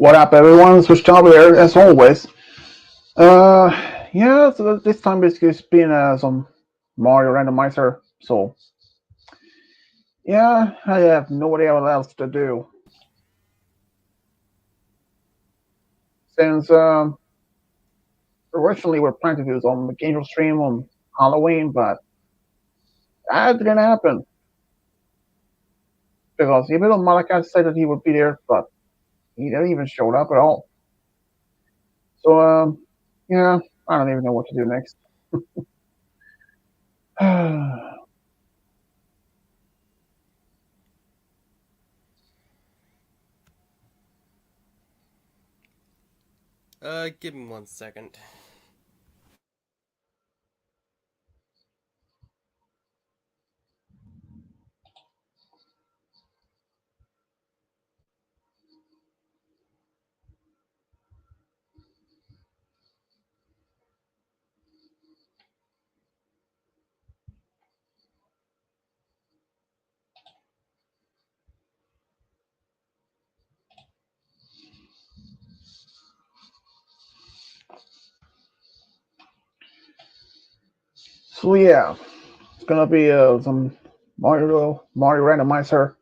What up, everyone? Switch over here, as always. Yeah, so this time it's been some Mario Randomizer. So, yeah, I have no idea what else to do. Since originally we're planning to do some game stream on Halloween, but that didn't happen. Because even though Malachi said that he would be there, but he didn't even show up at all. So, yeah, I don't even know what to do next. Give me 1 second. So yeah, it's gonna be some Mario Randomizer.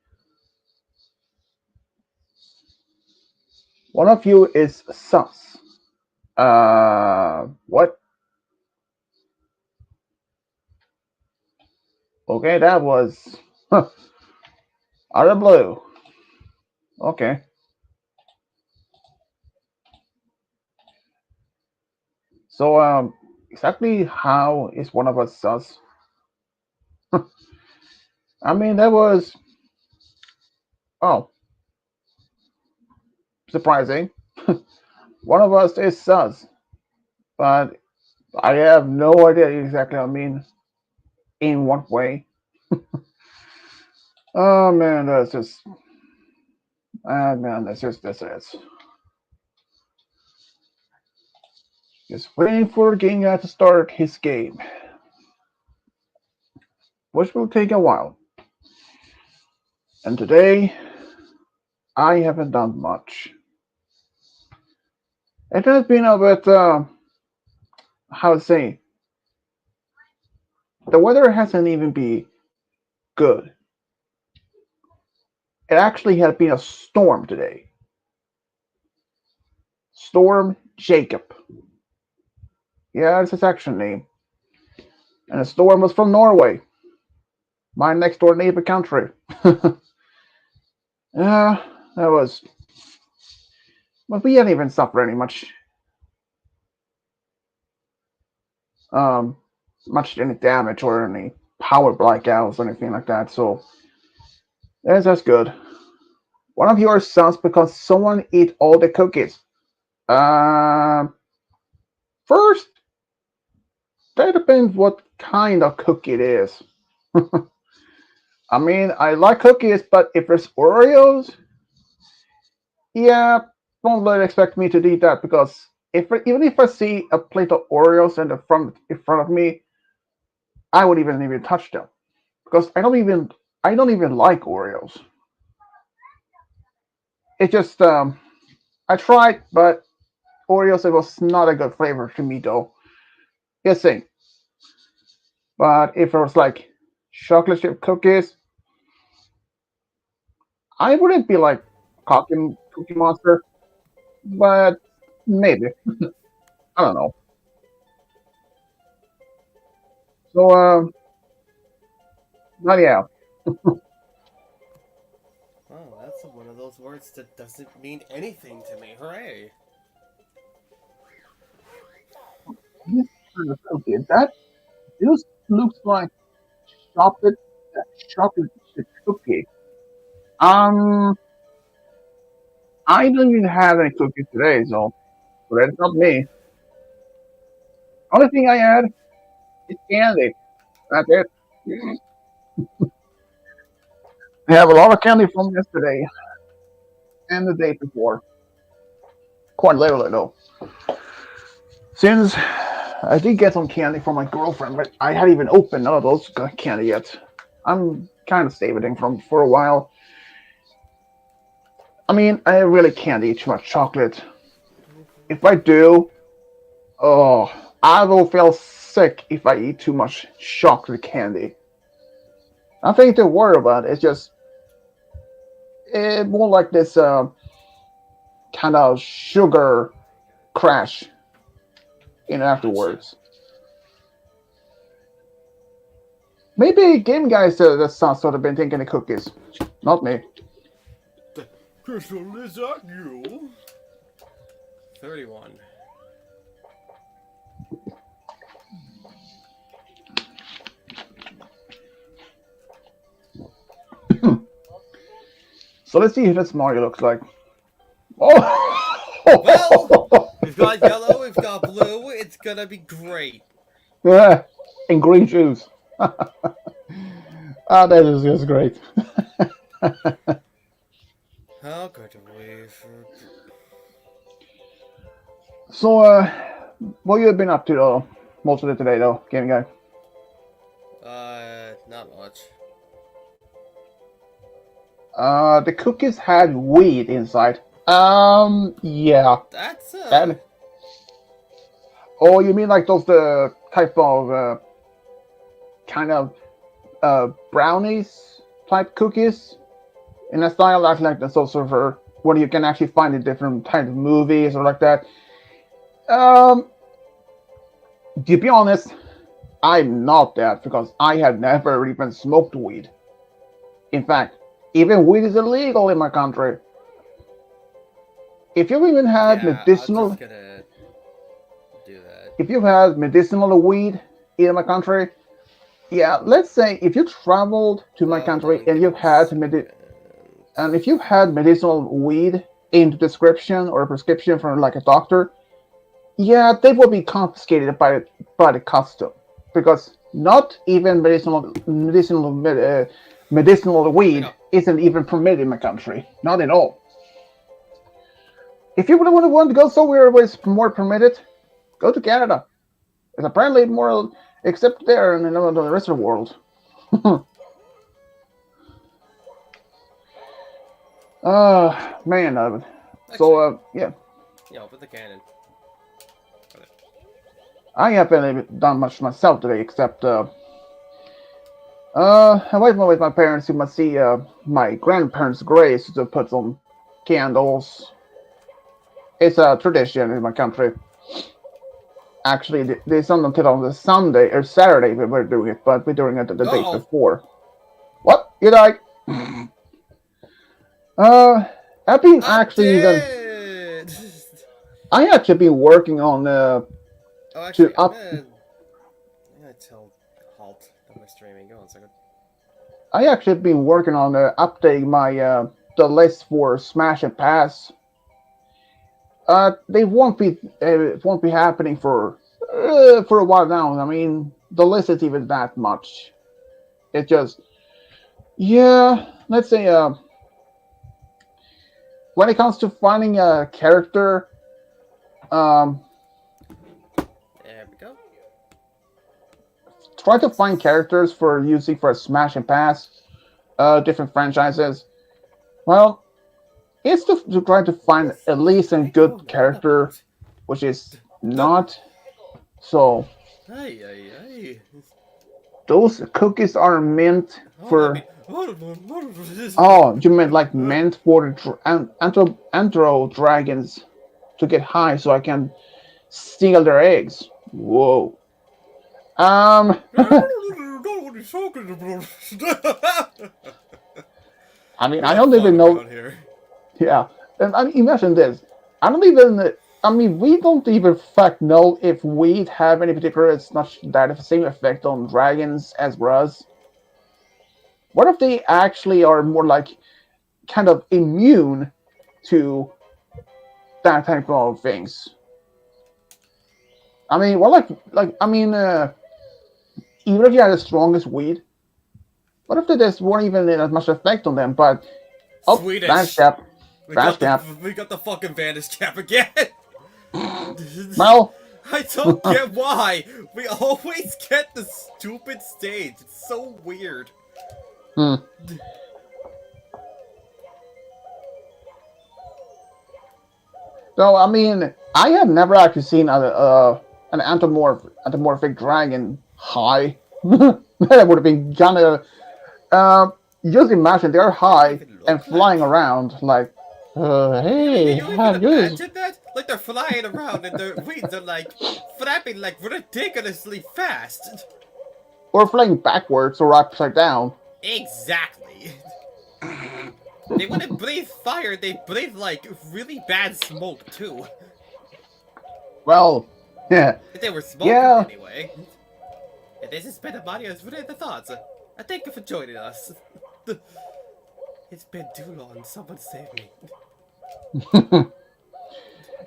One of you is sus. What? Okay, that was out of the blue. Okay, so exactly how is one of us sus? I mean, that was oh surprising. One of us is sus, but I have no idea exactly. I mean, in what way? Oh man, that's just man, that's it. Just waiting for Ginga to start his game, which will take a while. And today, I haven't done much. It has been a bit, how to say, the weather hasn't even been good. It actually had been a storm today. Storm Jacob. Yeah, it's his action name. And the storm was from Norway, my next door neighbor country. Yeah, that was. But we didn't even suffer any um, much any damage or any power blackouts or anything like that. So that's good. One of yours sounds because someone ate all the cookies. Uh, First, that depends what kind of cookie it is. I mean, I like cookies, but if it's Oreos, yeah, don't really expect me to eat that because even if I see a plate of Oreos in front of me, I would even touch them because I don't even like Oreos. It just I tried, but Oreos it was not a good flavor to me though. Yes, thing. But if it was like chocolate chip cookies, I wouldn't be like Cookie Monster, but maybe. I don't know. So, but yeah. Oh, that's one of those words that doesn't mean anything to me. Hooray! This kind of cookie, that this looks like chocolate, chocolate chip cookie. Um, I don't even have any cookies today, so that's not me. Only thing I had is candy. That's it. I have a lot of candy from yesterday and the day before. Quite literally, though. Since I did get some candy from my girlfriend, but I hadn't even opened none of those candy yet. I'm kind of saving them from for a while. I mean, I really can't eat too much chocolate. If I do, oh, I will feel sick if I eat too much chocolate candy. Nothing to worry about. It's just more like this kind of sugar crash in Gotcha. afterwards. Maybe game guys that sounds sort of been thinking of cookies, not me. Crystal, is that you? 31. So let's see if this Mario looks like. Well, Oh, we've got yellow, we've got blue. It's gonna be great. yeah, and green shoes. Ah, that is just great. How could we? So, what you have been up to most of the today though, gaming guy? Not much. The cookies had weed inside. Yeah. That's And oh, you mean like those the type of kind of brownies type cookies in a style like the so sort of what you can actually find in different types of movies or like that. Um, to be honest, I'm not that because I have never even smoked weed. In fact, even weed is illegal in my country. If you've even had yeah. I'm medicinal, just gonna do that. if you've had medicinal weed in my country, yeah, let's say if you traveled to my Well, country and you've Duncan had spent. and if you've had medicinal weed in prescription or a prescription from like a doctor, yeah, they will be confiscated by the custom because not even medicinal Wake weed up. isn't even permitted in my country, not at all. If you really want to go somewhere where it's more permitted, go to Canada. It's apparently more accepted there than in the rest of the world. Man, so Actually, yeah, put the cannon. Put it. I haven't even done much myself today except I went with my parents to see my grandparents' graves to put some candles. It's a tradition in my country. Actually, they don't until on the Sunday or Saturday we were doing it, but we're doing it the day Oh, before. What? You died? Uh, I've been I'm actually even. dead. I actually been working on Oh, to actually, I'm up. gonna. I'm gonna tell halt of my streaming. Go on a second. I actually been working on updating my the list for Smash and Pass. They won't be it won't be happening for a while now. I mean, the list is even that much. It just yeah. Let's say when it comes to finding a character, um, There we go. try to find characters for using for Smash and Pass, different franchises. Well, it's to try to find What's at least a he good going on character, about? which is No. not so. Hey, hey, hey. Those cookies are meant Oh, I for. mean. Oh, you meant like meant for the antro dragons to get high so I can steal their eggs. Whoa. What are you talking about? I mean, We I have don't fun even know. around here. Yeah. And I mean, imagine this. I don't even. I mean, we don't even fact know if weed have any particular. It's not that the same effect on dragons as us. What if they actually are more like kind of immune to that type of things? I mean, well, I mean, even if you had the strongest weed, what if there's weren't even as much effect on them? But oh, Vanish Swedish. Cap, We Vanish got the Cap. we got the fucking Vanish cap again. Well, I don't get why we always get the stupid stage. It's so weird. hmm. So I mean, I have never actually seen an anthropomorphic dragon high. That would have been kind of just imagine they're What do they high even and look flying like? around like, Can hey, you even have you? imagine that? Like they're flying around and their wings are like flapping like ridiculously fast. Or flying backwards or upside down. Exactly. They wouldn't breathe fire, they breathe like really bad smoke too. Well, yeah, If they were smoking yeah, anyway. And this has been a Mario's Related Thoughts. I thank you for joining us. It's been too long, someone save me.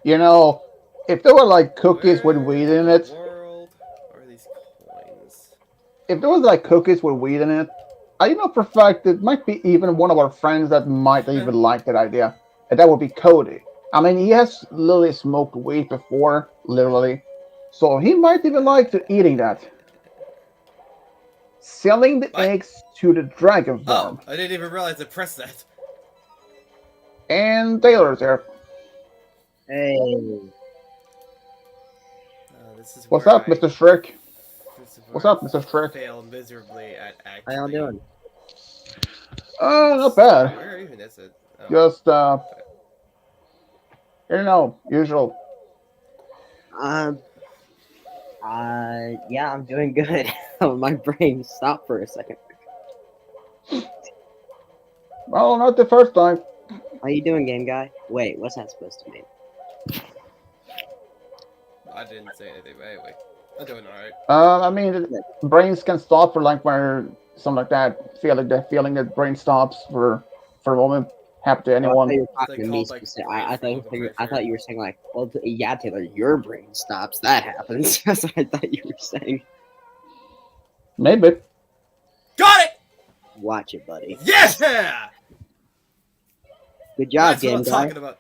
you know, if there were like cookies with Where weed in in the it, world are these coins? if there was like cookies with weed in it, I know for a fact it might be even one of our friends that might even like that idea, and that would be Cody. I mean, he has literally smoked weed before, literally, so he might even like to eating that. Selling the What? eggs to the dragon Oh, farm. I didn't even realize I pressed that. And Taylor's there. Hey, This is What's where up, I. Mr. Shrek? This is What's where I up, Mr. Shrek? fail miserably at how y'all actually. doing? Not bad. Where even is it? Oh. Just, Okay. usual. Um, yeah, I'm doing good. My brain stopped for a second. Well, not the first time. How you doing, game guy? Wait, what's that supposed to mean? I didn't say anything, but anyway. I'm doing alright. I mean, brains can stop for like where something like that. Feeling that brain stops for a moment. Happen to Oh, I thought anyone. you were It's talking like to me called like specific. brain I thought fog, I'm pretty I thought sure. you were saying like, well, yeah, Taylor, your brain stops. That happens. That's what I thought you were saying. Maybe. Got it! Watch it, buddy. Yeah! Good job, That's what game I'm guy. talking about.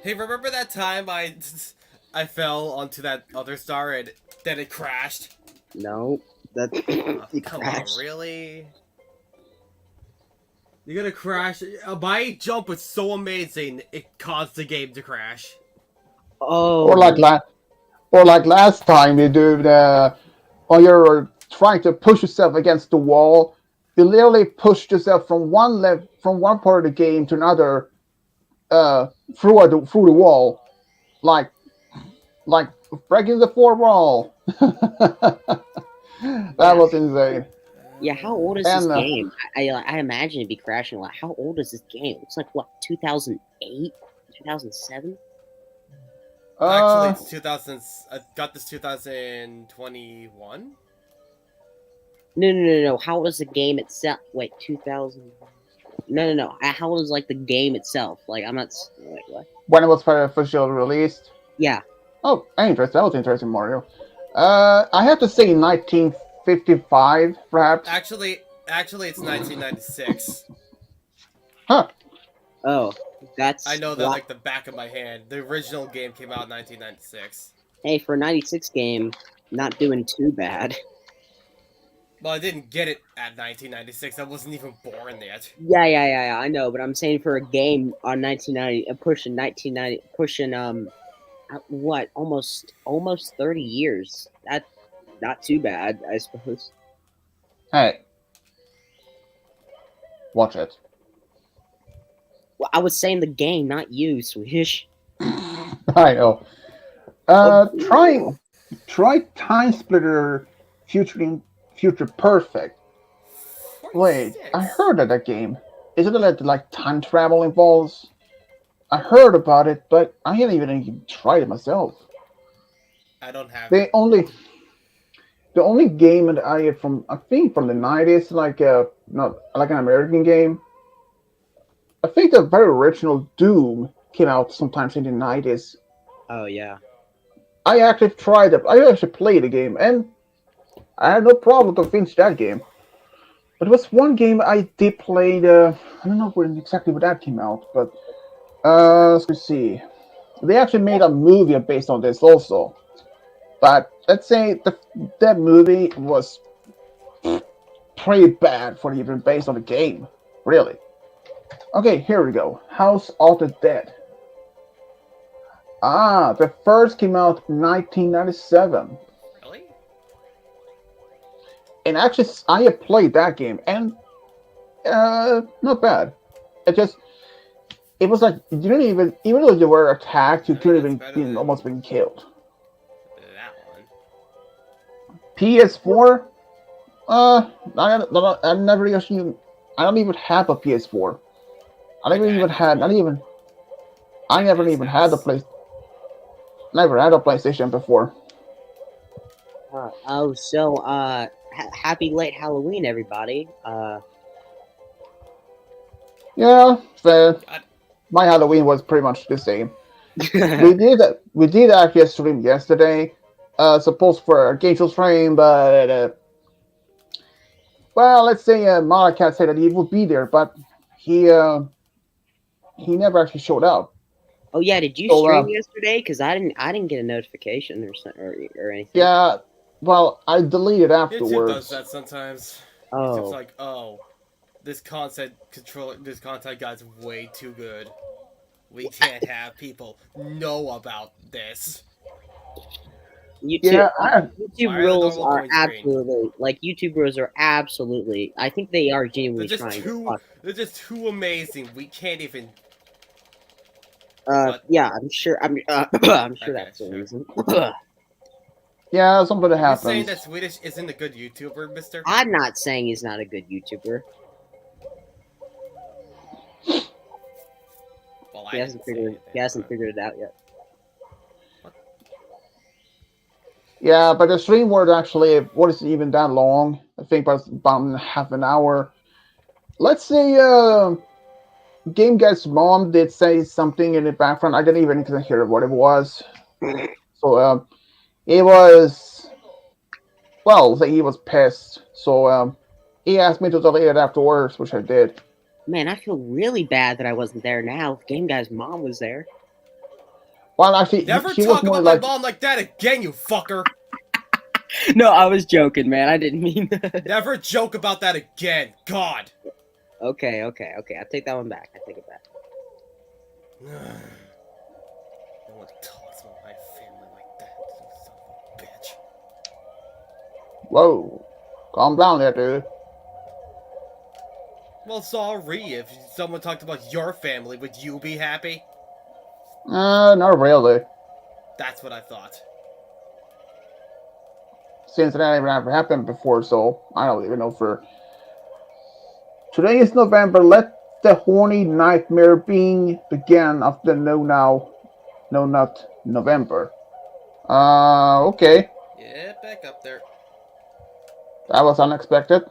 Hey, remember that time I fell onto that other star and then it crashed? No, that Oh, it come crashed. on, really? You're gonna crash? My jump was so amazing, it caused the game to crash. Or like Oh, last time you do the when you're trying to push yourself against the wall. You literally pushed yourself from one part of the game to another through the wall, like like breaking the fourth wall. That yeah, was insane. yeah. How old is this And game? I imagine it'd be crashing a lot. How old is this game? It's like what, 2008, 2007? Actually, uh, it's 2000. I got this 2021. No. How old is the game itself? Wait, 2000? No. How old is like the game itself? Like I'm not. Wait, what? when it was officially released. Yeah. Oh, interesting. That was interesting, Mario. I have to say 1955, perhaps. Actually, it's 1996. Huh. Oh, that's I know that why. like the back of my hand. The original game came out in 1996. Hey, for a '96 game, not doing too bad. Well, I didn't get it at 1996. I wasn't even born yet. Yeah. I know, but I'm saying for a game on 1990, pushing 1990, pushing what, almost 30 years. That's not too bad, I suppose. Hey, watch it. Well, I was saying the game, not you, Swish. I know. Try Time Splitter Future Perfect. Wait, I 46. heard of that game. Isn't it like time travel involves? I heard about it, but I haven't even tried it myself. I don't have it. The only the only game that I have from I think from the 90s, like not like an American game. I think the very original Doom came out sometimes in the 90s. Oh yeah. I actually tried it. I actually played the game, and I had no problem to finish that game. But there was one game I did play. I don't know when exactly when that came out, but let's see. They actually made a movie based on this also. But let's say that movie was pretty bad for even based on the game. Really. Okay, here we go. House of the Dead. Ah, the first came out in 1997. Really? And actually, I have played that game, and not bad. It just, it was like, you didn't even though you were attacked, you I think could have that's better been than almost been killed. that one. PS4, I never actually, I don't even have a PS4. I My never dad even has had, not one. even, I My never dad's even had a house. play, never had a PlayStation before. Happy late Halloween, everybody. Yeah, God. my Halloween was pretty much the same. We did actually stream yesterday, supposed for a game show stream, but well, let's say Malakat said that he would be there, but he uh, he never actually showed up. Oh yeah, did you So stream yesterday? Because I didn't get a notification or anything. yeah, well, I deleted YouTube does afterwards. that sometimes. YouTube's Oh like, oh, this content guy's way too good. We can't have people know about this. YouTube Yeah, YouTube Why are the rules normal are coins green? absolutely like YouTube rules are absolutely. I think they are They're genuinely just trying to too. fuck. They're just too amazing. We can't even. Uh, What? yeah, I'm sure. I'm sure Okay, that's the sure. reason. yeah, something that You're saying that happens. Swedish isn't a good YouTuber, Mister? I'm not saying he's not a good YouTuber. Well, He I hasn't didn't say figured anything. he hasn't figured it out yet. What? Yeah, but the stream was actually what is even that long? I think it was about half an hour. Let's say Game Guy's mom did say something in the background. I didn't even hear what it was. So it was well, say he was pissed. So he asked me to delete it afterwards, which I did. Man, I feel really bad that I wasn't there now. If Game Guy's mom was there. Well, actually, Never she was talk more about my like, mom like that again, you fucker! No, I was joking, man. I didn't mean that. Never joke about that again. God. Okay. I take that one back. I take it back. No one talks about my family like that, you son of a bitch. "Whoa, calm down there, dude." Well, sorry, if someone talked about your family, would you be happy? Not really. That's what I thought. Since that never happened before, so I don't even know for. Today is November. Let the horny nightmare being begin of the no now, no not November. Okay, Yeah, back up there. that was unexpected.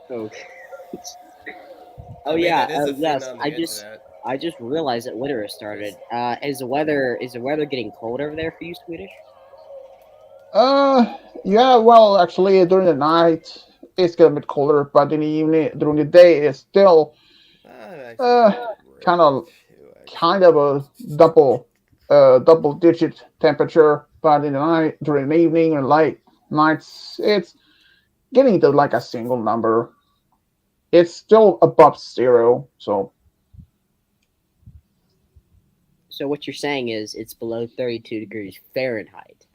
Okay. I Oh mean, yeah. that is a thing Yes. on the internet. I just realized that winter has started. Is the weather getting cold over there for you, Swedish? Yeah, well, actually, during the night it's getting a bit colder, but in the evening, during the day, it's still I'm actually in uh, the kind range, of too, kind actually. of a double digit temperature, but in the night, during the evening and late nights, it's getting to like a single number. It's still above zero, so So what you're saying is it's below 32 degrees Fahrenheit.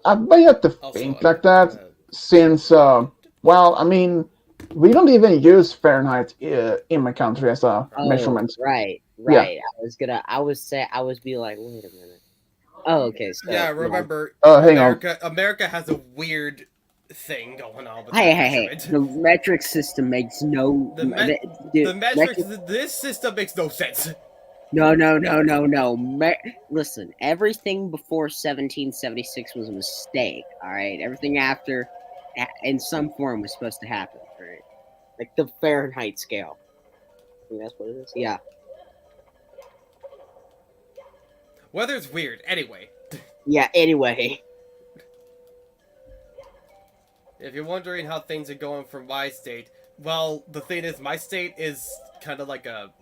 I may have to Also, think like that since well, I mean, we don't even use Fahrenheit in my country as a Oh, measurement. right, Yeah. right. I was be like, wait a minute. Oh, okay. So yeah, yeah. remember, Hang on. America has a weird thing going on with Hey, that hey, hey. measurement. The metric system makes no. The metrics, Metric. this system makes no sense. No. Listen, everything before 1776 was a mistake. All right. Everything after, in some form, was supposed to happen. All right. Like the Fahrenheit scale. I think that's what it is. Yeah. Weather's weird. Anyway, Yeah. Anyway. if you're wondering how things are going for my state, well, the thing is, my state is kind of like a.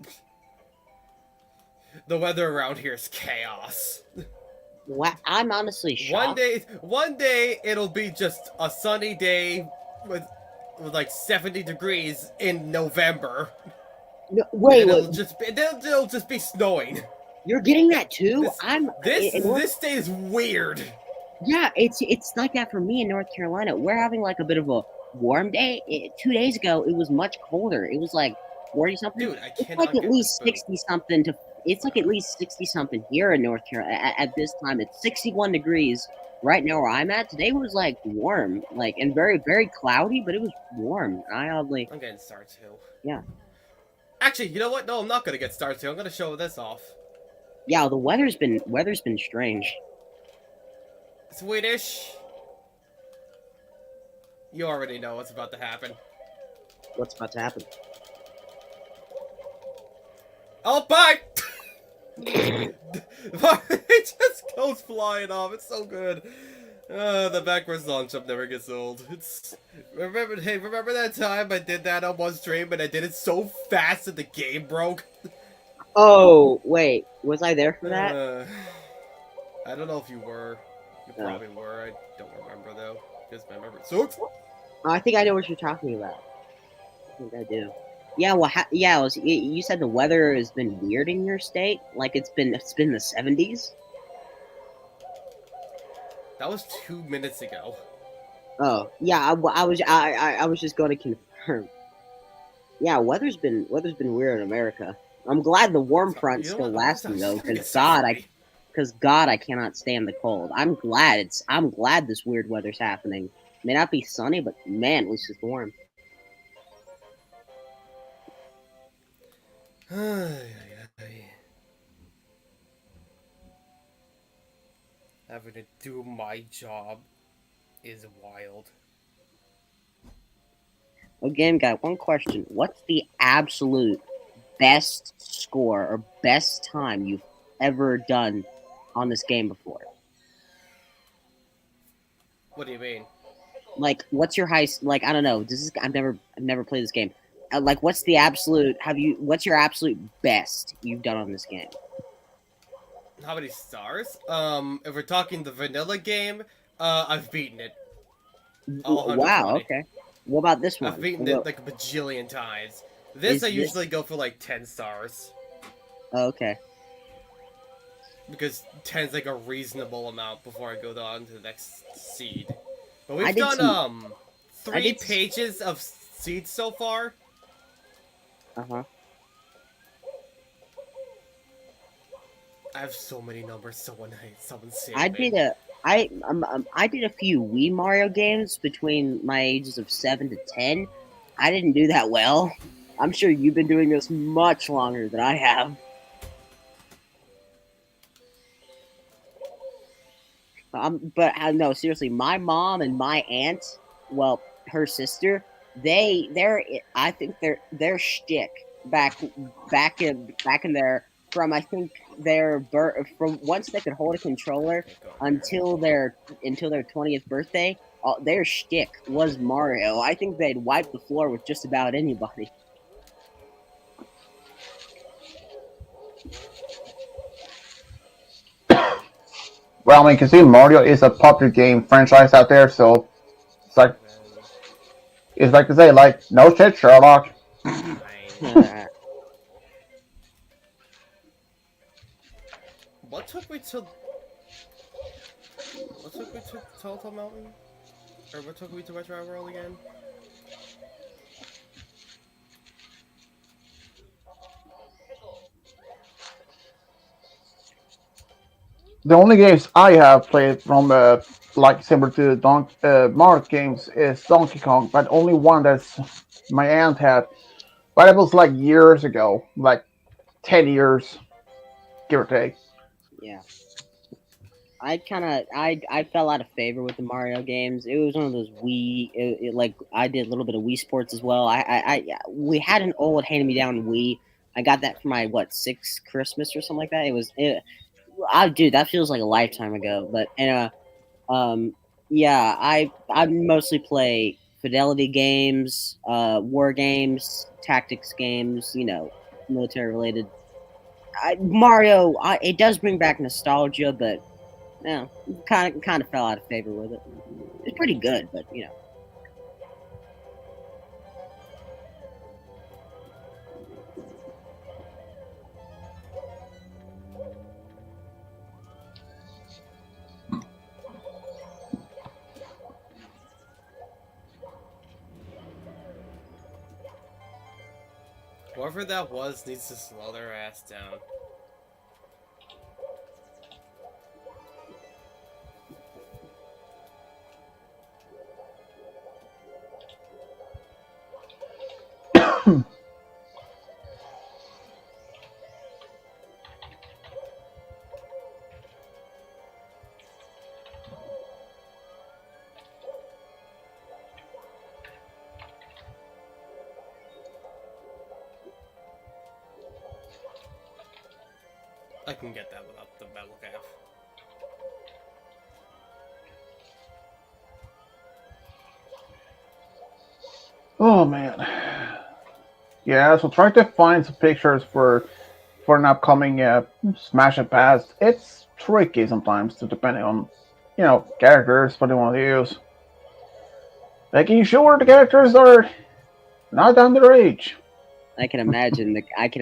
The weather around here is chaos. What? I'm honestly shocked. One day it'll be just a sunny day with like 70 degrees in November. No, And wait, it'll just be snowing. you're getting that too? This day is weird. Yeah, it's like that for me in North Carolina. We're having like a bit of a warm day. 2 days ago, it was much colder. It was like 40 something. Dude, I It's like cannot at get this least boat. 60 something to. It's like at least 60 something here in North Carolina at this time. It's 61 degrees right now where I'm at. Today was like warm, like and very cloudy, but it was warm. I oddly, I'm getting Star 2. yeah, Actually, you know what? No, I'm not gonna get Star 2. I'm gonna show this off. yeah. The weather's been strange. Swedish. You already know what's about to happen. What's about to happen? Oh, bye! It just goes flying off. It's so good. The backwards launch up never gets old. Remember that time I did that on one stream and I did it so fast that the game broke? Oh wait, was I there for that? I don't know if you were. You No. probably were. I don't remember though. Because my memory sucks. I think I know what you're talking about. I think I do. Yeah, well, yeah. You said the weather has been weird in your state. Like it's been the 70s. That was 2 minutes ago. Oh, yeah. I was just going to confirm. Yeah, weather's been weird in America. I'm glad the warm front's You know still what? lasting though, Just gonna get because God, I cannot stand the cold. I'm glad this weird weather's happening. May not be sunny, but man, at least it's warm. Having to do my job is wild. Again, guy, one question: what's the absolute best score or best time you've ever done on this game before? What do you mean? Like, what's your highest? Like, I don't know. I've never played this game. Like, what's the absolute? What's your absolute best you've done on this game? How many stars? If we're talking the vanilla game, I've beaten it. All Wow. 120. Okay. What about this one? I've beaten it like a bajillion times. This I usually go for like 10 stars. Oh, okay. Because 10's like a reasonable amount before I go on to the next seed. But I we've did done some- 3 pages of seeds so far. Uh-huh. I have so many numbers. Someone save I me. did a I did a few Wii Mario games between my ages of 7 to 10. I didn't do that well. I'm sure you've been doing this much longer than I have. But no, seriously, my mom and my aunt, well, her sister, I think their shtick back in their from I think their birth from once they could hold a controller until their 20th birthday, their shtick was Mario. I think they'd wipe the floor with just about anybody. Well, I mean, you can see Mario is a popular game franchise out there, so it's like to say, like, no shit, Sherlock. Fine. What took me to Telltale Mountain? Or what took me to West Dry World again? The only games I have played from like similar to Mario games is Donkey Kong, but only one that's my aunt had. But it was like years ago, like 10 years, give or take. Yeah. I fell out of favor with the Mario games. It was one of those like I did a little bit of Wii Sports as well. We had an old hand me down Wii. I got that for my sixth Christmas or something like that. Dude, that feels like a lifetime ago. But yeah, I mostly play fidelity games, war games, tactics games. Military related. Mario, it does bring back nostalgia, but no, kind of fell out of favor with it. It's pretty good, but Whoever that was needs to slow their ass down. I can get that without the battle cap. Oh man. Yeah, so try to find some pictures for an upcoming Smash and Pass. It's tricky sometimes, depending on characters what they want to use. Making sure the characters are not underage. I can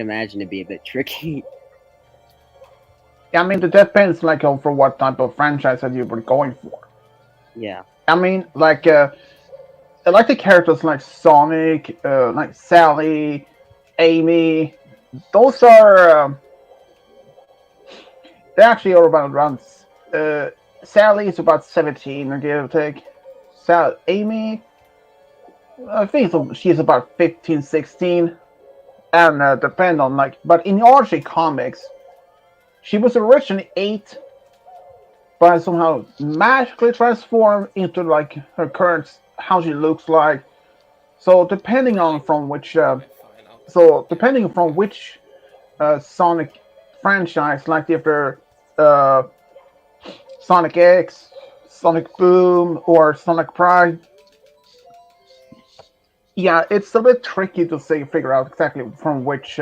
imagine it be a bit tricky. I mean, it depends like on for what type of franchise that you were going for. Yeah. I mean, I like the characters like Sonic, like Sally, Amy. Those are they actually are about around. Uh, Sally is about 17, give or take. Amy, I think she's about 15, 16, and depend on like. But in the Archie comics, she was originally 8, but somehow magically transformed into like her current how she looks like. So depending on Really? from which, Alright, fine. I'll get rid of depending the from cap. which Sonic franchise, like if they're uh, Sonic X, Sonic Boom, or Sonic Pride, yeah, it's a bit tricky to say figure out exactly from which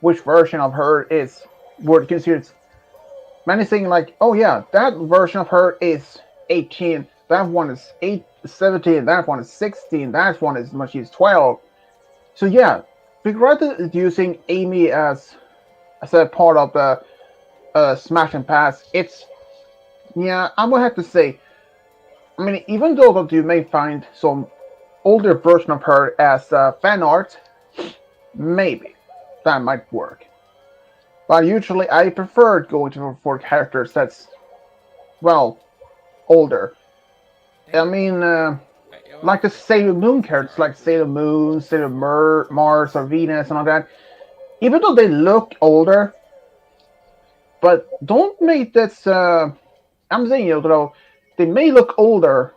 version of her is would consider. Many saying like, oh yeah, that version of her is 18, that one is 17, that one is 16, that one is when she's 12. So yeah, figure out that using Amy as a part of the Smash and Pass. It's yeah, I'm gonna have to say. I mean, even though that you may find some older version of her as fan art, maybe that might work. But usually, I prefer going for characters that's well older. I Damn. mean, Right, you know what? like the Sailor Moon characters, Alright, like Sailor Moon, Sailor Mars, or Venus, and all that. Even though they look older, but don't make this. I'm saying, though, they may look older,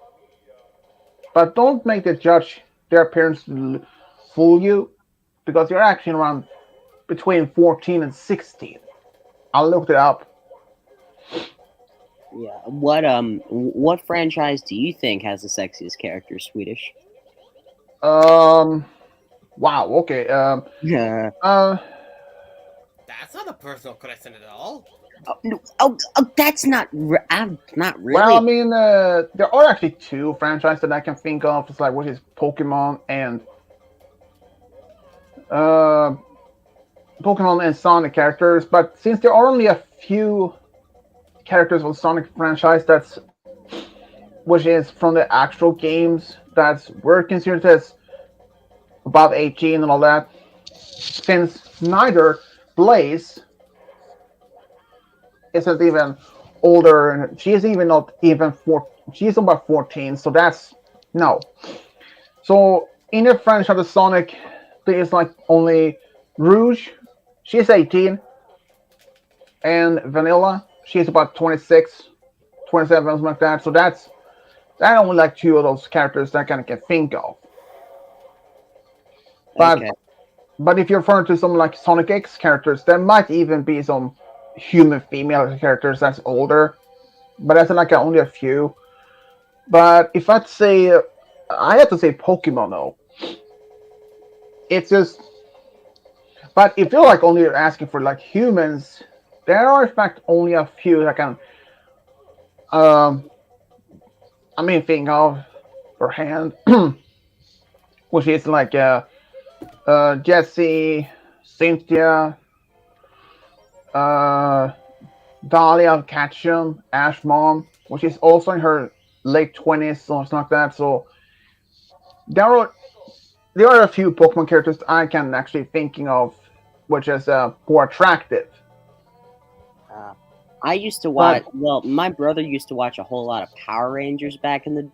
but don't make the judge their appearance fool you, because they're actually around between 14 and 16. I looked it up. Yeah. What franchise do you think has the sexiest character, Swedish? Um, wow, okay. Yeah. Uh, that's not a personal question at all. Oh, no, that's not. I'm not well, I really. mean, there are actually two franchises that I can think of. It's like, which is uh, Pokemon and Sonic characters. But since there are only a few characters of Sonic franchise which is from the actual games that's were considered as above 18 and all that, since neither Blaze isn't even older, and she is even not even she's about 14, so that's no. So in the franchise of the Sonic, there is like only Rouge, she's 18, and Vanilla, she's about 26, 27, something like that. So that only like two of those characters that I kind of can think of. But Okay. but if you're referring to some like Sonic X characters, there might even be some human female characters that's older, but that's like only a few. But if I'd say, I have to say Pokemon though. It's just, but if you're like only asking for like humans, there are in fact only a few that can, um, I mean, think of for hand, which is like Jesse, Cynthia, uh, Dahlia Ketchum, Ash Mom, which is also in her late 20s or something like that. So there are. there are a few Pokemon characters I can actually thinking of, which is more attractive. Uh, I used to watch. But Well, my brother used to watch a whole lot of Power Rangers back in the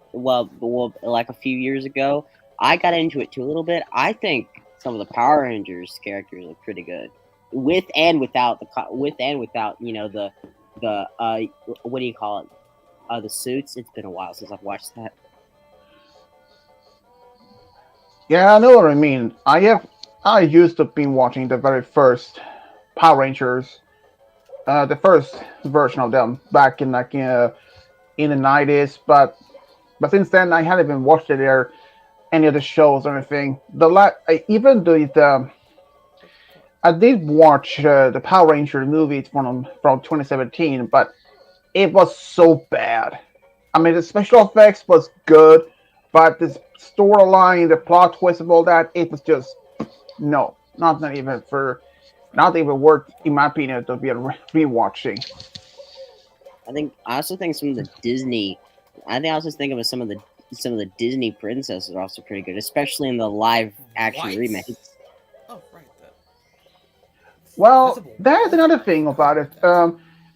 like a few years ago. I got into it too a little bit. I think some of the Power Rangers characters are pretty good, with and without with and without the what do you call it? The suits. It's been a while since I've watched that. yeah, I know what I mean. I used to be watching the very first Power Rangers, the first version of them back in in the 90s, but since then I haven't even watched it there any of the shows or anything. Even the I did watch the Power Ranger movie from 2017, but it was so bad. I mean, the special effects was good, but the storyline, the plot twist, and all that, it was just no, not even worth, in my opinion, to be rewatching. I also think some of the Disney. I think I also think of some of the Disney princesses are also pretty good, especially in the live action What? remakes. Oh, right. That Well, Invisible there's Walter. another I thing forgot about about it. that.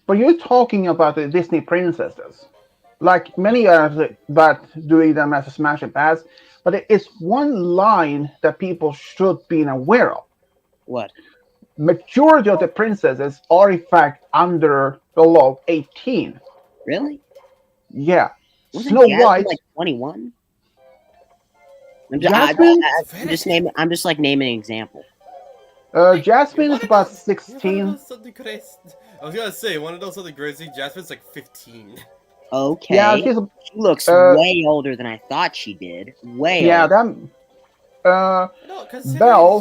But you're talking about the Disney princesses, like many others, but doing them as a smash and pass. But it is one line that people should be aware of. What? Majority of the princesses are in fact under below 18. Really? Yeah, Wasn't Snow Jasmine White, like 21? Jasmine, I'm just Vanity. naming. I'm just like naming an example. Hey, you Jasmine is wanna about know? You wanna know 16. something crazy? I was gonna say, wanna know something crazy? Jasmine's like 15. Yeah, Okay, she's she looks uh way older than I thought she did. Way yeah, older. that uh You know, Belle.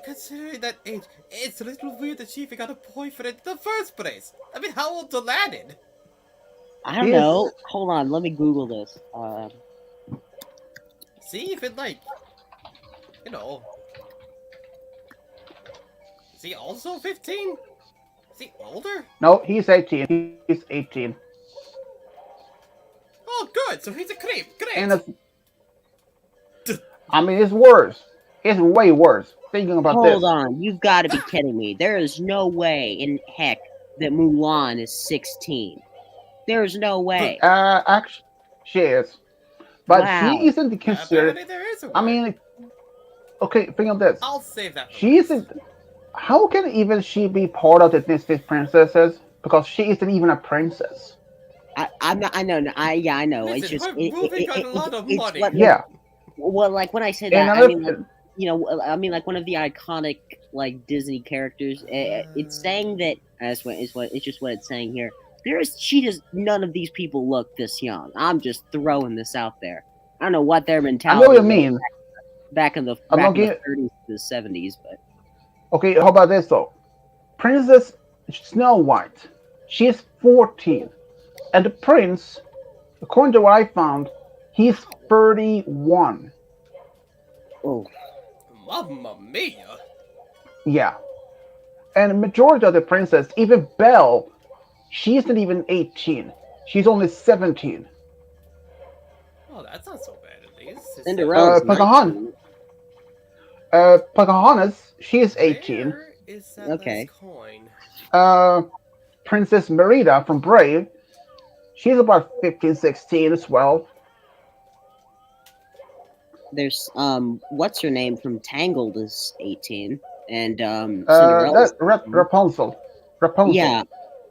considering that age, it's a little weird that she even got a boyfriend in the first place. I mean, how old's Aladdin? I don't He's know. Hold on, let me Google this. See, if it like, you know, is he also 15? Is he older? no, he's 18. He's 18, Oh, good. So he's a creep. and Great. I mean it's worse. It's way worse. Thinking about Hold this, on, you've got to be kidding me. There is no way in heck that Mulan is 16. There is no way. actually, she is, but she Wow. isn't considered. Apparently there is a I way. mean, okay, think of this. I'll save that for She last. isn't. How can even she be part of the Disney princesses? Because she isn't even a princess. I'm not. I know. Yeah, I know. It's Listen, just we're moving on a lot of it's money what here. the Yeah, well, like when I say and that, I mean like another. I mean like one of the iconic like Disney characters. It's saying that it's just what it's saying here. She does none of these people look this young. I'm just throwing this out there. I don't know what their I know what mentality you was mean. I'm back not in the getting. 30s to the 70s, but Okay, how about this though? Princess Snow White. She's 14, and the prince, according to what I found, he's Wow. 31. oh, Mamma mia. Yeah, and the majority of the princess, even Belle, she's not even 18. She's only 17. Oh, that's not so bad at least. Is that Cinderella's Pocahontas, 19. Pocahontas, she's 18. where is that last Okay, coin? Uh, Princess Merida from Brave, she's about 15, 16 as well. there's what's her name from Tangled is 18, and Cinderella's That 18. Rapunzel. Yeah,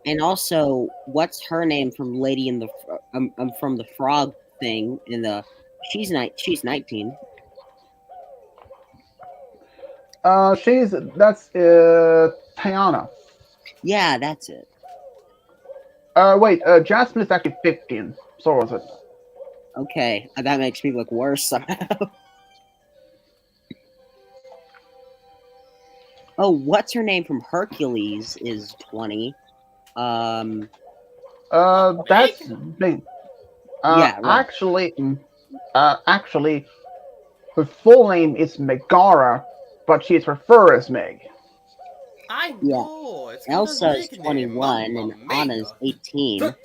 and also what's her name from Lady in the from the Frog thing in the she's 19. That's Tiana. Yeah, that's it. Wait, Jasmine is actually 15. So was it? Okay, that makes me look worse somehow. Oh, what's her name from Hercules is 20. Um, What, That's Meg? big. yeah, right. Actually, her full name is Megara, but she's referred as Meg. I Yeah, know. It's got a Elsa is nickname. 21 Mamma and Anna's mia. 18.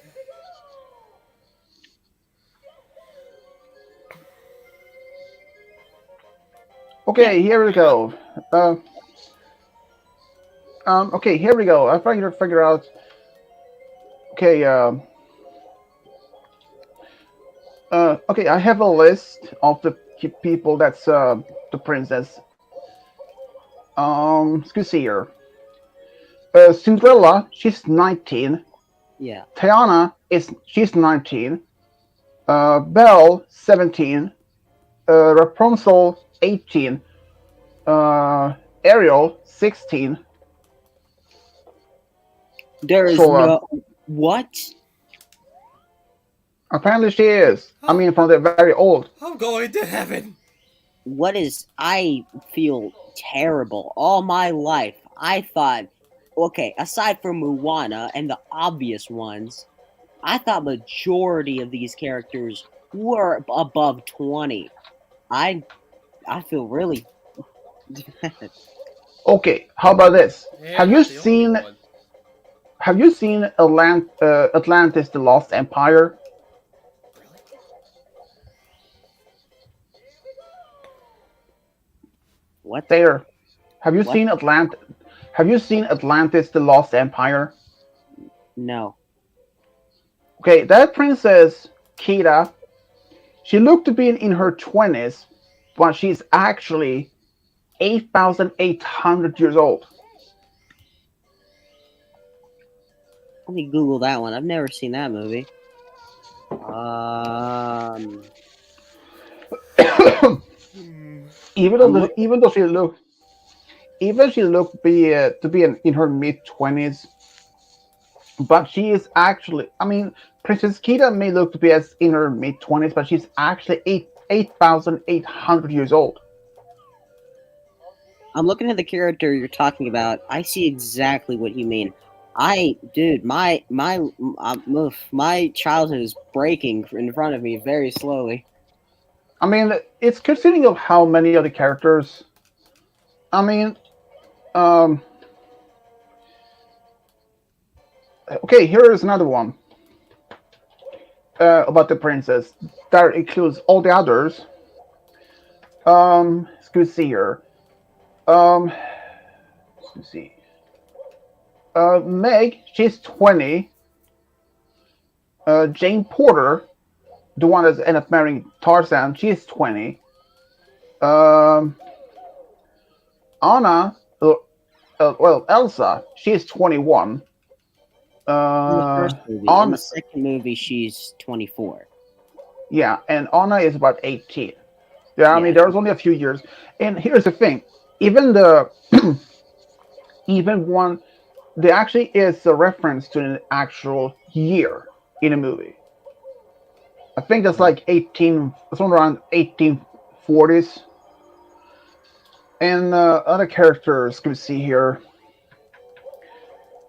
Yeah, Okay, here we go. Uh, okay, here we go. I trying to figure out. Okay, okay, I have a list of the people that's the princess. Let's see here. Cinderella, she's 19. yeah. Tiana she's 19. Belle, 17. Rapunzel, 18. Ariel, 16. There is So no what? apparently she is. I How, mean, from the very old. I'm going to heaven. What is? I feel terrible. All my life, I thought, okay, aside from Moana and the obvious ones, I thought majority of these characters were above 20. I I feel really Okay, how about this? You're Have you not the only seen one. Atlantis: The Lost Empire? Really? what There. Have you what? seen Have you seen Atlantis: The Lost Empire? No. Okay, that princess Kira, she looked to be in her 20s, but she's actually 8,800 years old. Let me Google that one. I've never seen that movie. Um, Hmm. I'm look. Even though she looked to be in her mid 20s, but she is actually, I mean, Princess Kira may look to be as in her mid 20s, but she's actually 8,800 years old. I'm looking at the character you're talking about. I see exactly what you mean. Dude, my childhood is breaking in front of me very slowly. I mean, it's considering of how many of the characters. I mean, um, okay, here is another one about the princess that includes all the others. Let's see here. Um, let's see. Meg, she's 20. Jane Porter, the one that's ended up marrying Tarzan, she's 20. Um, Anna, well, Elsa, she's 21. In the first movie, in the On second movie, she's 24. Yeah, and Anna is about 18. Yeah, I mean Yeah, there was only a few years. And here's the thing, even the even one there actually is a reference to an actual year in a movie. I think that's like 18, somewhere around 1840s. And other characters can we see here.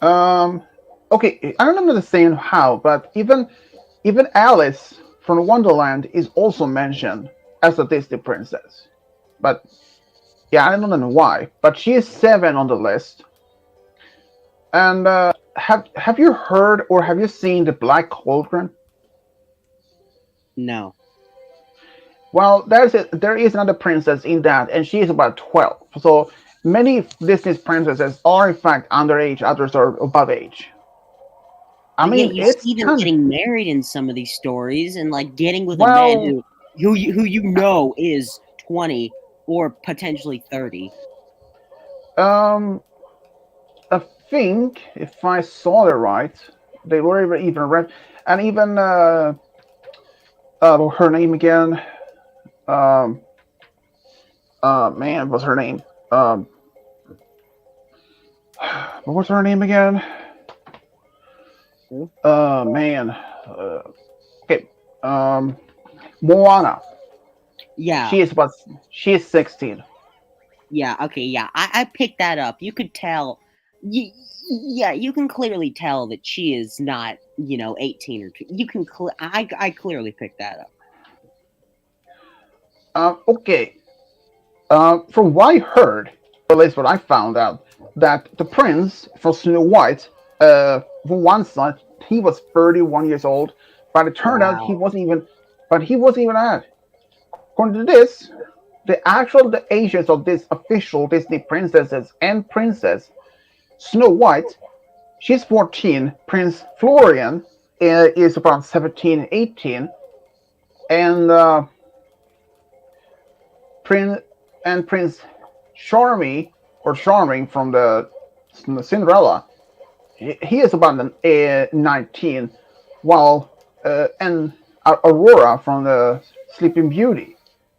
Um, okay, I don't understand how, but even Alice from Wonderland is also mentioned as a Disney princess. But yeah, I don't know why, but she is 7 on the list. And have you heard or have you seen the Black Cauldron? no. Well, there is another princess in that, and she is about 12. So many Disney princesses are in fact underage, others are above age. I But yet mean, you it's see them kind of, getting married in some of these stories, and like getting with a man well, who you know is 20 or potentially 30. um, I think if I saw it right, they were even read, and even her name again? Um, man, what's her name? Um, what was her name again? Who? Man. Okay. Um, Moana. Yeah, She is about. She is 16. yeah, okay, yeah. I picked that up. You could tell. Y- yeah, you can clearly tell that she is not, 18 or two. You can. I clearly picked that up. Okay. From what I heard, or at least what I found out, that the prince from Snow White, from one side, he was 31 years old, but it turned out he Wow. wasn't even. But he wasn't even that. According to this, the ages of these official Disney princesses and princess Snow White, she's 14. Prince Florian is about 17, 18, and Prince Prince Charming or Charming from the Cinderella, he is about 19, while and Aurora from the Sleeping Beauty,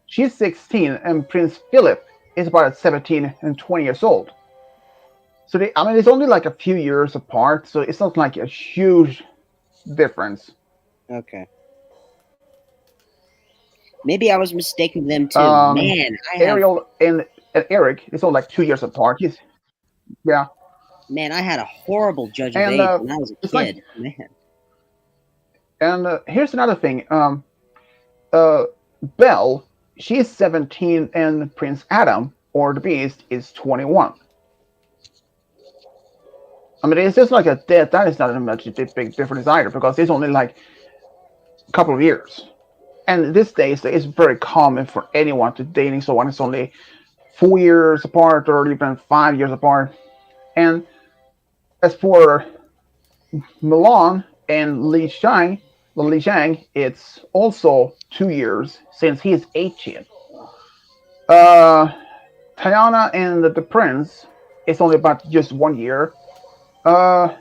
she's 16, and Prince Philip is about 17 and 20 years old. So I mean, it's only like a few years apart, so it's not like a huge difference. Okay. Maybe I was mistaken them too. Um, Man, Ariel and Eric is only like 2 years apart. Yeah, I had a horrible judge of and age when I was a it's like, kid. Man. and here's another thing. Uh, Belle, she's 17, and Prince Adam or the Beast is 21. I mean, it's just like a death. That is not a much big difference either, because it's only like a couple of years. And these days, it's very common for anyone to dating someone is only 4 years apart or even 5 years apart. And as for Milan and Li Shang, it's also 2 years since he's 18. Uh, Tiana and the Prince, it's only about just 1 year. Uh,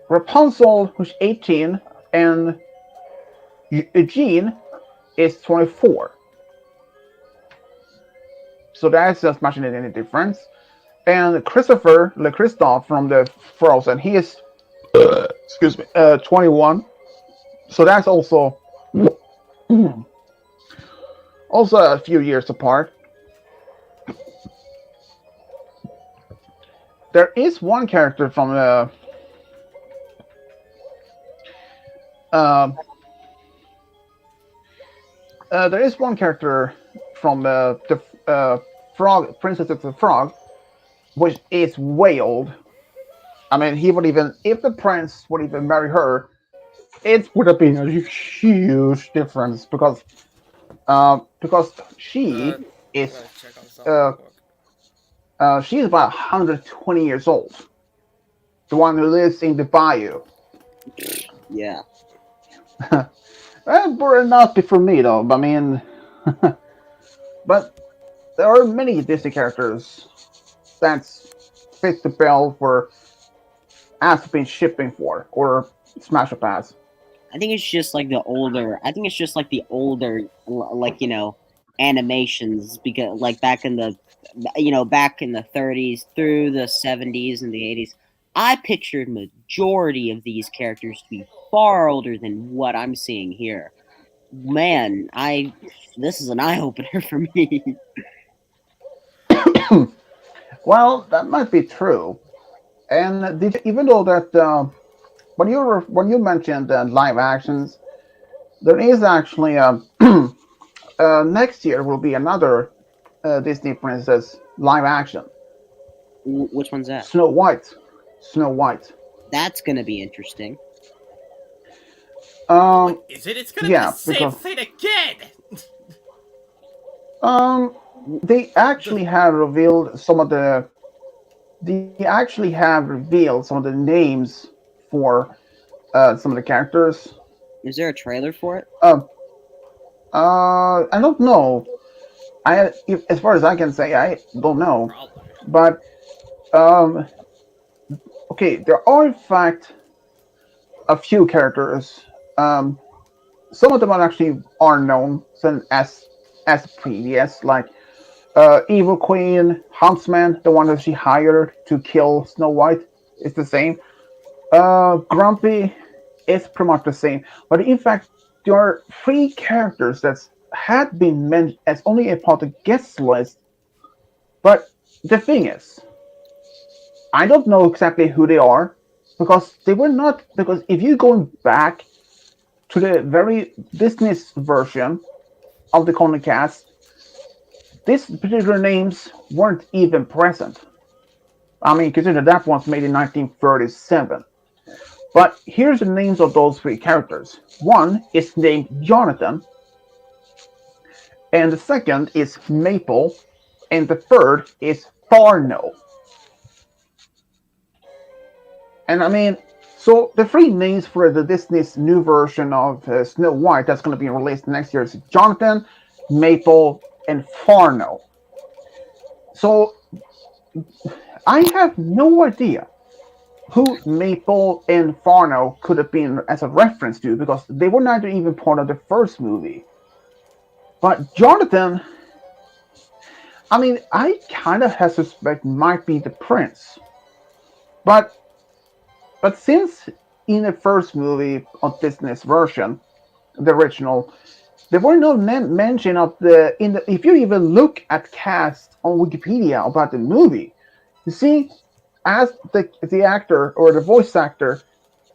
Rapunzel, who's 18, and Eugene is 24. So that's just much any difference. And Christopher, Le Christophe from the Frozen, he is, excuse me, 21. So that's also also a few years apart. There is one character from uh, there is one character from the Frog Princess of the Frog, which is way old. I mean, he would even if the prince would even marry her, it would have been a huge difference because Uh, she I'm is gonna check on something real uh, quick. she's about 120 years old. The one who lives in the bayou. Yeah. Well, but not for me though. I mean, but there are many Disney characters that fit the bill for as been shipping for or Smash Up as. I think it's just like the older. I think it's just like the older, like animations because like back in the 30s through the 70s and the 80s. I pictured majority of these characters to be far older than what I'm seeing here. Man, I this is an eye opener for me. Well, that might be true. And even though that when you mentioned live actions, there is actually next year will be another Disney princess live action, Which one's that? Snow White. Snow White. That's gonna be interesting. What Um, is it? It's gonna be the yeah, same because thing again! um, they The, actually have revealed some of the they actually have revealed some of the names for some of the characters. Is there a trailer for it? Um, I don't know. As far as I can say, I don't know. probably. But um, okay, there are in fact a few characters. Some of them are actually are known as previous, like Evil Queen, Huntsman, the one that she hired to kill Snow White, is the same. Grumpy is pretty much the same. But in fact, there are three characters that had been mentioned as only a part of the guest list. But the thing is, I don't know exactly who they are because they were not. Because if you going back to the very Disney's version of the Conan cast, these particular names weren't even present. I mean, consider that one's made in 1937. But here's the names of those three characters. One is named Jonathan, and the second is Maple, and the third is Farno. And I mean, so the three names for the Disney's new version of Snow White that's going to be released next year is Jonathan, Maple, and Farno. So I have no idea who Maple and Farno could have been as a reference to because they were not even part of the first movie. But Jonathan, I mean, I kind of have suspect might be the prince. But since in the first movie of Disney's version, the original, there were no mention of the in the. If you even look at cast on Wikipedia about the movie, you see, as the actor or the voice actor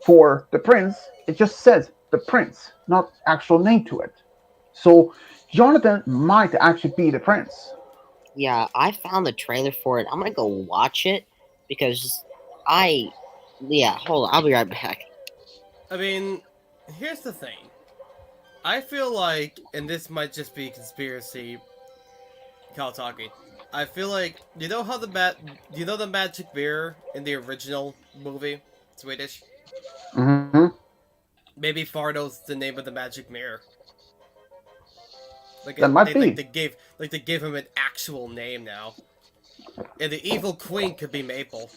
for the prince, it just says the prince, not actual name to it. So Jonathan might actually be the prince. Yeah, I found the trailer for it. I'm gonna go watch it because I. Yeah, hold on. I'll be right back. I mean, here's the thing. I feel like, and this might just be conspiracy Kyle talking. I feel like you know the magic mirror in the original movie, Swedish. Mm-hmm. Maybe Fardo's the name of the magic mirror. That might be. They gave him an actual name now. And the evil queen could be Maple.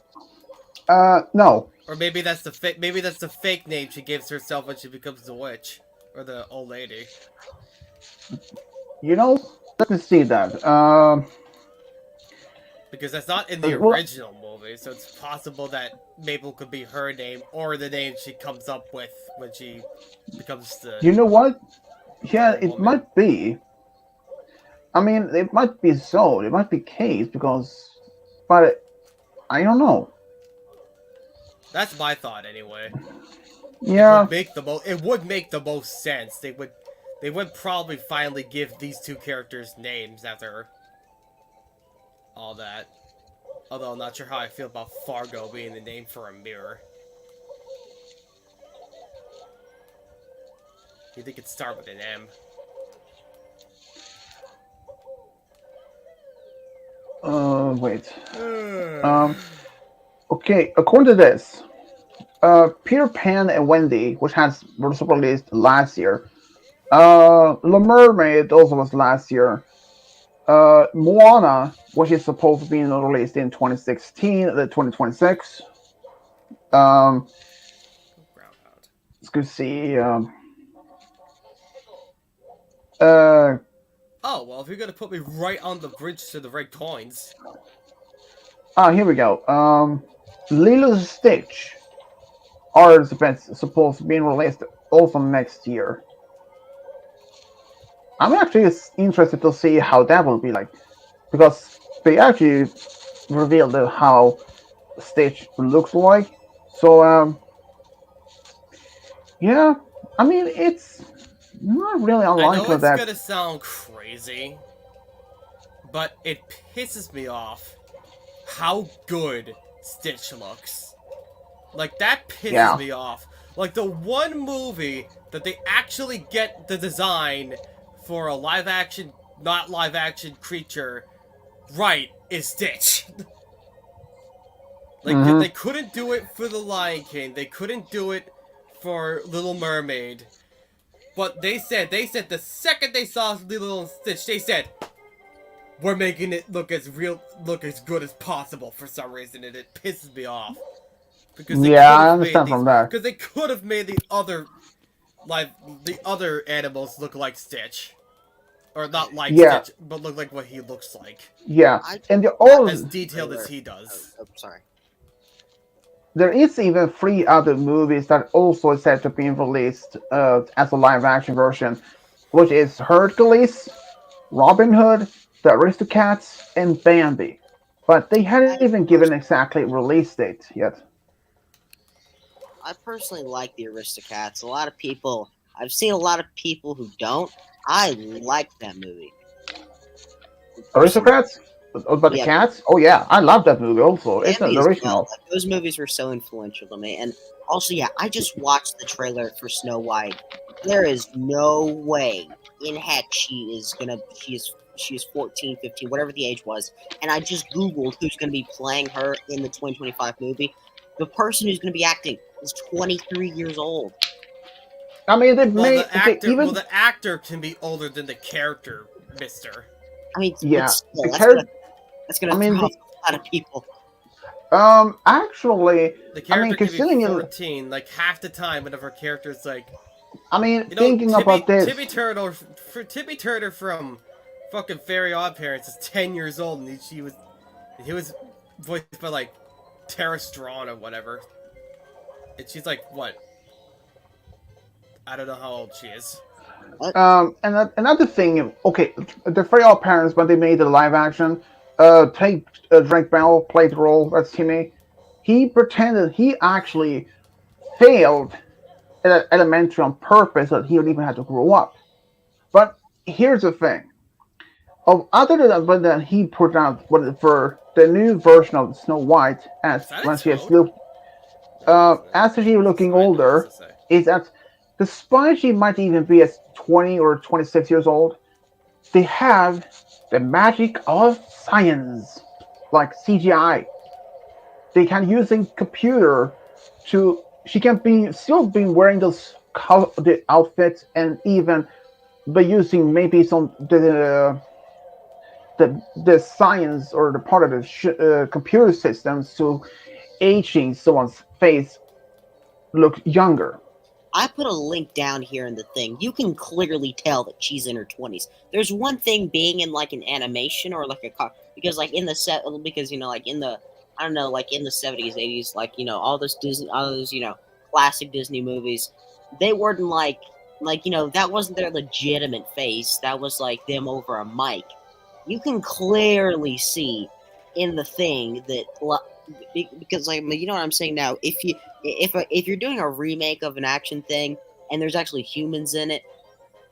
No. Or maybe that's the fake name she gives herself when she becomes the witch or the old lady. You know, let me see that. Because that's not in the Well, original movie, so it's possible that Maple could be her name or the name she comes up with when she becomes the. you know what? Yeah, it woman. might be. I mean, it might be so. It might be case because, but I don't know. That's my thought anyway. Yeah. It would make the most sense. They would probably finally give these two characters names after all that. Although I'm not sure how I feel about Fargo being the name for a mirror. You think it'd start with an M? Wait. Okay, according to this, Peter Pan and Wendy, which was released last year. The Mermaid also was last year. Moana, which is supposed to be released in 2016, the 2026. Let's go see. Oh, well, if you're gonna put me right on the bridge to the right coins. Here we go. Lilo and Stitch are supposed to be released also next year. I'm actually interested to see how that will be like, because they actually revealed how Stitch looks like. So, yeah, I mean, it's not really I know unlikely it's that. gonna sound crazy, but it pisses me off how good Stitch looks. Like, that pisses me off. Like, the one movie that they actually get the design for a not live action creature right is Stitch. Like, they couldn't do it for The Lion King, they couldn't do it for Little Mermaid. But they said the second they saw Lilo and Stitch, they said, we're making it look as good as possible for some reason, and it pisses me off. Because I understand from that. Because they could have made the other animals look like Stitch. Or not like Stitch, but look like what he looks like. Yeah, and as detailed as he does. Oh, sorry. There is even 3 other movies that also is set to be released as a live-action version, which is Hercules, Robin Hood, The Aristocats, and Bambi. But they hadn't even given exactly release date yet. I personally like The Aristocats. I've seen a lot of people who don't. I like that movie. Aristocrats? About the cats? Oh yeah, I love that movie also. It's an original. Well. Those movies were so influential to me. And also, I just watched the trailer for Snow White. There is no way in heck she is 14, 15, whatever the age was, and I just googled who's going to be playing her in the 2025 movie. The person who's going to be acting is 23 years old. I mean, they Well, made okay. well, Even the actor can be older than the character, Mister. I mean, but yeah, still, the character. that's I gonna mean, throw off a lot of people. actually, The I mean, character can be considering it, 14, like half the time, whenever her character's like, I mean, you know, thinking about this, Timmy Turner from fucking Fairy Odd Parents is 10 years old, and he was voiced by like Tara Strong or whatever, and she's like what? I don't know how old she is. What? and another thing, okay, the three old parents when they made the live action, take Drake Bell played the role as Timmy. He pretended he actually failed at elementary on purpose that he would even have to grow up. But here's the thing: of other than that, but then he put out what for the new version of Snow White as Is that when a she is toad? still as she What's looking side noise older, to say? is that despite she might even be as 20 or 26 years old, they have the magic of science, like CGI. They can using computer to she can be still be wearing the outfits and even by using maybe some the science or the part of the computer systems to aging someone's face look younger. I put a link down here in the thing. You can clearly tell that she's in her 20s. There's one thing being in like an animation or like a car because like in the set because like in the I don't know like in the 70s 80s like all those classic Disney movies they weren't like that wasn't their legitimate face. That was like them over a mic. You can clearly see in the thing that because like you know what I'm saying now if you're doing a remake of an action thing and there's actually humans in it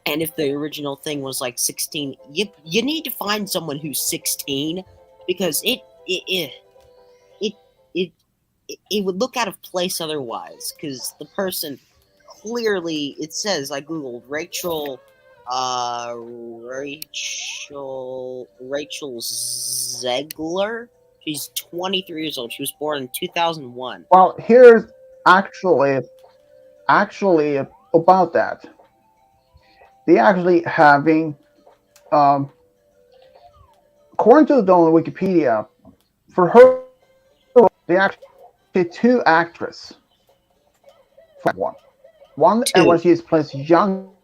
and if the original thing was like 16 you need to find someone who's 16 because it it it would look out of place otherwise because the person clearly it says I googled Rachel Zegler. She's 23 years old. She was born in 2001. Well, here's actually about that. They actually having um, according to the Wikipedia, for her they actually two actresses one. One and when Two. she is placed younger,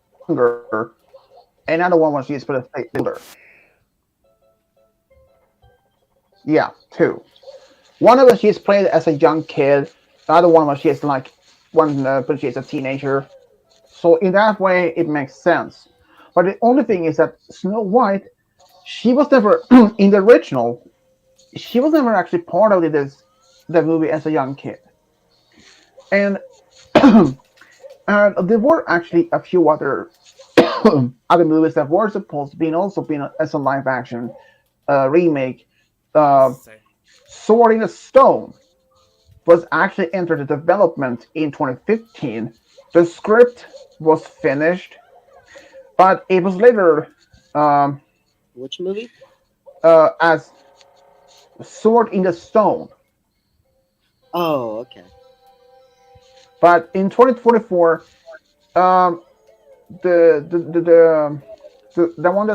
another one when she is placed older. Yeah, two. One of them she is played as a young kid. The other one when she is like when she is a teenager. So in that way, it makes sense. But the only thing is that Snow White, she was never in the original. She was never actually part of the movie as a young kid, and there were actually a few other other movies that were supposed to be also being as a live action remake. What's Uh, it say? Sword in the Stone was actually entered the development in 2015. The script was finished, but it was later um, Which movie? as Sword in the Stone. Oh, okay. But in 2024, um, the one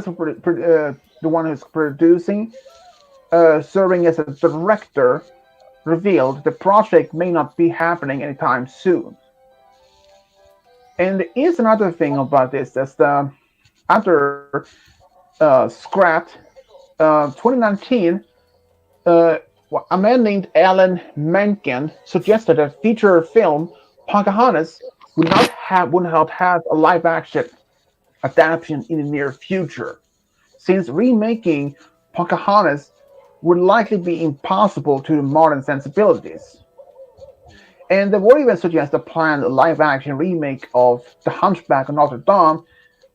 the one who's producing, serving as a director, revealed the project may not be happening anytime soon. And there is another thing about this that's the other scrapped 2019. Uh, a man named Alan Menken suggested a feature film Pocahontas would not have a live action adaptation in the near future, since remaking Pocahontas would likely be impossible to modern sensibilities. And the would even suggest a planned live action remake of The Hunchback of Notre Dame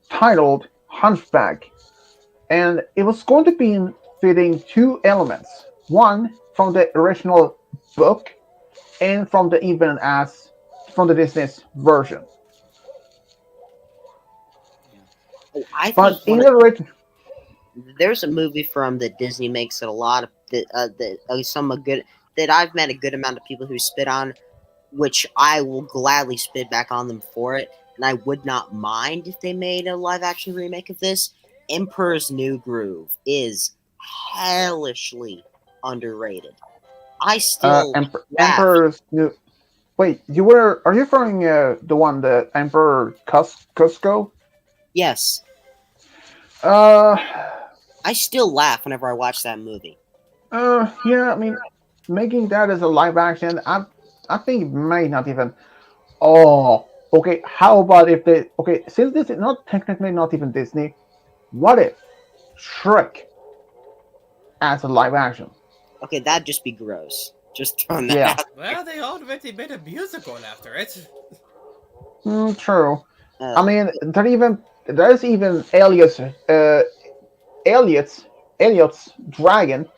titled Hunchback. And it was going to be fitting two elements, one from the original book and from the even as from the Disney's version. Yeah. Oh, I But think in the original, there's a movie from that Disney makes that a lot of that some a good that I've met a good amount of people who spit on, which I will gladly spit back on them for it, and I would not mind if they made a live action remake of this. Emperor's New Groove is hellishly underrated. I still laugh. Emperor's New. Wait, are you referring the one the Emperor Cusco? Yes, Uh, I still laugh whenever I watch that movie. yeah. I mean, making that as a live action, I think it may not even. Oh, okay. How about if they? Okay, since this is not technically not even Disney, what if Shrek as a live action? Okay, that'd just be gross. Just throwing that Yeah, out. Well, they already made a musical after it. true. I Uh, mean, there's even Elliot's Elliot's dragon.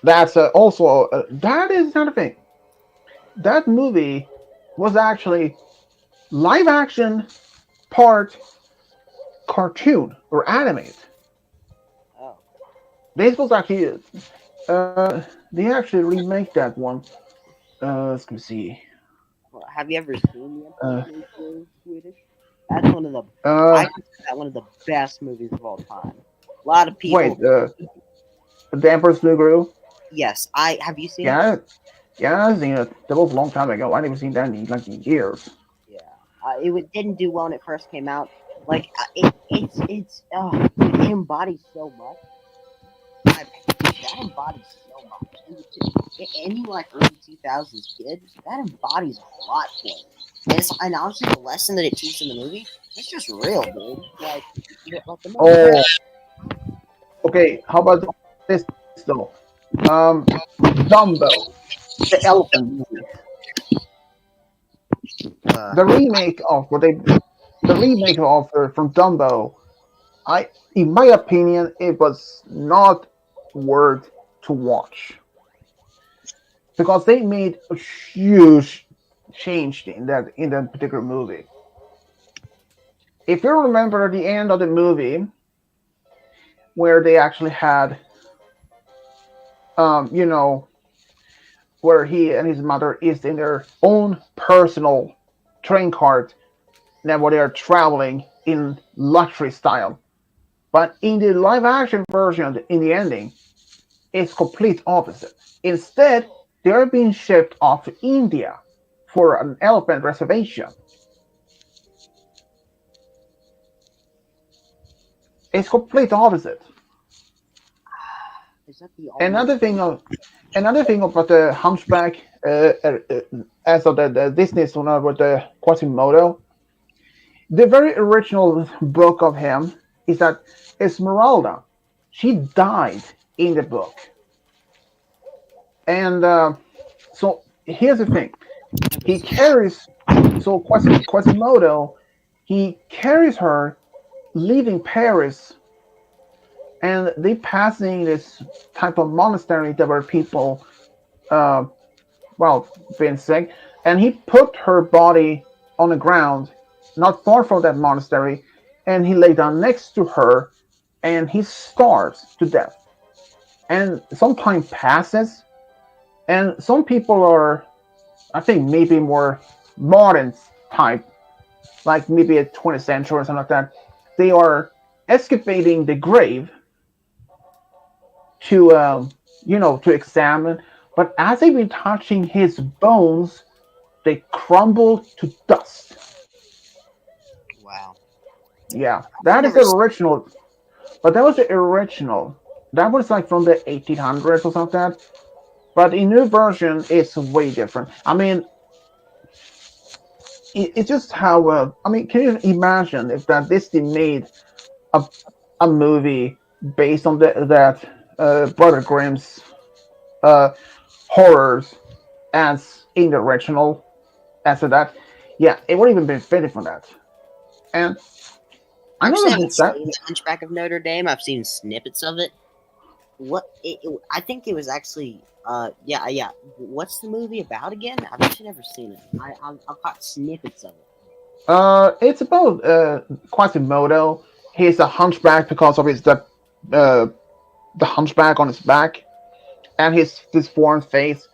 That's also that is another thing. That movie was actually live action part cartoon or animated. oh, This was actually they actually remake that one. Let's me see. well, have you ever seen The Emperor's Uh, New Groove Swedish? That's one of the I uh, consider that one of the best movies of all time. A lot of wait. people, The Emperor's New Groove. yes, I have you seen it? Yeah, yeah, I've seen it. That was a long time ago. I didn't seen that in like years. Yeah, didn't do well when it first came out. Like it's it embodies so much. That embodies so much. Any like early 2000s kid, that embodies a lot for me. And honestly, the lesson that it teaches in the movie, it's just real, dude. Like the main Oh, character. okay. How about this though? Dumbo, the elephant movie. Uh, The remake of what they, the remake of from Dumbo. In my opinion, it was not worth to watch because they made a huge change in that particular movie. If you remember the end of the movie where they actually had, you know, where he and his mother is in their own personal train cart, now where they are traveling in luxury style. But in the live action version, in the ending, it's complete opposite. Instead, they're being shipped off to India for an elephant reservation. It's complete opposite. is that the only? Another thing of another thing about the Hunchback, as of the Disney's one with the Quasimodo, the very original book of him is that Esmeralda, she died in the book, and so here's the thing: he carries Quasimodo, he carries her leaving Paris, and they passing this type of monastery that were people, uh, well, being sick, and he put her body on the ground, not far from that monastery, and he lay down next to her, and he starves to death. And some time passes, and some people are, I think, maybe more modern type, like maybe a 20th century or something like that. They are excavating the grave to, to examine. But as they've been touching his bones, they crumble to dust. Wow, Yeah, I've that is never. the original. But that was the original. That was like from the 1800s or something like that. But in new version, it's way different. I mean, it's just how. I mean, can you imagine if that Disney made a, a movie based on that Brother Grimm's uh, horrors as in the original as of that? Yeah, it wouldn't even be fitted for that. And I actually another haven't book that seen The Hunchback of Notre Dame. I've seen snippets of it. I think it was actually yeah. What's the movie about again? I've actually never seen it. I've caught snippets of it. It's about Quasimodo. He's a hunchback because of uh, the hunchback on his back and his foreign face.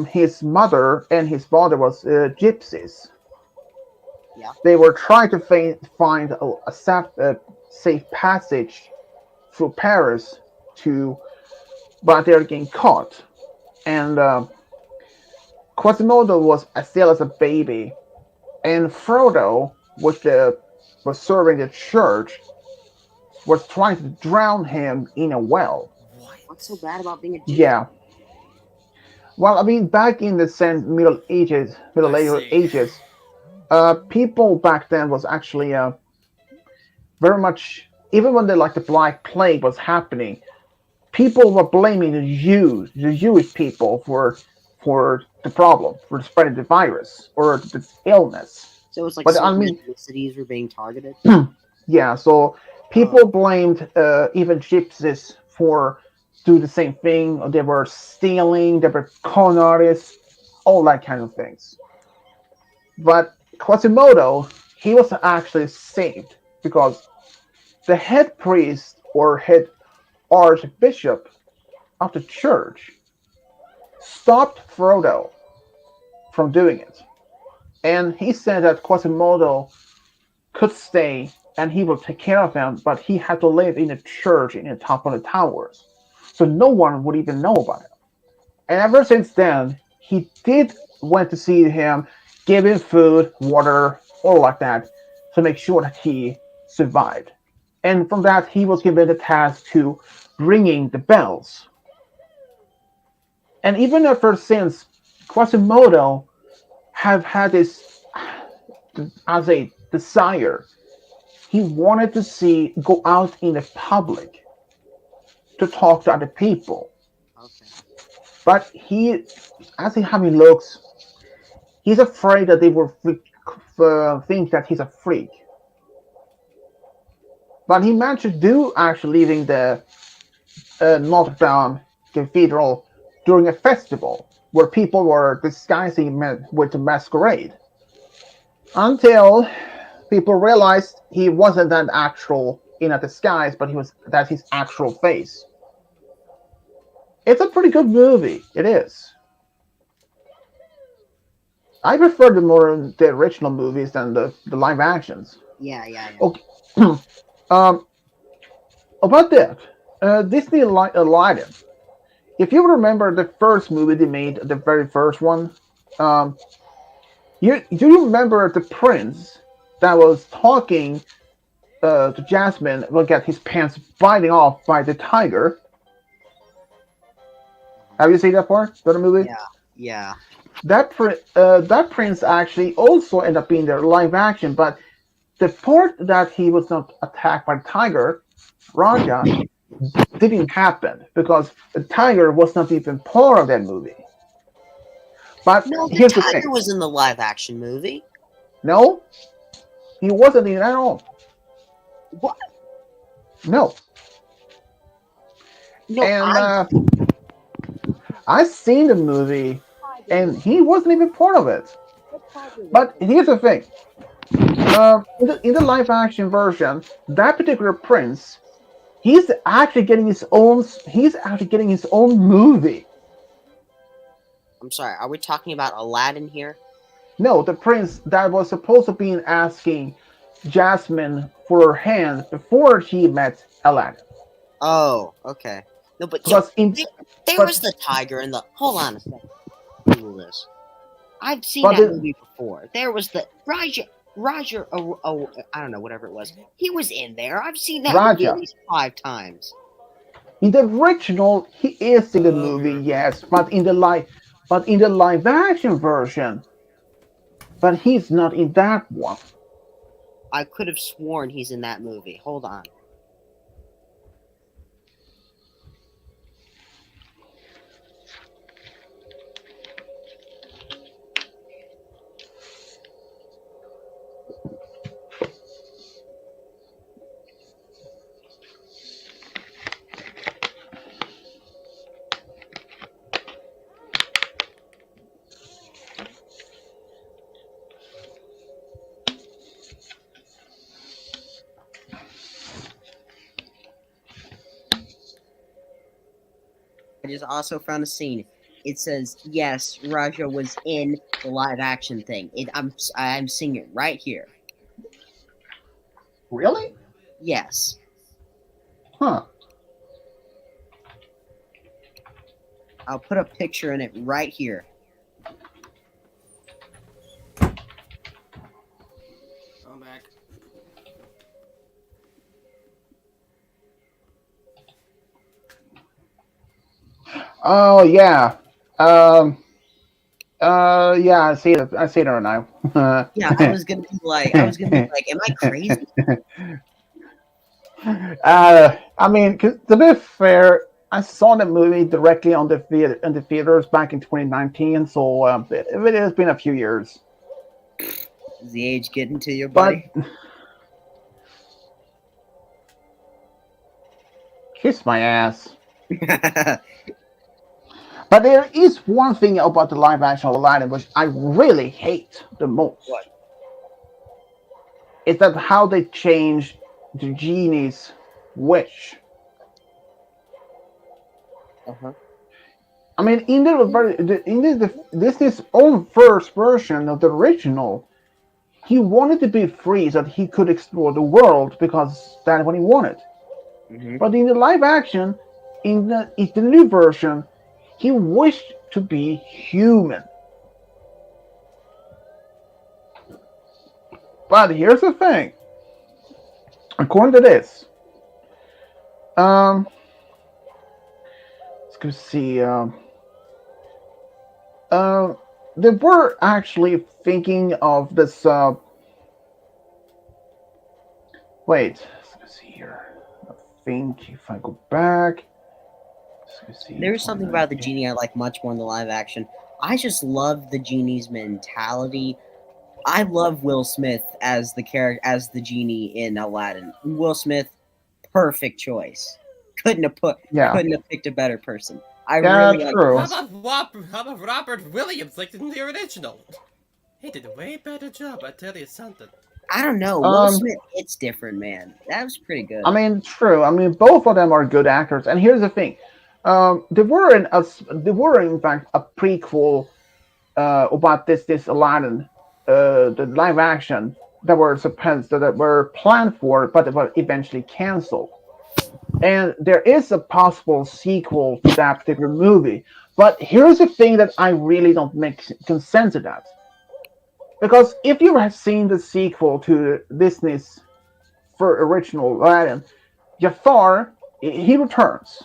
His mother and his father was gypsies. Yeah. They were trying to find safe passage through Paris to, but they're getting caught. And Quasimodo was still as a baby, and Frodo, was serving the church, was trying to drown him in a well. What's so bad about being a gypsy? Yeah. Well, I mean, back in the I Middle see. Ages, people back then was actually very much, even when the Black Plague was happening, people were blaming the Jewish people for the problem, for spreading the virus or the illness. So it's like But I certain mean, ethnicities were being targeted. yeah, so Oh, people blamed even gypsies for doing the same thing. They were stealing, they were con artists, all that kind of things. But Quasimodo, he was actually saved because the head priest or head archbishop of the church stopped Frodo from doing it. And he said that Quasimodo could stay and he will take care of him, but he had to live in a church in the top of the towers. So no one would even know about it. And ever since then, he did went to see him, give him food, water, all like that, to make sure that he survived. And from that, he was given the task to ringing the bells. And even ever since, Quasimodo have had this as a desire. He wanted to see go out in the public to talk to other people. okay. But as how he looks, he's afraid that they will think that he's a freak. But he managed to do actually leaving the Notre Dame Cathedral during a festival where people were disguising with the masquerade. Until people realized he wasn't an actual in a disguise, but he was that's his actual face. It's a pretty good movie. It is. I prefer the original movies than the live actions. Yeah, yeah, yeah. Okay. um, about that, Disney Aladdin. If you remember the first movie they made, the very first one, um, do you remember the prince that was talking to Jasmine will get his pants biting off by the tiger? Have you seen that part of the movie? Yeah, yeah. That prince actually also ended up being their live action, but the part that he was not attacked by the tiger, Raja, didn't happen because the tiger was not even part of that movie. But No, the here's the thing: tiger was in the live action movie. no, he wasn't in it at all. What? No, No, and I seen the movie, and he wasn't even part of it. But here's the thing: in the live action version, that particular prince, he's actually getting his own movie. I'm sorry. Are we talking about Aladdin here? No, the prince that was supposed to be asking Jasmine for her hand before he met Aladdin. Oh, okay. No, but yo, Because in there but was the tiger in the. Hold on a second. Google this. I've seen but that the movie before. There was the Roger. Oh, I don't know, whatever it was. He was in there. I've seen that movie at Raja least 5 times. in the original he is in the I'll be movie, right back. yes, but in the live action version, but he's not in that one. I could have sworn he's in that movie. Hold on. I just also found a scene. It says yes, Raja was in the live action thing. I'm seeing it right here. Really? Yes, Huh. I'll put a picture in it right here. I'm back. Oh yeah. Um. Yeah. I see it. I see it right now. Yeah, I was gonna be like, am I crazy? I mean, 'cause to be fair, I saw the movie directly on the theater in the theaters back in 2019, so it has been a few years. Is the age getting to you, But buddy? kiss my ass. But there is one thing about the live action of Aladdin which I really hate the most. What? Is that how they changed the genie's wish. Uh-huh. I mean, in the Disney's own first version of the original, he wanted to be free so that he could explore the world because that's what he wanted. Hmm. But in the live action, in the new version, he wished to be human. But here's the thing. According to this, um, let's go see. Uh, they were actually thinking of this. Wait, let's go see here. I think if I go back, let's go see There's something about the 2019. genie I like much more in the live action. I just love the genie's mentality. I love Will Smith as the character as the genie in Aladdin. Will Smith, perfect choice. Couldn't have put Yeah, couldn't have picked a better person. I yeah, really like Will true. How about Robert Williams like in the original? He did a way better job, I tell you something. I don't know. Will Um, Smith, it's different, man. That was pretty I good. mean, true. I mean, both of them are good actors. And here's the thing: there were in fact a prequel about this Aladdin, the live action that were planned for, but they were eventually canceled. And there is a possible sequel to that particular movie. But here's the thing that I really don't make consent to that. Because if you have seen the sequel to Disney's for original Aladdin, Jafar he returns,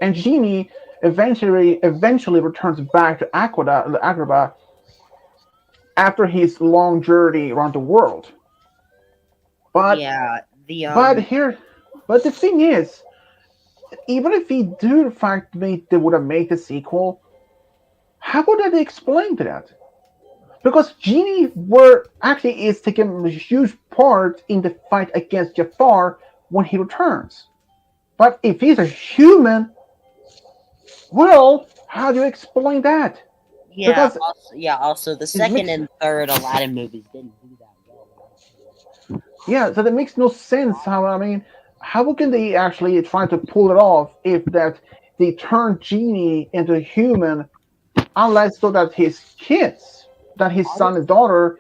and Genie eventually returns back to Agrabah after his long journey around the world. But Yeah, the but here, but the thing is, even if he do in fact make they would have made the sequel, how would they explain that? Because Genie were actually is taking a huge part in the fight against Jafar when he returns. But if he's a human, well, how do you explain that? Because also the it second makes and third Aladdin movies didn't do that well. yeah, so that makes no sense. How I mean, how can they actually try to pull it off if that they turn Genie into a human, unless so that his kids, that his son and daughter,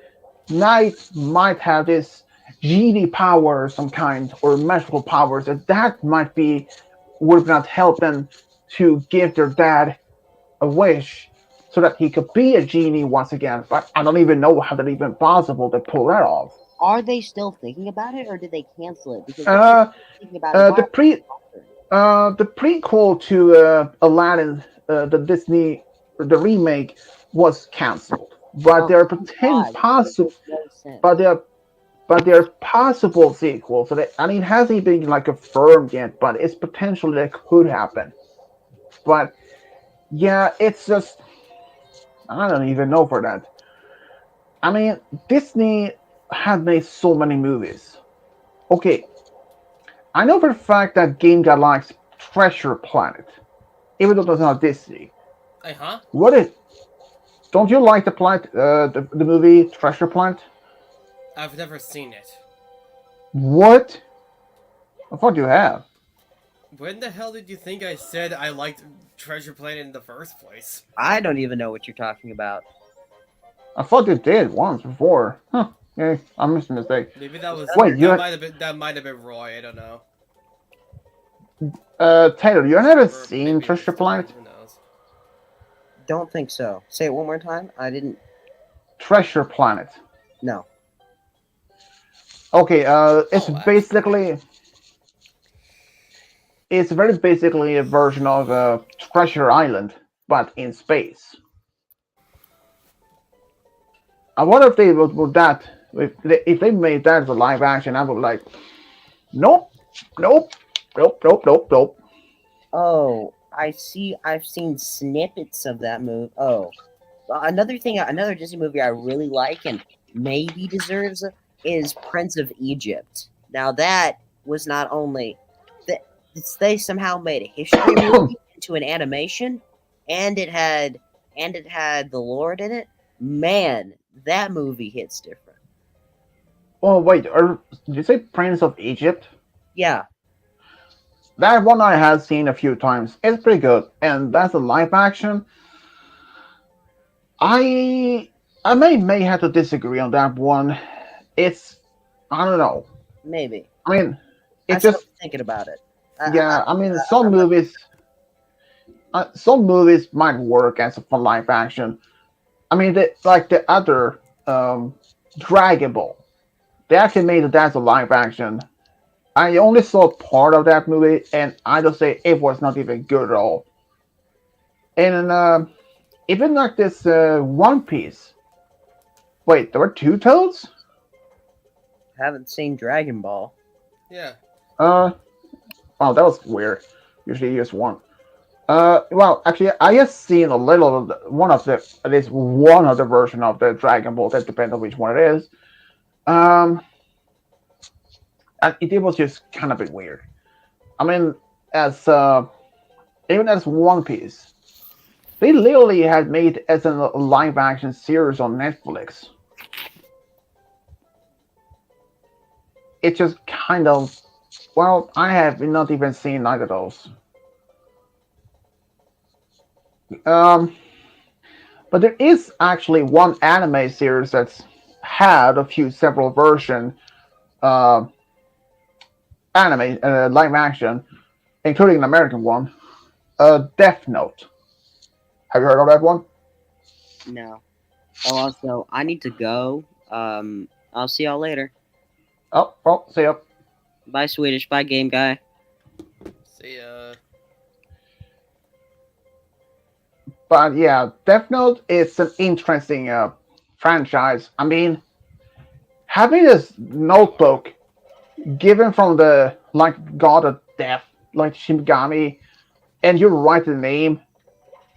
might have this genie power of some kind or magical powers that might be would not help them to give their dad a wish so that he could be a genie once again. But I don't even know how that even possible to pull that off. Are they still thinking about it, or did they cancel it? Because if they're Uh, thinking about it, uh, why the are they pre bothering? the prequel to Aladdin, the Disney, the remake was cancelled, but Oh, there are thank God. It possible, makes no sense. but there are possible sequels. So that, I mean, it hasn't been like confirmed yet, but it's potential that could happen. But yeah, it's just I don't even know for that. I mean, Disney has made so many movies. Okay, I know for a fact that Game God likes Treasure Planet, even though it's not Disney. Huh? What is? Don't you like the movie Treasure Planet? I've never seen it. What? I thought you have. When the hell did you think I said I liked Treasure Planet in the first place. I don't even know what you're talking about. I thought you did once before. Huh. Yeah, I missed a mistake. Maybe that was Wait, you that might have been Roy. I don't know. Taylor, you haven't Or seen maybe it was Treasure Dylan. Planet? Who knows? Don't think so. Say it one more time. I didn't. Treasure Planet. No. Okay, it's Oh, actually. very basically a version of Treasure Island, but in space. I wonder if they would that if they made that as a live action, I would like, nope, nope, nope, nope, nope, nope. Oh, I see. I've seen snippets of that movie. Oh, another thing, another Disney movie I really like and maybe deserves is Prince of Egypt. Now that was not only that they somehow made a history movie into an animation, and it had the Lord in it. Man, that movie hits different. Oh wait, did you say Prince of Egypt? Yeah, That one I have seen a few times. It's pretty good, and that's a live action. I I may have to disagree on that one. It's I don't know. maybe. I mean, I it still just thinking about it. yeah. I mean, I'm not. some movies might work as a fun live action. I mean, like the other Dragon Ball. They actually made it as a live action. I only saw part of that movie, and I just say it was not even good at all. And even like this One Piece. Wait, there were two Toads? Haven't seen Dragon Ball. Yeah. Uh, oh, that was weird. Usually just one. Well, actually, I have seen a little of one of the at least one of the version of the Dragon Ball. That depends on which one it is. Um, and it was just kind of a bit weird. I mean, as even as One Piece, they literally had made as a live action series on Netflix. It just kind of well, I have not even seen either of those. Um, but there is actually one anime series that's had a few several version uh, anime live action, including an American one, Death Note. Have you heard of that one? No. Oh, also, I need to go. I'll see y'all later. Oh, well, see ya. Bye, Swedish. Bye, game guy. See ya. But yeah, Death Note is an interesting franchise. I mean, having this notebook given from the like god of death, like Shimigami, and you write the name,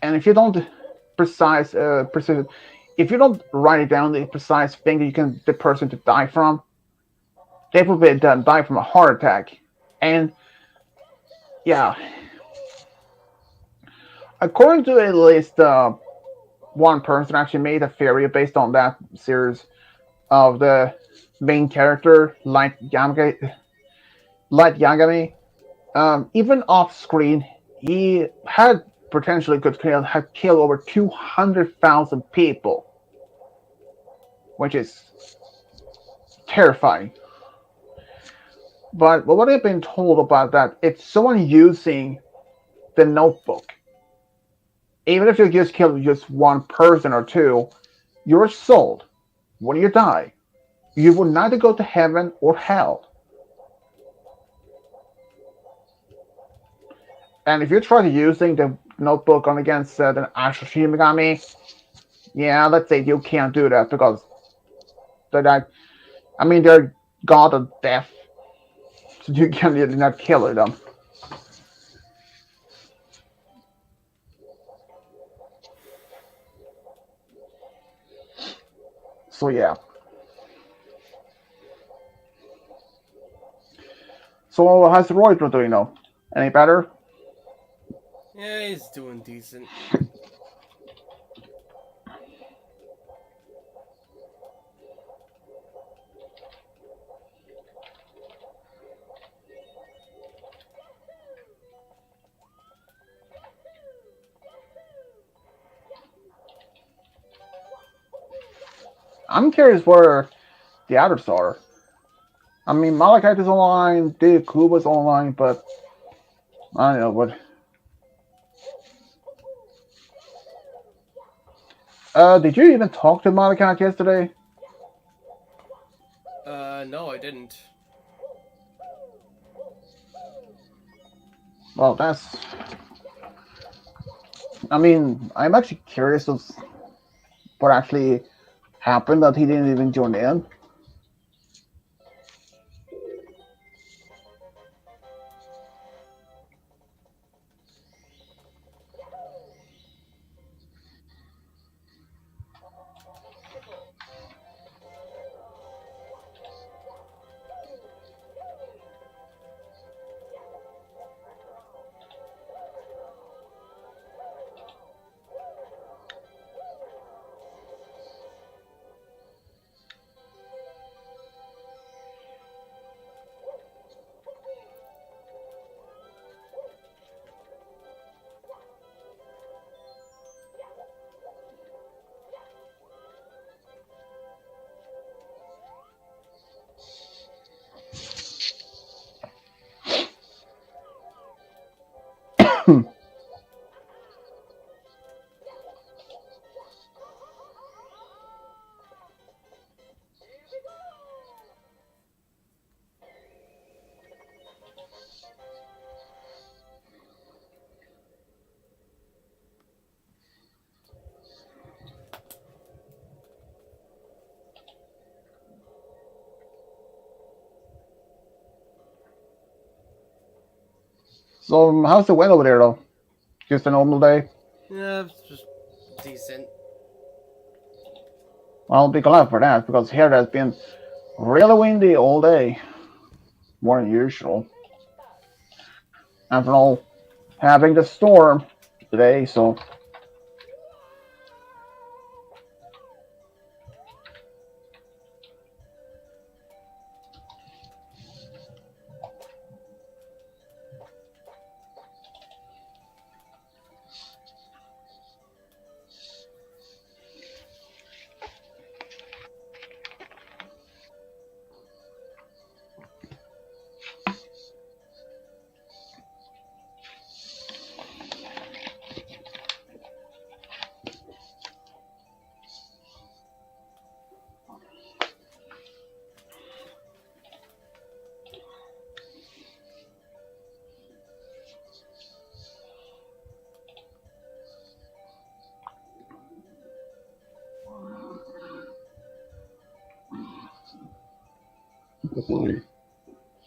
and if you don't precise, if you don't write it down the precise thing that you can the person to die from, they will be done die from a heart attack. And yeah, according to at least one person actually made a theory based on that series of the main character, Light Yagami. Even off screen, he had potentially could kill had killed over 200,000 people, which is terrifying. But what I've been told about that, if someone using the notebook, even if you just kill just one person or two, your soul, when you die, you will neither go to heaven or hell. And if you try using the notebook on against the actual Shimigami, yeah, let's say you can't do that because they're I mean, they're god of death, so you can really not kill them. So yeah. So how's Roy doing now? Any better? Yeah, he's doing decent. I'm curious where the others are. I mean, Malachite is online, Dave Kuba's online, but I don't know. But did you even talk to Malachite yesterday? No, I didn't. Well, that's. I mean, I'm actually curious of what actually happened that he didn't even join in. So, how's the wind over there, though? Just a normal day? Yeah, it's just decent. I'll be glad for that because here has been really windy all day, more than usual. After all, having the storm today, so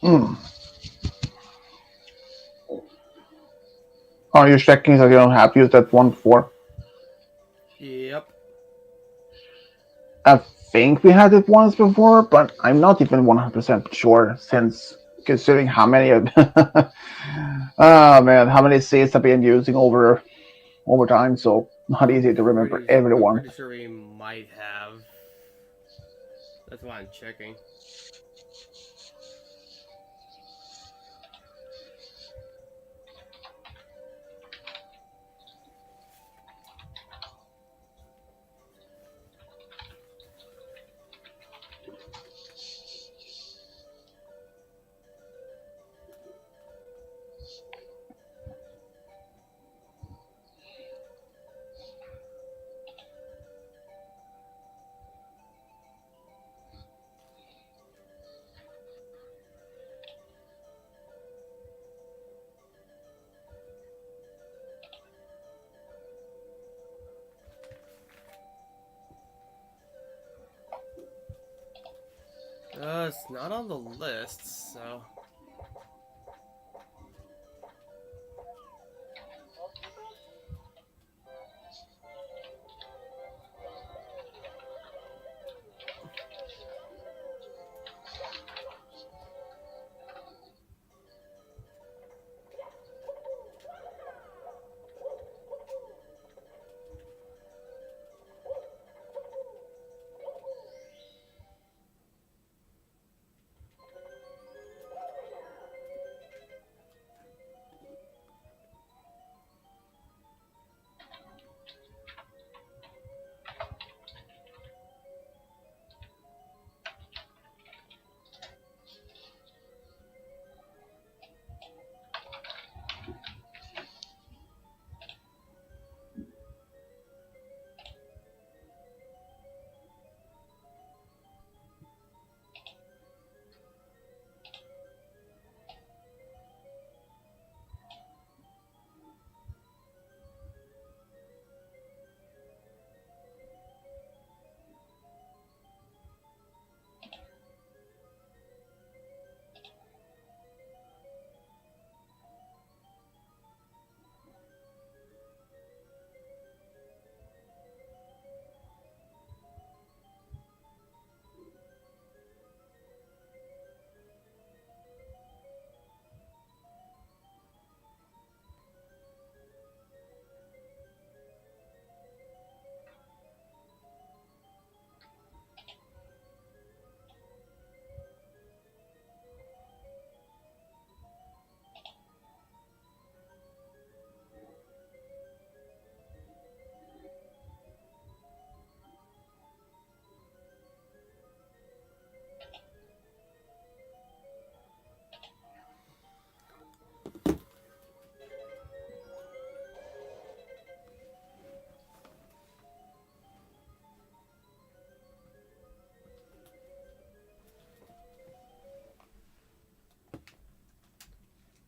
mm. Are you checking that you don't have used that one before? Yep. I think we had it once before, but I'm not even 100% sure since considering how many of oh man, how many seeds I've been using over time, so not easy to remember I'm everyone. pretty sure we might have. That's why I'm checking. It's not on the list, so.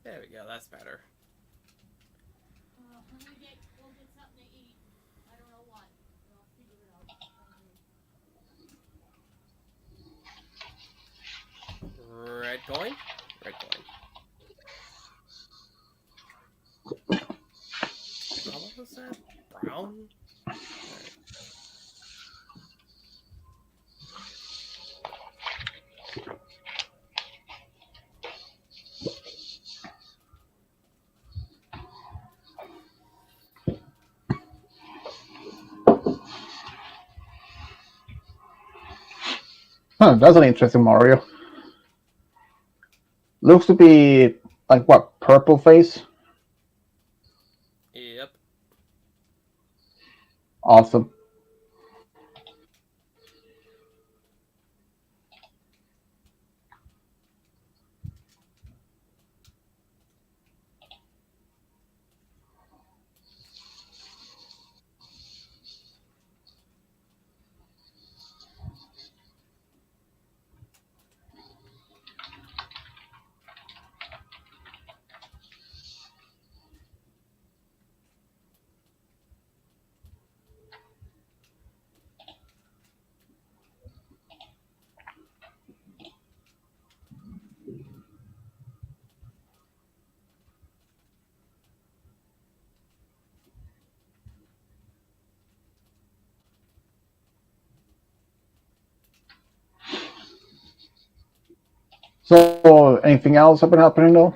There we go. That's better. Red coin. Red coin. What was that? Brown. All right. Huh, that's an interesting Mario. Looks to be like what, purple face? Yep. Awesome. So, anything else have been happening though?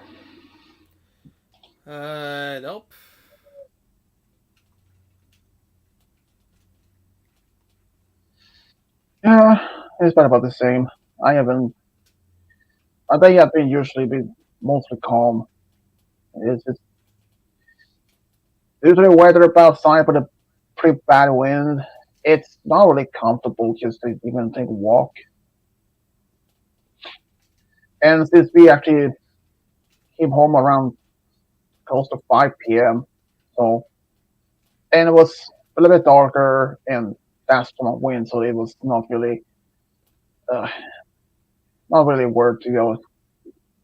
Nope. Yeah, it's been about the same. I haven't. I think I've been usually been mostly calm. It's usually weather outside, but a pretty bad wind. It's not really comfortable just to even take a walk. And since we actually came home around close to 5 p.m., so and it was a little bit darker and fast from wind, so it was uh, not really worth to go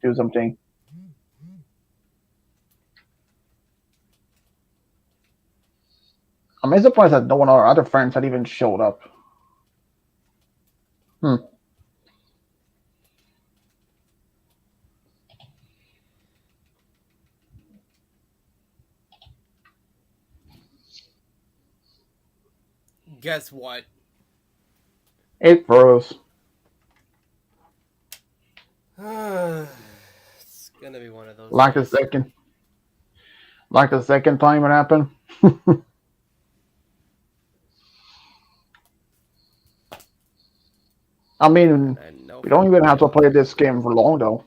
do something. I'm surprised that no one of our other friends had even showed up. Hmm. Guess what? It froze. It's gonna be one of those Like the days. second, like the second time it happened. I And mean, I know we for don't even have to real. play this game for long though.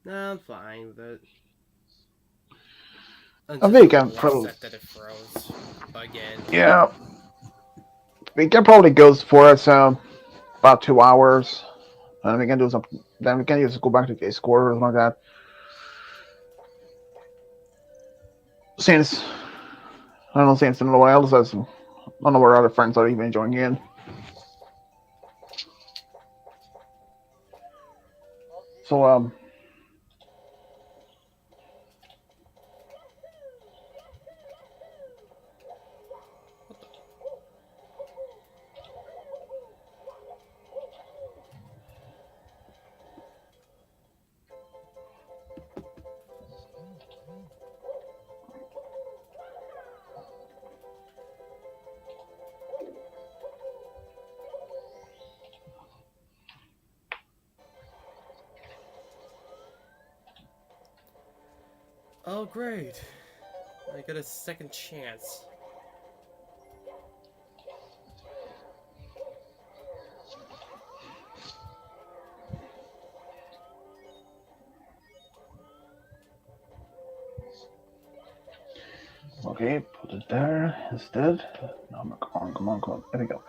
No, I'm fine with it. I'm I just a think I'm little probably, upset that it froze again. yeah, we can probably go for us about 2 hours, and we can do some. Then we can just go back to Discord or something like that. Since I don't know, since no one else has, none of our other friends are even joining in. So Oh, great. I got a second chance. okay, put it there instead. No, come on, come on, come on. There we go.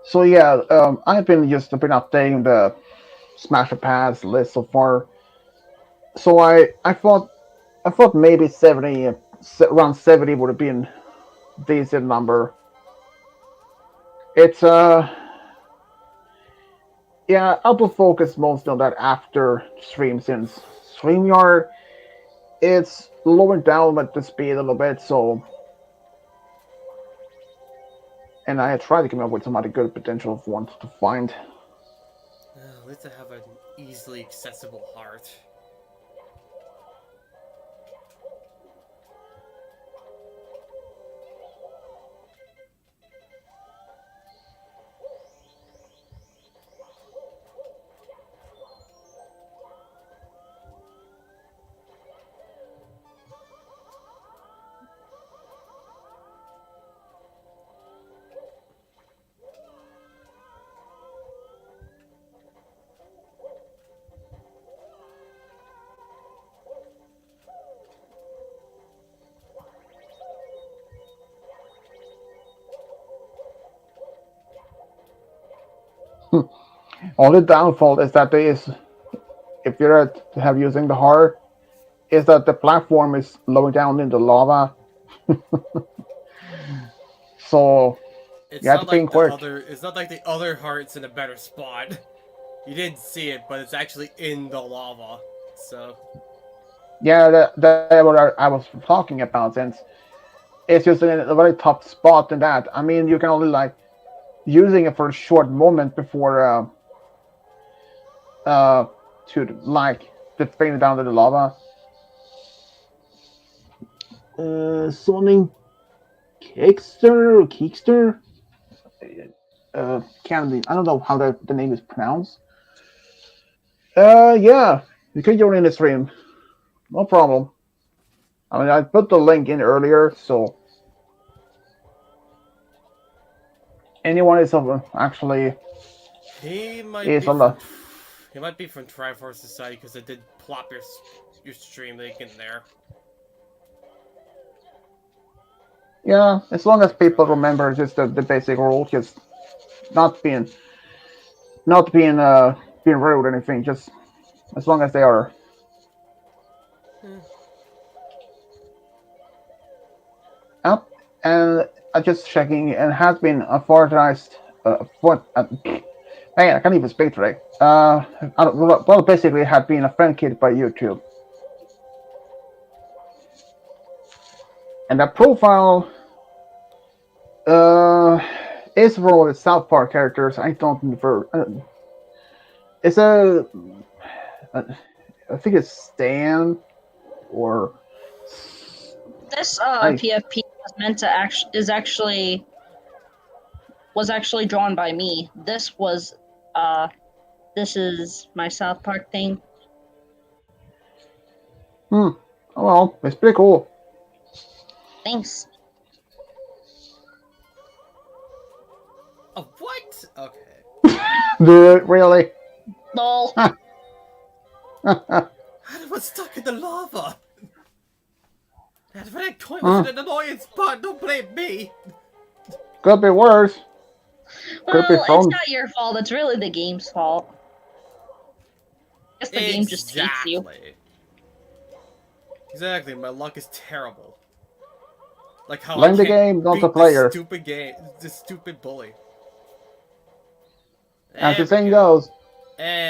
So yeah, I've been updating the Smash the Pass list so far. So I thought maybe 70, around 70 would have been a decent number. It's Yeah, I will focus mostly on that after stream since StreamYard it's lowering down with the speed a little bit, so and I tried to come up with some other good potential ones to find. At least I have an easily accessible heart. Only downfall is that there is, if you're have using the heart, is that the platform is lowering down in the lava, so you It's have not to be like the quick. other. It's not like the other heart's in a better spot. You didn't see it, but it's actually in the lava. So Yeah, that what I was talking about since it's just in a very tough spot in that. I mean, you can only like using it for a short moment before to like just bring it down to the lava. Sonic Kickster or Kickster? Candy. I don't know how the name is pronounced. Yeah, you can join in the stream. No problem. I mean, I put the link in earlier, so anyone is actually he might is be on from. the He might be from Triforce Society because I did plop your stream link in there. yeah. As long as Like people earlier. remember just the basic rules, just not being not being being rude or anything. Just as long as they are Hmm. up. And I just checking and has been authorized. What? Man, I can't even speak today. Well, basically, it had been authenticated by YouTube, and that profile uh is for all the South Park characters. I don't remember. It's uh, I think it's Stan or This I. PFP was meant to was actually drawn by me. Uh this is my South Park thing. Hmm. Oh well, it's pretty cool. Thanks. Oh, what? Okay. Dude, really? Lol. I was stuck in the lava. And that coin was in Huh. an annoyance spot. Don't blame me. Could be worse. Could be Well, it's thrown. not your fault. It's really the game's fault. I guess the game just hates you. Exactly. Exactly. My luck is terrible. Like how I Blame the can't game, not the beat this player. stupid game, this stupid bully. As the There we saying go. goes,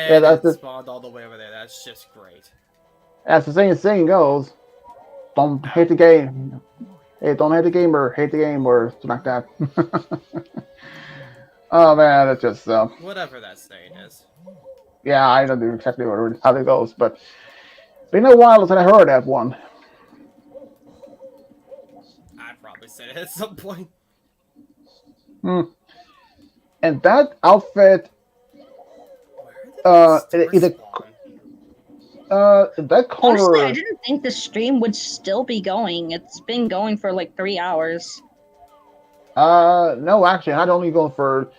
yeah, And that's it the spawned all the way over there. That's just great. as the saying goes. Don't hate Ow. the game. Hey, don't hate the gamer. Hate the game or something like that. Oh man, that's just Whatever that saying is. yeah, I don't know exactly how it goes, but it's been a while since I heard that one. I probably said it at some point. Hmm. And that outfit, Where did my star either spawn? that Honestly, I color, didn't think the stream would still be going. It's been going for like 3 hours. no, actually, I'd only go for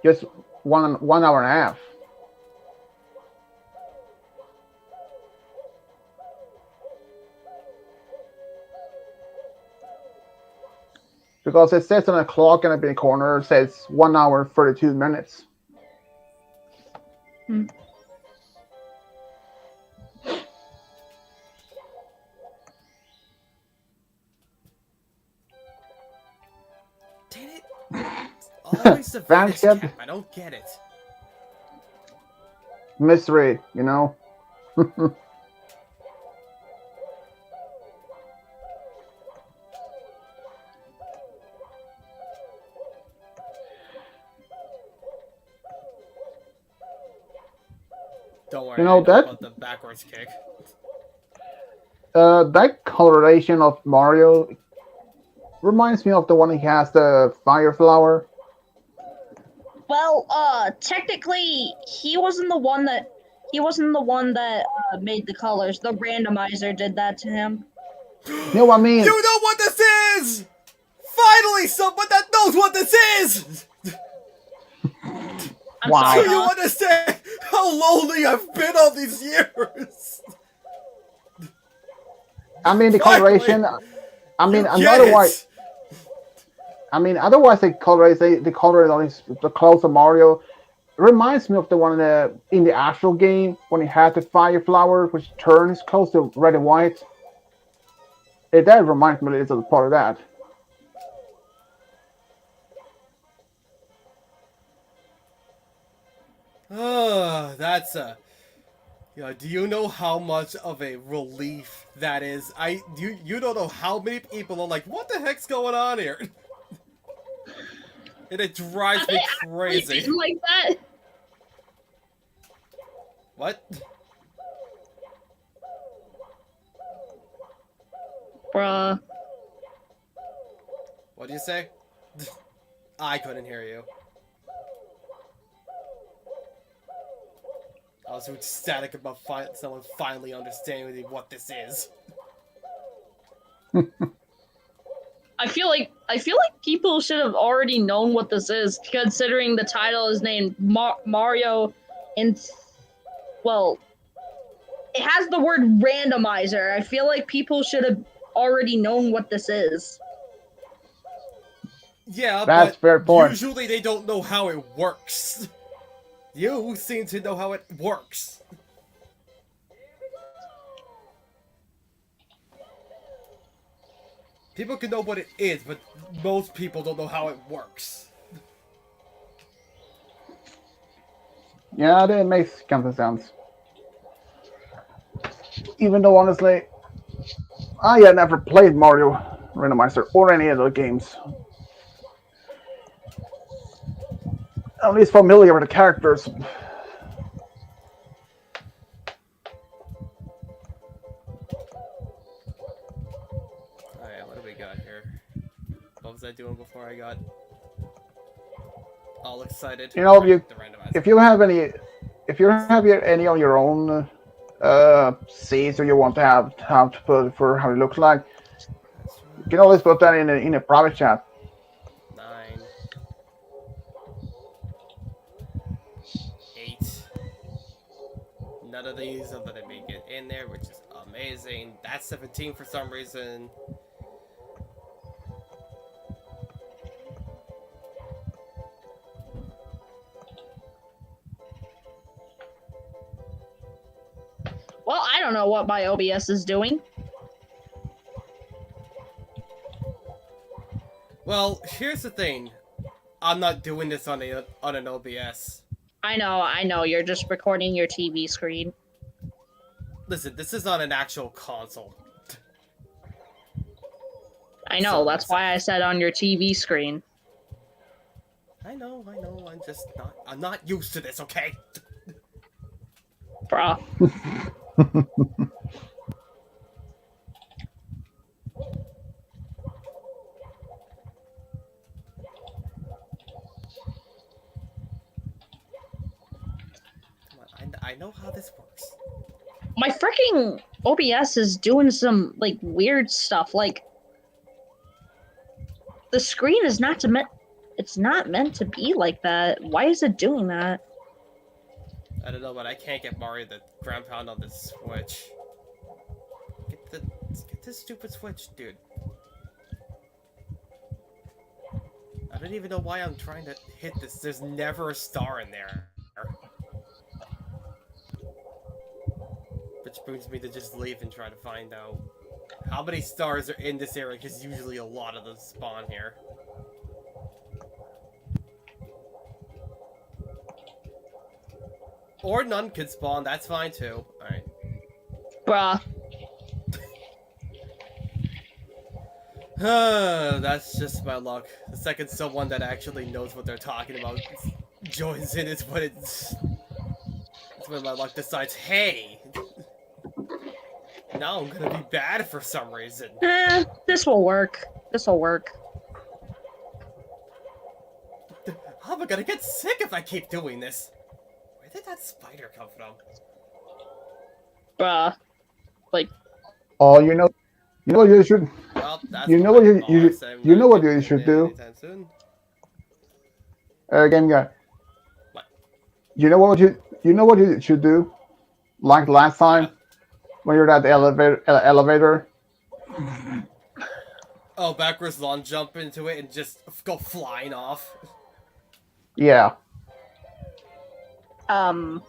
just one hour and a half because it says on the clock in the big corner it says 1 hour 32 minutes. Hmm. Dang it. It's always the Thanks, Venus Cap. cap. I don't get it. mystery, you know. Don't You worry, I know know that about the backwards kick. that coloration of Mario reminds me of the one he has the fire flower. Well, technically, he wasn't the one that made the colors. The randomizer did that to him. You know what I mean? You know what this is! Finally, someone that knows what this is! I'm Wow. Do sorry, you huh? understand how lonely I've been all these years? I mean the Finally, coloration. I mean you get another why. it! I mean otherwise the color on the clothes of Mario reminds me of the one in the actual game when he had the fire flower which turns clothes to red and white. That reminds me a little part of that. That's a... Yeah, do you know how much of a relief that is? You don't know how many people are like, what the heck's going on here? And it drives me I actually crazy. didn't like that. What? Bruh. What do you say? I couldn't hear you. I was so ecstatic about someone finally understanding what this is. I feel like people should have already known what this is, considering the title is named Mario, and well, it has the word randomizer. I feel like people should have already known what this is. Yeah, That's but fair point. usually they don't know how it works. You seem to know how it works. People can know what it is, but most people don't know how it works. Yeah, that makes kind of sense. Even though honestly, I had never played Mario Randomizer or any other games. At least familiar with the characters. Alright, what do we got here? What was I doing before I got all excited? You know, Right, the randomizer. if you have any of your own seeds or you want to have to put for how it looks like, That's you can always put that in a private chat. 9, 8. None of these other than make it in there, which is amazing. That's 17 for some reason. Well, I don't know what my OBS is doing. Well, here's the thing. I'm not doing this on an OBS. I know. You're just recording your TV screen. Listen, this is on an actual console. I know. That's why I said on your TV screen. I know. I'm not used to this, okay? Bruh. Come on, I know how this works. My freaking OBS is doing some like weird stuff. Like the screen is not to meant. It's not meant to be like that. Why is it doing that? I don't know, but I can't get Mario the ground pound on this Switch. Get this stupid Switch, dude. I don't even know why I'm trying to hit this. There's never a star in there. Which brings me to just leave and try to find out how many stars are in this area, because usually a lot of them spawn here. Or none could spawn, that's fine too. Alright. Bruh. That's just my luck. The second someone that actually knows what they're talking about joins in is when it's when my luck decides, hey, now I'm gonna be bad for some reason. This will work. This will work. How am I gonna get sick if I keep doing this? Where did that spider come from? Bruh. Like, Oh, you know what you should, Well, that's you know my what you, boss. I'm you know not what getting you in should there do, anytime soon. game guy. What? You know what you should do, like last Yeah. time when you're at the elevator. Oh, backwards lawn jump into it and just go flying off. Yeah. um,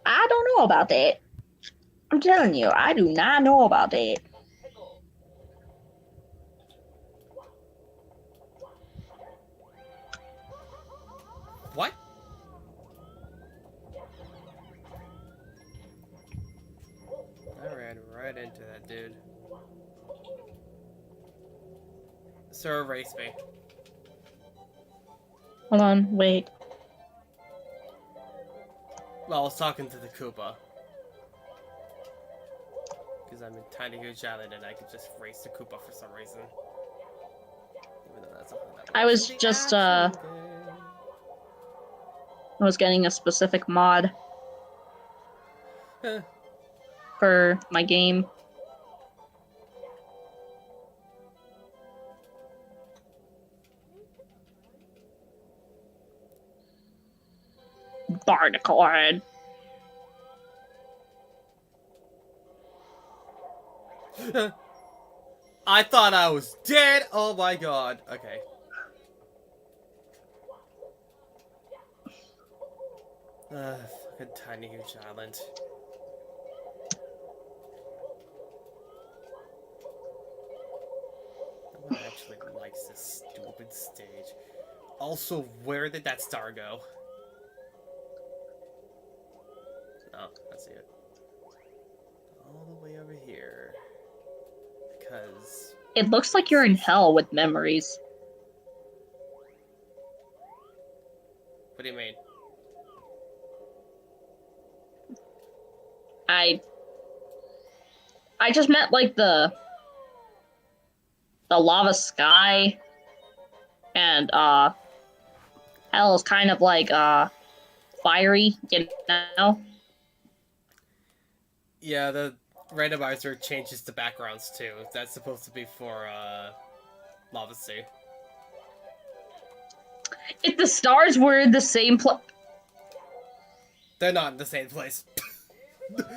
I don't know about that. I'm telling you, I do not know about that. What? I ran right into that dude. Sir, erase me. Hold on, wait. Well, I was talking to the Koopa. Because I'm in Tiny Huge Island and I could just race the Koopa for some reason. Even though that's something that I works was in the just, actual game. I was getting a specific mod Eh. for my game. Barnacle head. I thought I was dead! Oh my god. Okay. Fucking Tiny Huge Island. No one actually likes this stupid stage. Also, where did that star go? Oh, I see it. All the way over here. Because... It looks like you're in hell with memories. What do you mean? I just meant like the lava sky and hell is kind of like fiery, you know? Yeah, the randomizer changes the backgrounds too. That's supposed to be for Lava Sea. If the stars were in the same place, They're not in the same place. that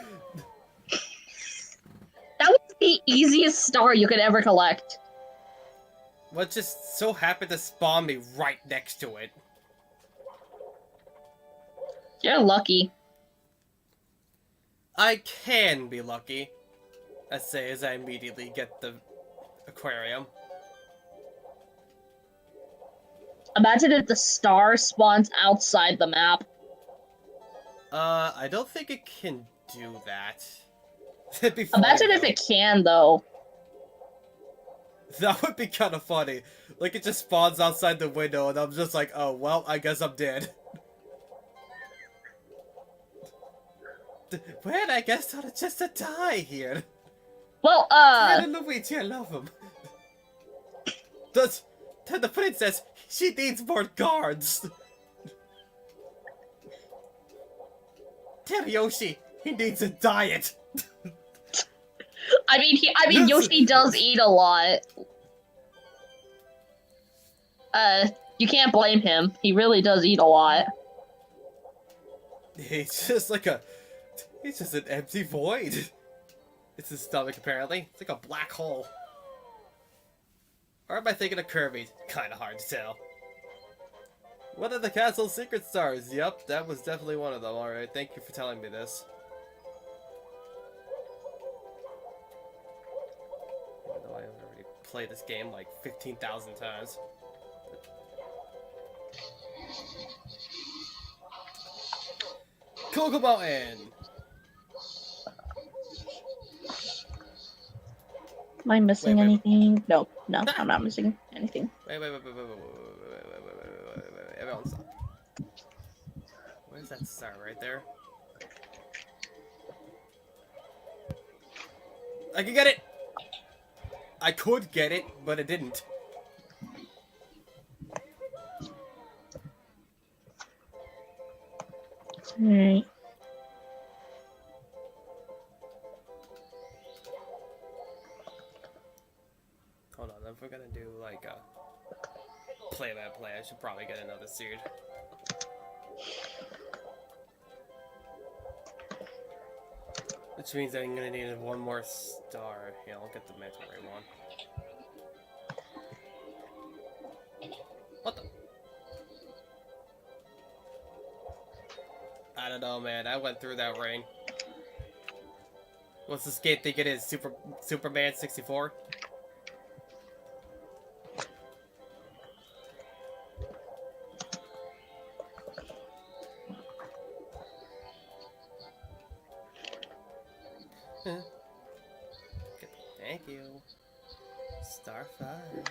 was the easiest star you could ever collect. What just so happened to spawn me right next to it? You're lucky. I can be lucky. I say as I immediately get the aquarium. Imagine if the star spawns outside the map. I don't think it can do that. It'd be funny, Imagine if though. it can, though. That would be kind of funny. Like, it just spawns outside the window, and I'm just like, oh, well, I guess I'm dead. Well, I guess I'll just die here. Well, And Luigi, I love him. Then the princess, she needs more guards. Tell Yoshi, he needs a diet. I mean, Yoshi does eat a lot. You can't blame him. He really does eat a lot. He's just an empty void. It's his stomach, apparently. It's like a black hole. Or am I thinking of Kirby? Kinda hard to tell. One of the castle's secret stars. Yep, that was definitely one of them. Alright, thank you for telling me this. Even though I've already played this game like 15,000 times. Cocoa Mountain! Am I missing Wait. anything? No, I'm not missing anything. Wait. Everyone stop. Where's that star right there? I can get it! I could get it, but I didn't. Alright. Hold on, if we're gonna do like a play-by-play, I should probably get another seed. Which means I'm gonna need one more star. Yeah, I'll get the Manta Ray one. What the? I don't know, man. I went through that ring. What's this gate think it is? Superman 64? Thank you. Starfire.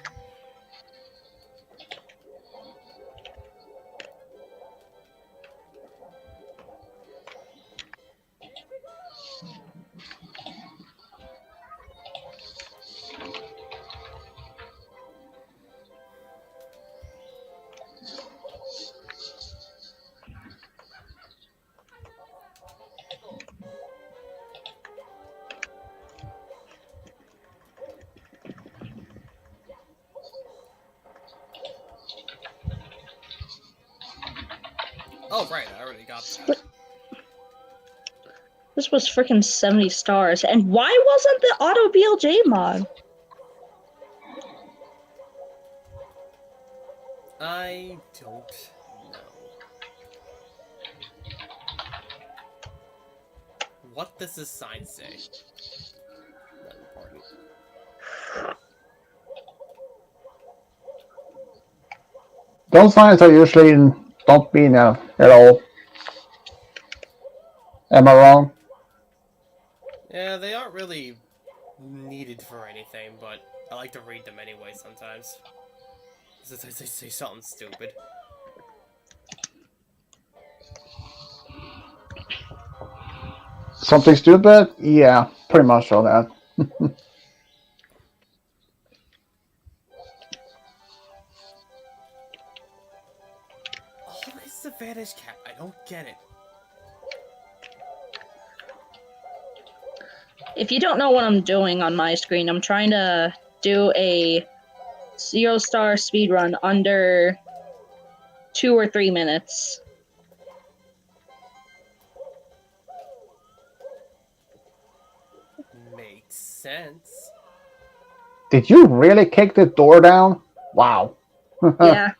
Oh, right, I already got that. This was freaking 70 stars. And why wasn't the auto BLJ mod? I don't know. What does this sign say? Not important. Those signs are usually don't mean at all. Am I wrong? Yeah, they aren't really needed for anything, but I like to read them anyway sometimes. Sometimes they say something stupid. Something stupid? Yeah, pretty much all that. Always the Vanish Cap. I don't get it. If you don't know what I'm doing on my screen, I'm trying to do a 0-star speedrun under 2 or 3 minutes. Makes sense. Did you really kick the door down? Wow. Yeah.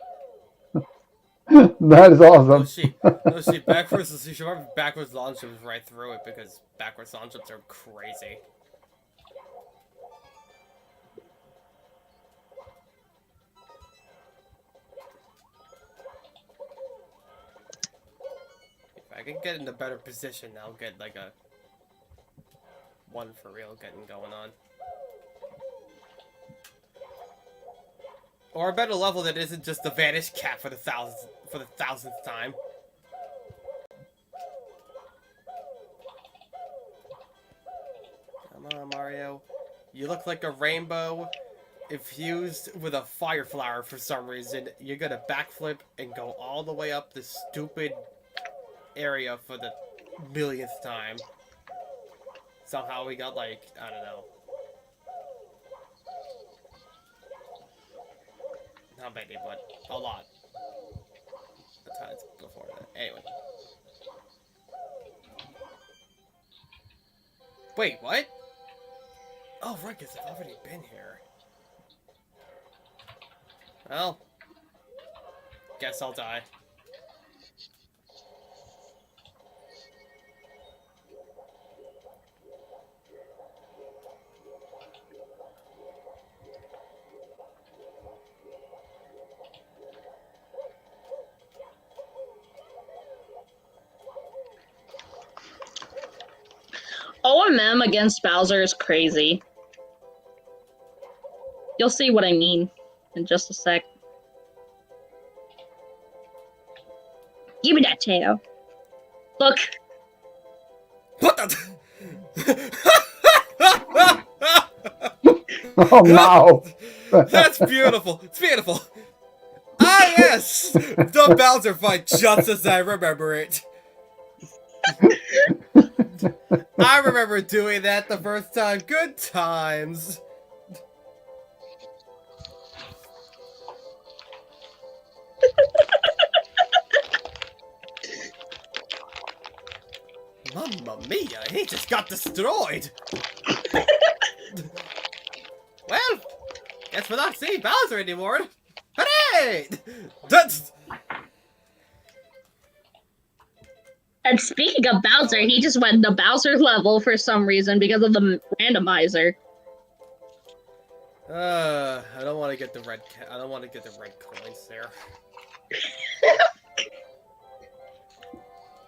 That is awesome. No, she backwards. She should have backwards launch jumps right through it because backwards launch jumps are crazy. If I can get in a better position, I'll get like a one for real getting going on. Or a better level that isn't just the Vanish Cap for the thousandth time. Come on, Mario. You look like a rainbow infused with a fire flower for some reason. You're gonna backflip and go all the way up this stupid area for the millionth time. Somehow we got like, I don't know. Not many, but a lot. The times before that. Anyway. Wait, what? Oh, right, because I've already been here. Well. Guess I'll die. OMM against Bowser is crazy. You'll see what I mean in just a sec. Give me that tail. Look. What the? Oh no! That's beautiful. It's beautiful. Ah yes, the Bowser fight just as I remember it. I remember doing that the first time. Good times. Mamma mia, he just got destroyed. Well, guess we're not seeing Bowser anymore. Hooray! That's... And speaking of Bowser, he just went the Bowser level for some reason because of the randomizer. I don't want to get the red. I don't want to get the red coins there.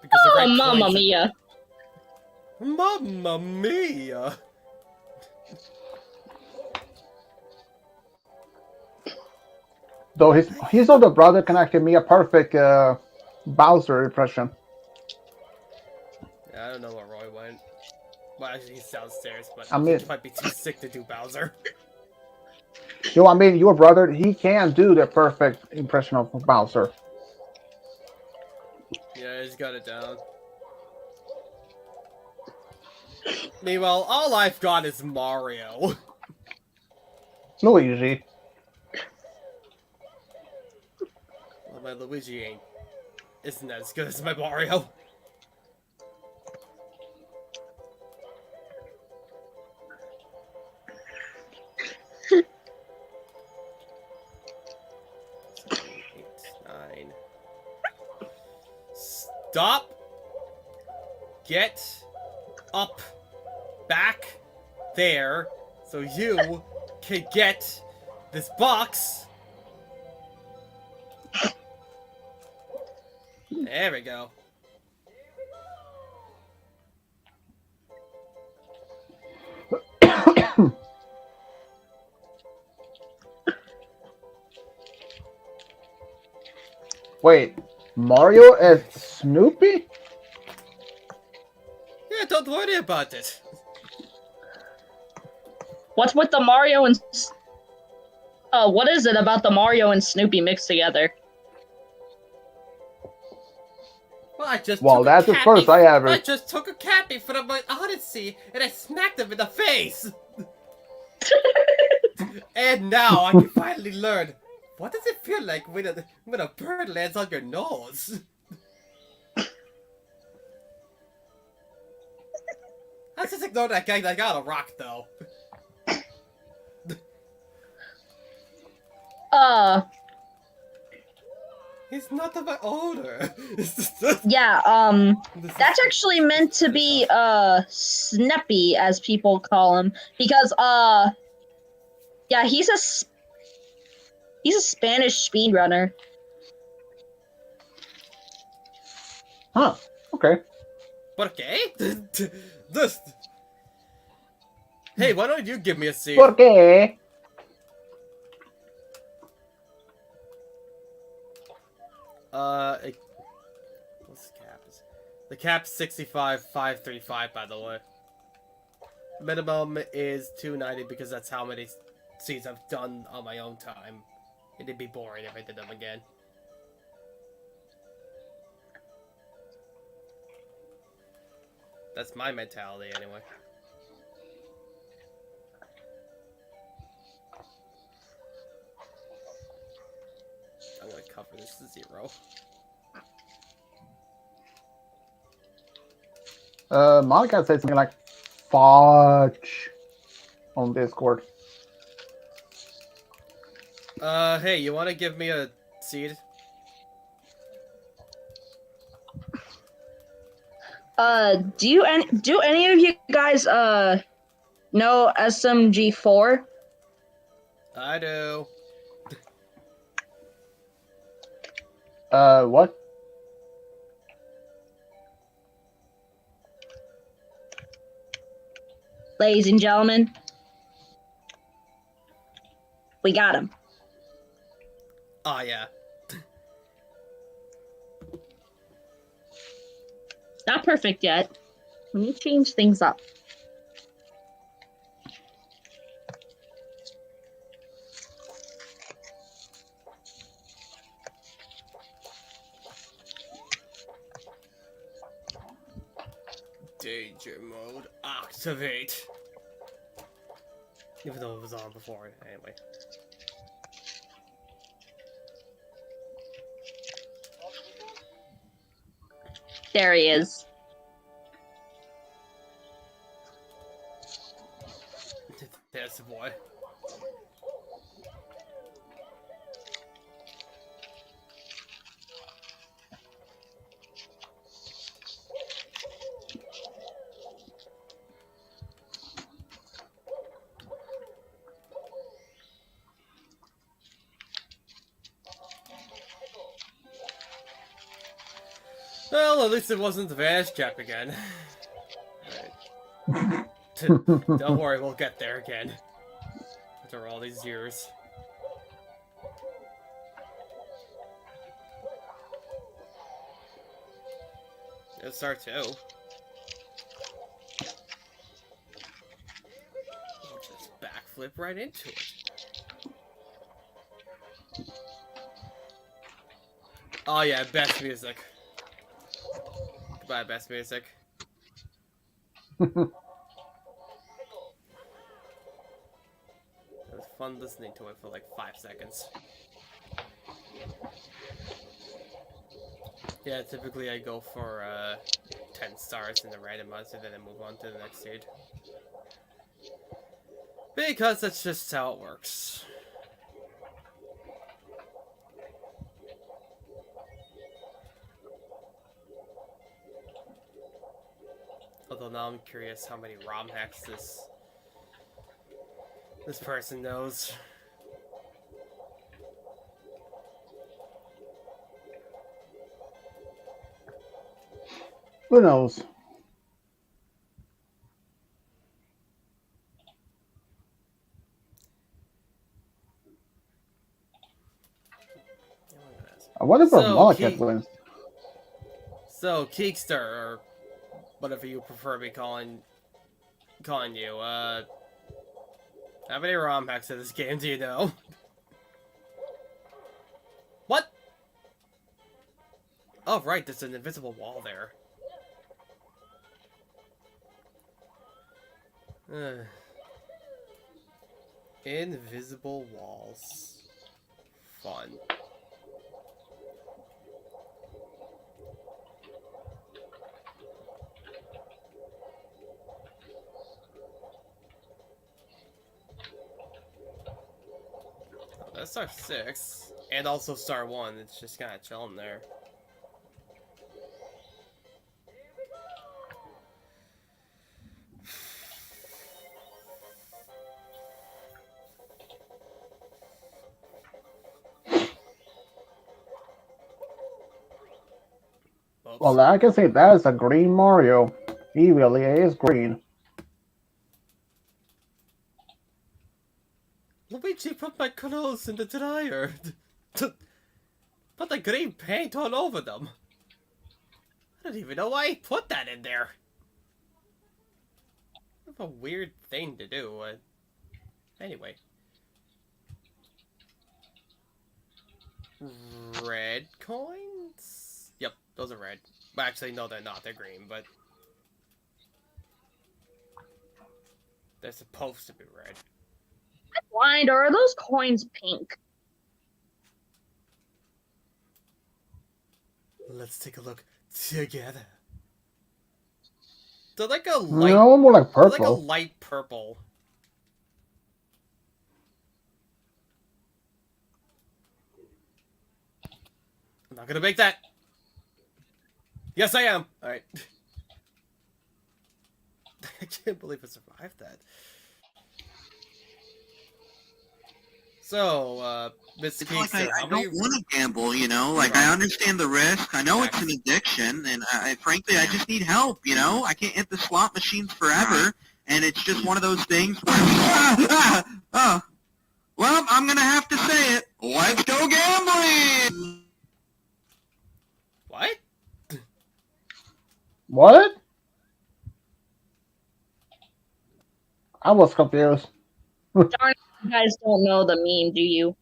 Because the Oh, red mamma coins... mia. Mamma mia! Though his older brother can actually make a perfect Bowser impression. I don't know where Roy went. Well, actually, he's downstairs, but I mean- he might be too sick to do Bowser. Yo, I mean, your brother, he can do the perfect impression of Bowser. Yeah, he's got it down. Meanwhile, all I've got is Mario. Luigi. Well, my Luigi isn't as good as my Mario. Nine. Stop. Get up back there so you can get this box. There we go. Wait, Mario as Snoopy? Yeah, don't worry about it. What's with the Mario and... what is it about the Mario and Snoopy mixed together? Well, I just Well, took that's a the first I ever. I just took a cappy from my Odyssey and I smacked him in the face. And now I can finally learn. What does it feel like when a bird lands on your nose? Let's just ignore that guy that got a rock, though. He's not of my order. Yeah, that's actually meant to be, Sneppy, as people call him, because, yeah, he's a Spanish speedrunner. Huh, okay. ¿Por qué? This. Hey, why don't you give me a seat? ¿Por qué? What's the cap? The cap's 65,535, by the way. Minimum is 290 because that's how many seats I've done on my own time. It'd be boring if I did them again. That's my mentality, anyway. I'm gonna cover this to 0. Monica said something like fudge on Discord. Hey, you wanna give me a seed? Do any of you guys, know SMG4? I do. What? Ladies and gentlemen, we got him. Oh, yeah. Not perfect yet. We need to change things up. Danger mode activate. Even though it was on before, anyway. There he is. There's the boy. Well, at least it wasn't the Vanish Cap again. Right. Don't worry, we'll get there again. After all these years. It's R2. Just backflip right into it. Oh yeah, best music. Goodbye, best music. It was fun listening to it for like 5 seconds. Yeah, typically I go for 10 stars in the randomizer, then I move on to the next stage. Because that's just how it works. Although now I'm curious how many ROM hacks this person knows. Who knows? I wonder if Malachi wins. So, Keekster, or whatever you prefer me calling you, how many ROM hacks in this game do you know? What? Oh, right, there's an invisible wall there. Invisible walls. Fun. Oh, that's star 6. And also star 1. It's just kind of chilling there. Well, I can say that is a green Mario. He really is green. Luigi put my clothes in the dryer. Put the green paint all over them. I don't even know why he put that in there. That's a weird thing to do. Anyway. Red coins? Yep, those are red. Well, actually, no, they're not. They're green, but... they're supposed to be red. I'm blind, or are those coins pink? Let's take a look together. They're like a light... No, more like purple. They're like a light purple. I'm not gonna make that. Yes, I am. All right. I can't believe I survived that. So, Miss It's Keekster, like I don't want to gamble, you know? Like, I understand the risk. I know it's an addiction, and frankly, I just need help, you know? I can't hit the slot machines forever, and it's just one of those things where, well, I'm gonna have to say it. Let's go gambling! What? What? I was confused. Darn it, you guys don't know the meme, do you?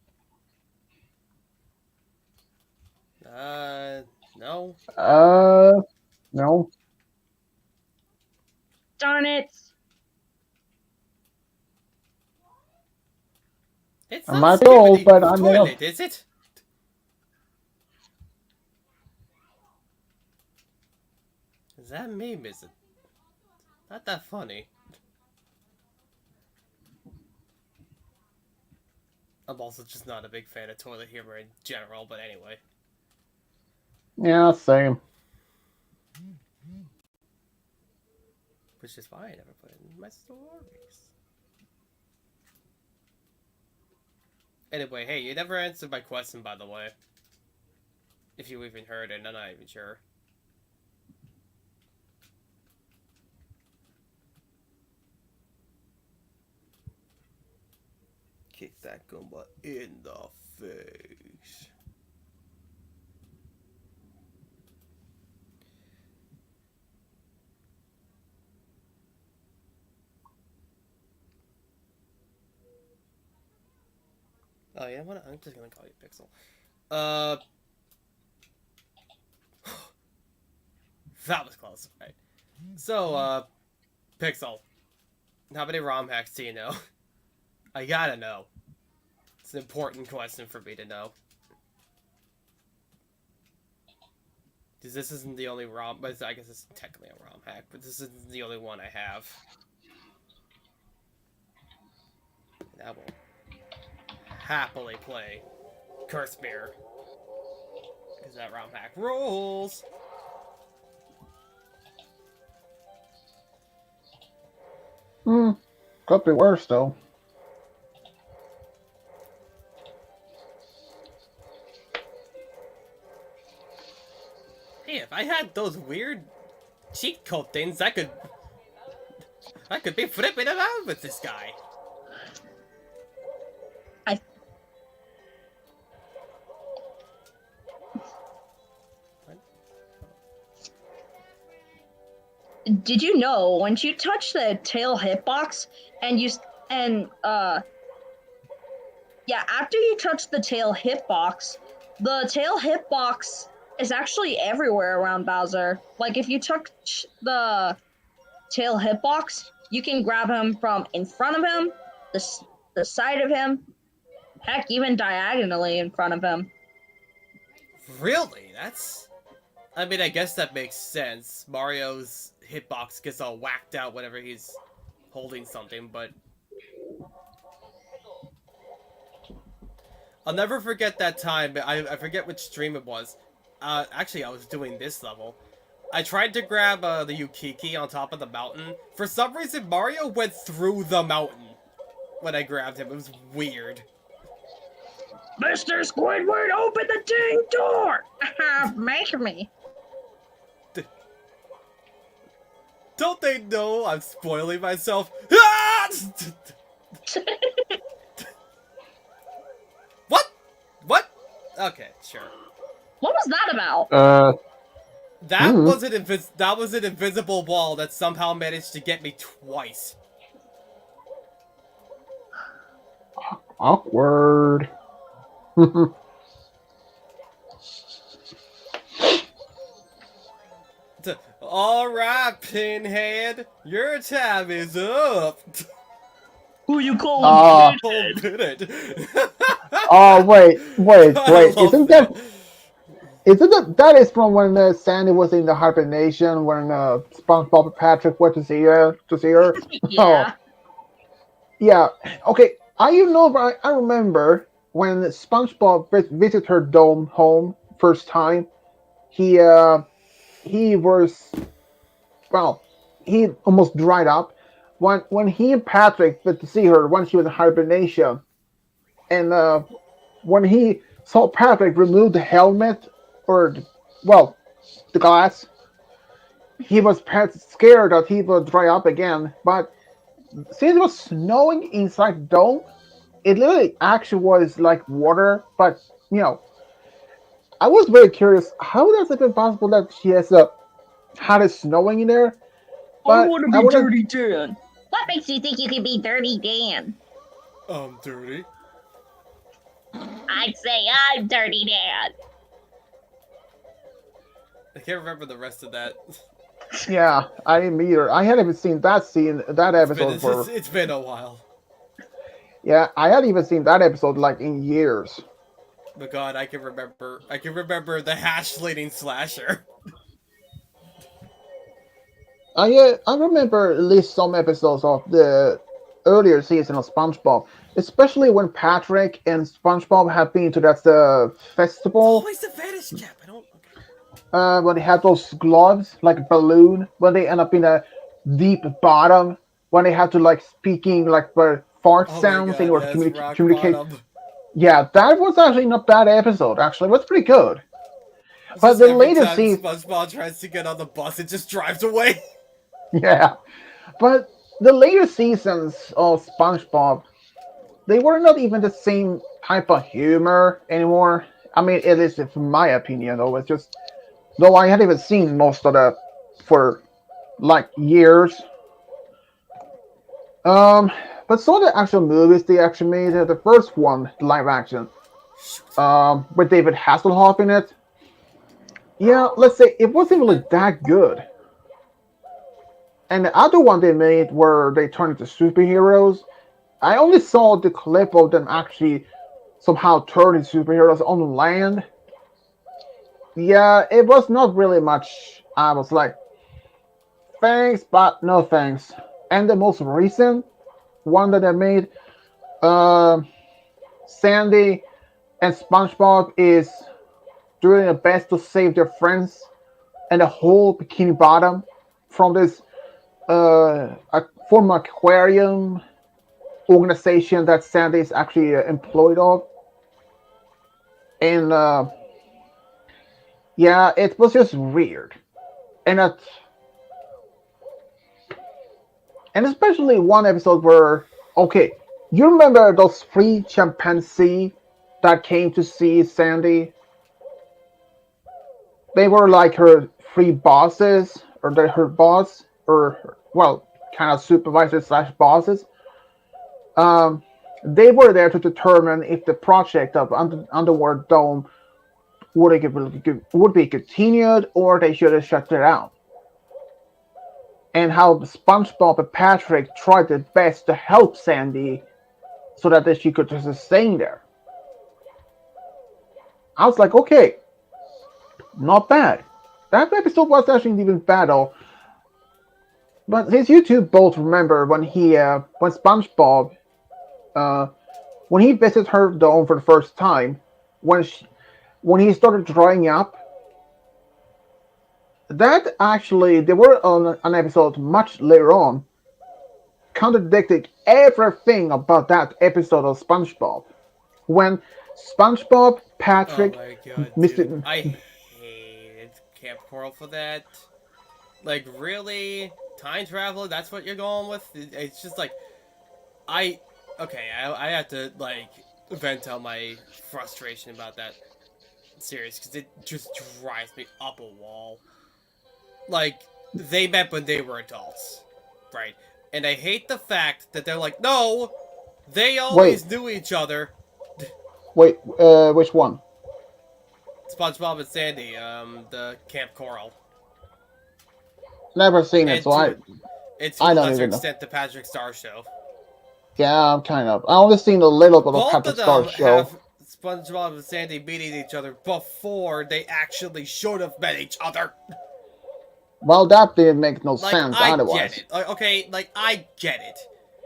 No. No. Darn it. It's I not might be old, Skibbity but I know. Toilet, is it? Is that meme, is it? Not that funny. I'm also just not a big fan of toilet humor in general, but anyway. Yeah, same. Which is why I never put it in my stories. Anyway, hey, you never answered my question, by the way. If you even heard it, I'm not even sure. Kick that Goomba in the face. Oh yeah, I'm just gonna call you Pixel. That was close, right? So, Pixel, how many ROM hacks do you know? I gotta know. It's an important question for me to know. Because this isn't the only ROM, but I guess it's technically a ROM hack, but this isn't the only one I have. And I will happily play Curse Mirror. Because that ROM hack rules! Could be worse though. Hey, if I had those weird cheat code things, I could be flipping around with this guy. Did you know once you touch the tail hitbox and yeah, after you touch the tail hitbox is actually everywhere around Bowser. Like if you touch the tail hitbox, you can grab him from in front of him, the side of him, heck, even diagonally in front of him. Really? I mean, I guess that makes sense. Mario's hitbox gets all whacked out whenever he's holding something, but... I'll never forget that time. I forget which stream it was. Actually, I was doing this level. I tried to grab the Yukiki on top of the mountain. For some reason, Mario went through the mountain when I grabbed him. It was weird. Mr. Squidward, open the dang door! Make me. Don't they know I'm spoiling myself? Ah! What? Okay, sure. What was that about? That was an invisible wall that somehow managed to get me twice. Awkward. Alright, Pinhead, your time is up. Who you calling Pinhead? Oh wait! I love Isn't that is from when Sandy was in the hibernation when SpongeBob and Patrick went to see her? Yeah. Oh, yeah. Okay. I remember when SpongeBob visited her dome home first time. He was he almost dried up when he and Patrick went to see her when she was in hibernation, and when he saw Patrick remove the helmet or the glass, he was scared that he would dry up again. But since it was snowing inside the dome, it literally actually was like water. But you know, I was very curious. How does it be possible that she has had it snowing in there? I But want to I be wouldn't. Dirty Dan. What makes you think you can be Dirty Dan? Dirty. I'd say I'm Dirty Dan. I can't remember the rest of that. Yeah, I didn't either. I hadn't even seen that scene, that episode for. It's been a while. Yeah, I hadn't even seen that episode like in years. But God, I can remember. I can remember the hash leading slasher. I remember at least some episodes of the earlier season of SpongeBob, especially when Patrick and SpongeBob have been to that It's festival. always the vanish cap. I don't. Okay. When they have those gloves like a balloon, when they end up in a deep bottom, when they have to like speaking like fart Oh my sounds in God, order to yes, rock communicate. bottom. Yeah, that was actually not bad episode. Actually, it was pretty good. It's But just the every later time season, SpongeBob tries to get on the bus, it just drives away. yeah, but the later seasons of SpongeBob, they were not even the same type of humor anymore. I mean, at least from my opinion, though, it's just though I hadn't even seen most of the for like years. Um, but some of the actual movies they actually made, the first one, live action, with David Hasselhoff in it. Yeah, let's say it wasn't really that good. And the other one they made where they turned into superheroes, I only saw the clip of them actually somehow turning superheroes on land. Yeah, it was not really much. I was like, thanks, but no thanks. And the most recent one that I made, uh, Sandy and SpongeBob is doing their best to save their friends and the whole Bikini Bottom from this former aquarium organization that Sandy is actually employed of. And yeah, it was just weird. And and especially one episode where, okay, you remember those three chimpanzees that came to see Sandy? They were like her three bosses, or her boss, or well, kind of supervisors slash bosses. Um, they were there to determine if the project of Underworld Dome would be continued or they should have shut it down. And how SpongeBob and Patrick tried their best to help Sandy so that she could just stay there. I was like, okay, not bad. That episode was actually even bad, though. But since you two both remember when when SpongeBob, uh, when he visited her dome for the first time, when when he started drying up, that actually they were on an episode much later on, contradicting everything about that episode of SpongeBob. When SpongeBob, Oh Patrick, my God, dude. Mr. I hated Camp Coral for that. Like, really? Time travel? That's what you're going with? It's just like, I... Okay, I have to, like, vent out my frustration about that series, because it just drives me up a wall. Like, they met when they were adults, right? And I hate the fact that they're like, no, they always Wait, knew each other. wait, which one? SpongeBob and Sandy, the Camp Coral. Never seen it, And so to I a don't lesser even know. extent, the Patrick Star Show. Yeah, I'm kind of. I only seen a little bit of Both Patrick of Star's them show. have SpongeBob and Sandy meeting each other before they actually should have met each other. Well, that didn't make no Like, sense I get otherwise. it. Okay, like, I get it.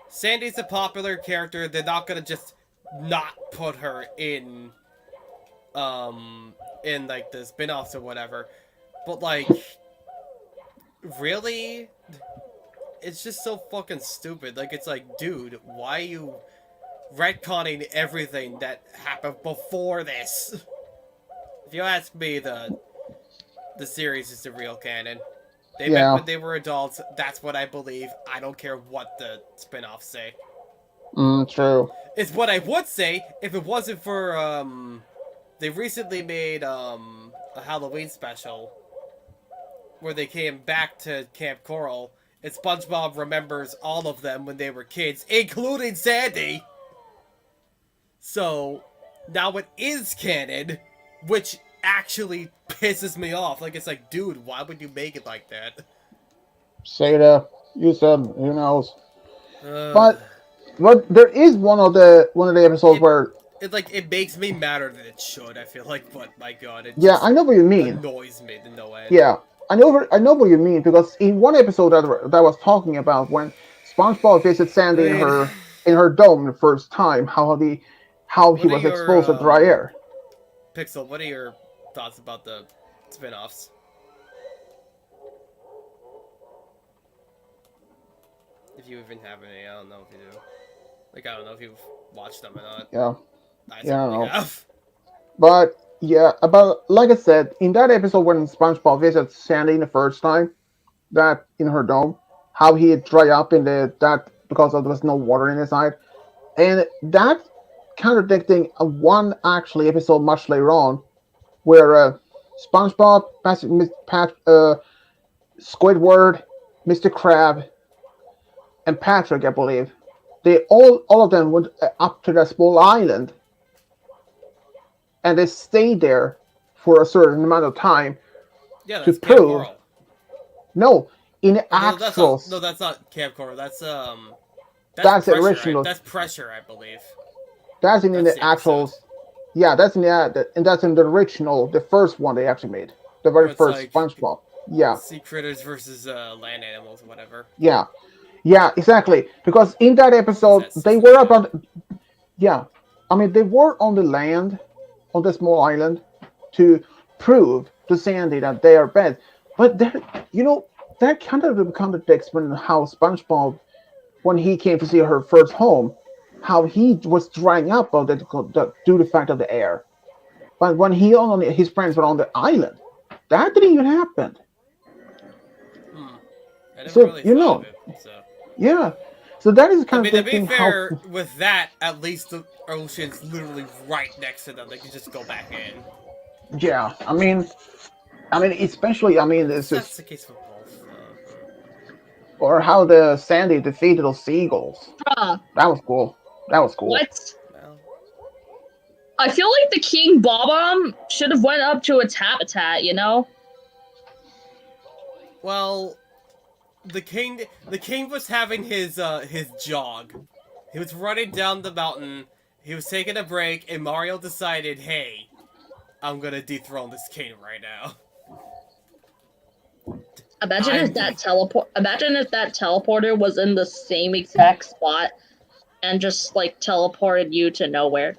Sandy's a popular character. They're not gonna just not put her in, like, the spin-offs or whatever. But, like, really? It's just so fucking stupid. Like, it's like, dude, why are you retconning everything that happened before this? If you ask me, the series is the real canon. They met Yeah. when they were adults. That's what I believe. I don't care what the spin-offs say. True. It's what I would say if it wasn't for they recently made a Halloween special where they came back to Camp Coral, and SpongeBob remembers all of them when they were kids, including Sandy. So now it is canon, which actually pisses me off. Like, it's like, dude, why would you make it like that? Seda, you said, who knows? Uh, But there is one of the episodes it, where, it makes me madder than it should, I feel like, but my god, it yeah, just I know what you mean. annoys me to no end. Yeah, I know what you mean, because in one episode that I was talking about, when SpongeBob visits I Sandy in mean, her dome the first time, how he what are was your, exposed to dry air. Pixel, what are your thoughts about the spin-offs? If you even have any, I don't know if you do. Like, I don't know if you've watched them or not. Yeah, I yeah, I certainly know. have. But yeah, about like I said, in that episode when SpongeBob visits Sandy the first time, that in her dome, how he dry up in that because there was no water in his side, and that contradicting one actually episode much later on, where SpongeBob, Squidward, Mr. Crab, and Patrick, I believe, they all of them went up to that small island, and they stayed there for a certain amount of time Yeah, to that's Camp prove Coral. no, in No, that's not. actuals No, that's not Camp Coral. That's that's the pressure. original. That's pressure, I believe. That's in That's the the episode actuals. Yeah, and that's in the original, the first one they actually made, the where very it's first like SpongeBob. Yeah, sea critters versus land animals, or whatever. yeah, yeah, exactly. Because in that What was episode, that they season were again? about, yeah, I mean they were on the land, on the small island, to prove to Sandy that they are bad. But that kind of contradicts when how SpongeBob, when he came to see her first home, how he was drying up of due to the fact of the air. But when his friends were on the island, that didn't even happen. Hmm. I never So really thought of it. So yeah. So that is I kind of mean, to the be thing. How fair, with that, at least the ocean's literally right next to them. They can just go back in. yeah. I mean, especially this That's is the case for both. or how the Sandy defeated those seagulls. Bruh, That was cool. That was cool. what? Well, I feel like the king bob should have went up to its habitat, you know? well, the king was having his jog. He was running down the mountain. He was taking a break, and Mario decided, "Hey, I'm gonna dethrone this king right now." Imagine I'm if that teleporter was in the same exact spot and just like teleported you to nowhere.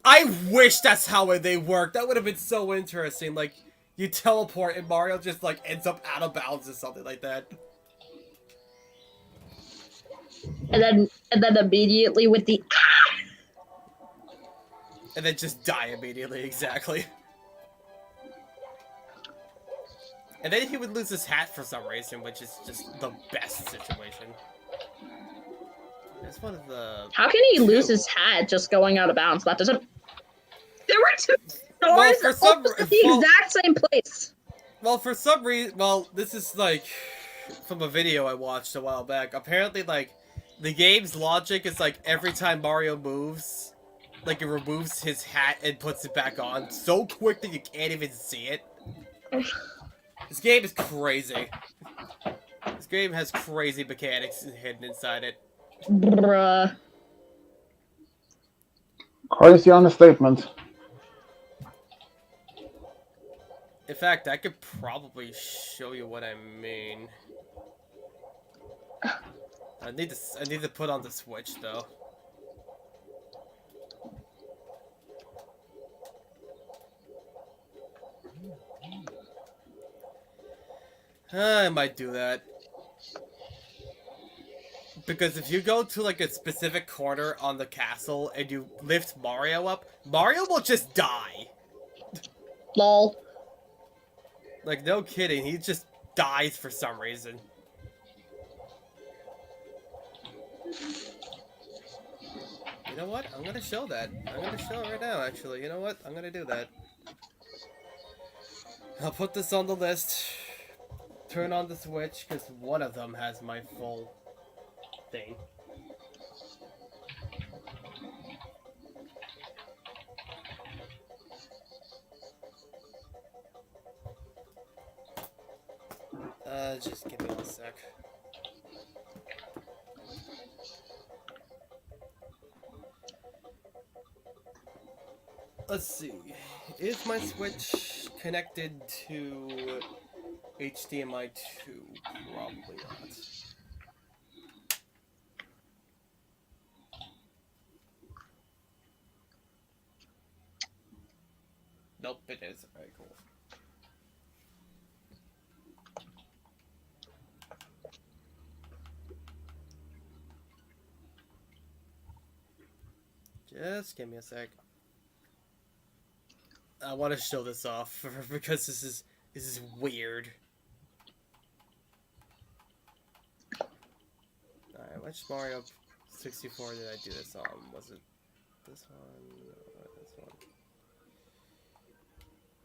I wish that's how they worked. That would have been so interesting. Like, you teleport and Mario just like ends up out of bounds or something like that. And then immediately with the And then just die immediately, exactly. And then he would lose his hat for some reason, which is just the best situation. That's one of the... how can he lose his hat just going out of bounds? That doesn't. There were two Well, stores for some almost at the exact same place. Well, for some reason... Well, this is like... from a video I watched a while back. Apparently, like, the game's logic is like every time Mario moves, like it removes his hat and puts it back on so quick that you can't even see it. This game is crazy. This game has crazy mechanics hidden inside it. Bruh. Crazy understatement. In fact, I could probably show you what I mean. I need to put on the Switch though. I might do that. Because if you go to like a specific corner on the castle and you lift Mario up, Mario will just die. Lol. Like, no kidding, dies for some reason. You know what? I'm gonna show that. I'm gonna show it right now, actually. You know what? I'm gonna do that. I'll put this on the list. Turn on the Switch, because one of them has my full thing. Just give me 1 sec. Let's see. Is my Switch connected to HDMI 2? Probably not. Nope, it is. Alright, cool. Just give me a sec. I want to show this off because this is weird. Alright, which Mario 64 did I do this on? Was it this one? This one?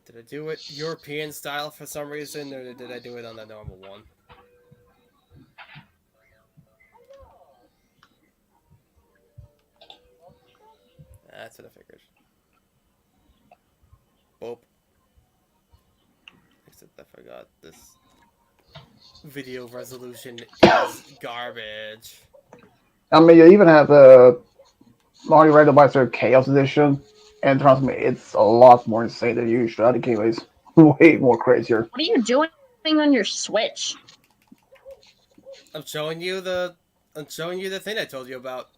Did I do it European style for some reason, or did I do it on the normal one? That's what I figured. Boop. Except I forgot this video resolution is garbage. I mean, you even have the Mario Randomizer Chaos Edition, and trust me, it's a lot more insane than usual. I think it was way more crazier. What are you doing on your Switch? I'm showing you the thing I told you about.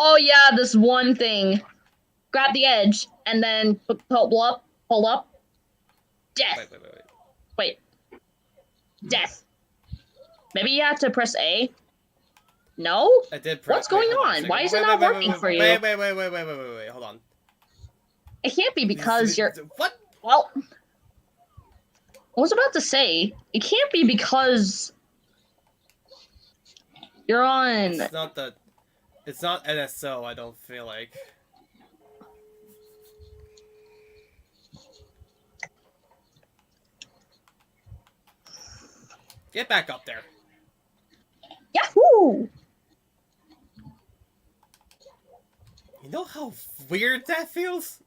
Oh yeah, this one thing. Grab the edge and then pull up. Death. Wait. Death. Maybe you have to press A. No? I did press. What's going on? Why is it not working for you? Wait, hold on. It can't be because you're... What? Well... I was about to say, it can't be because... You're on... It's not NSO, I don't feel like. Get back up there. Yahoo! You know how weird that feels?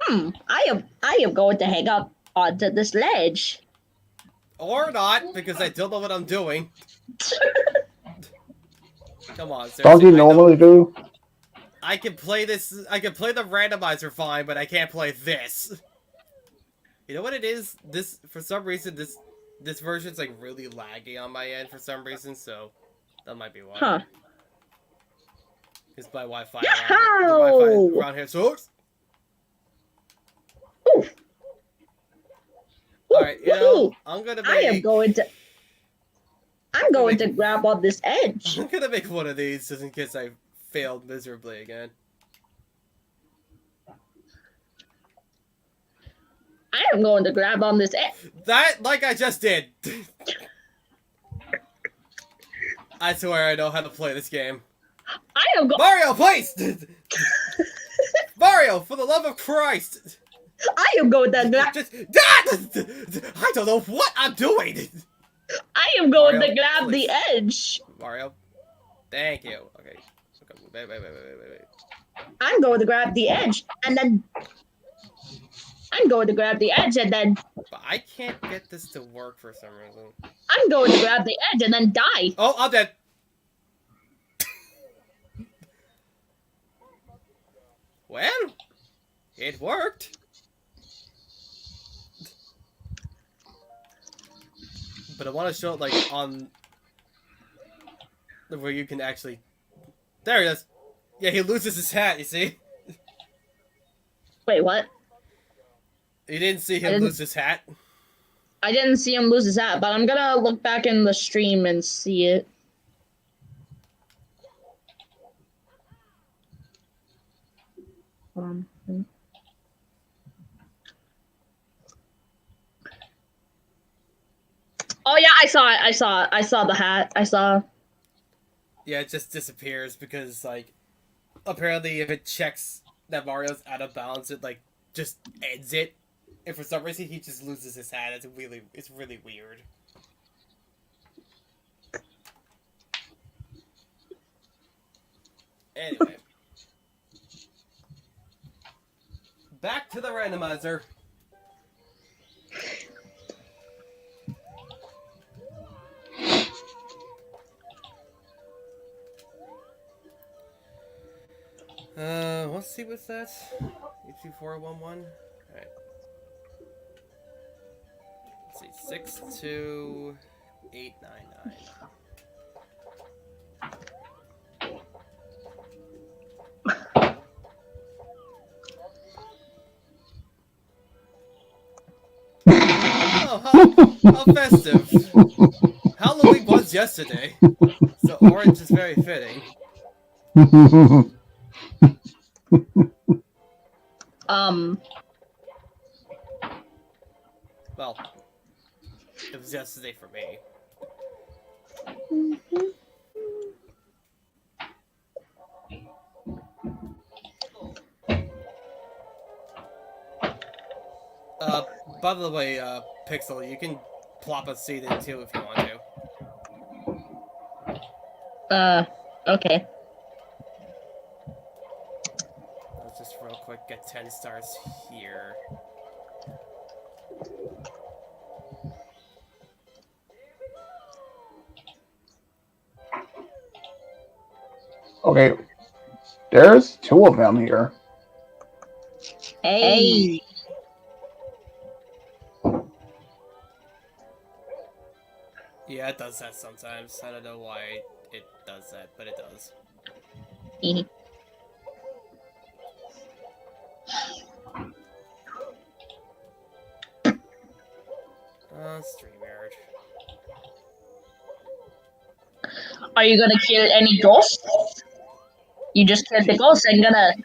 I am going to hang up onto this ledge. Or not, because I don't know what I'm doing. Come on, seriously. Don't you normally do? I can play this. I can play the randomizer fine, but I can't play this. You know what it is? This, for some reason, this version's like really laggy on my end for some reason, so that might be why. Huh. It's my Wi-Fi. Yahoo! Around here sucks. Oof. Alright, you know, I'm gonna make... I'm going to grab on this edge. I'm gonna make one of these just in case I failed miserably again. I am going to grab on this edge. That, like I just did. I swear I know how to play this game. I am going... Mario, please! Mario, for the love of Christ! I am going to grab... I don't know what I'm doing! I am going Mario, to grab please. the edge. Mario, thank you. Okay. Wait. I'm going to grab the edge, and then... I'm going to grab the edge, and then... But I can't get this to work for some reason. I'm going to grab the edge and then die. Oh, I'm dead. Well, it worked. But I want to show it like on where you can actually. There he is. Yeah, he loses his hat. You see? Wait, what? You didn't see him lose his hat. I didn't see him lose his hat, but I'm gonna look back in the stream and see it. Hold on. I saw it. I saw the hat. I saw. Yeah, it just disappears because like apparently if it checks that Mario's out of bounds, it like just ends it. And for some reason he just loses his hat. It's really weird. Anyway. Back to the randomizer. Let's see what's that. 82411. Alright. Let's see. 62899. Oh, how festive. Halloween was yesterday, so orange is very fitting. Well, it was yesterday for me. By the way, Pixel, you can plop a seed in too if you want to. Okay. Let's just real quick get 10 stars here. Okay, there's 2 of them here. Hey. Yeah, it does that sometimes. I don't know why it does that, but it does. StreamYard. Are you gonna kill any ghosts? You just killed the ghost and gonna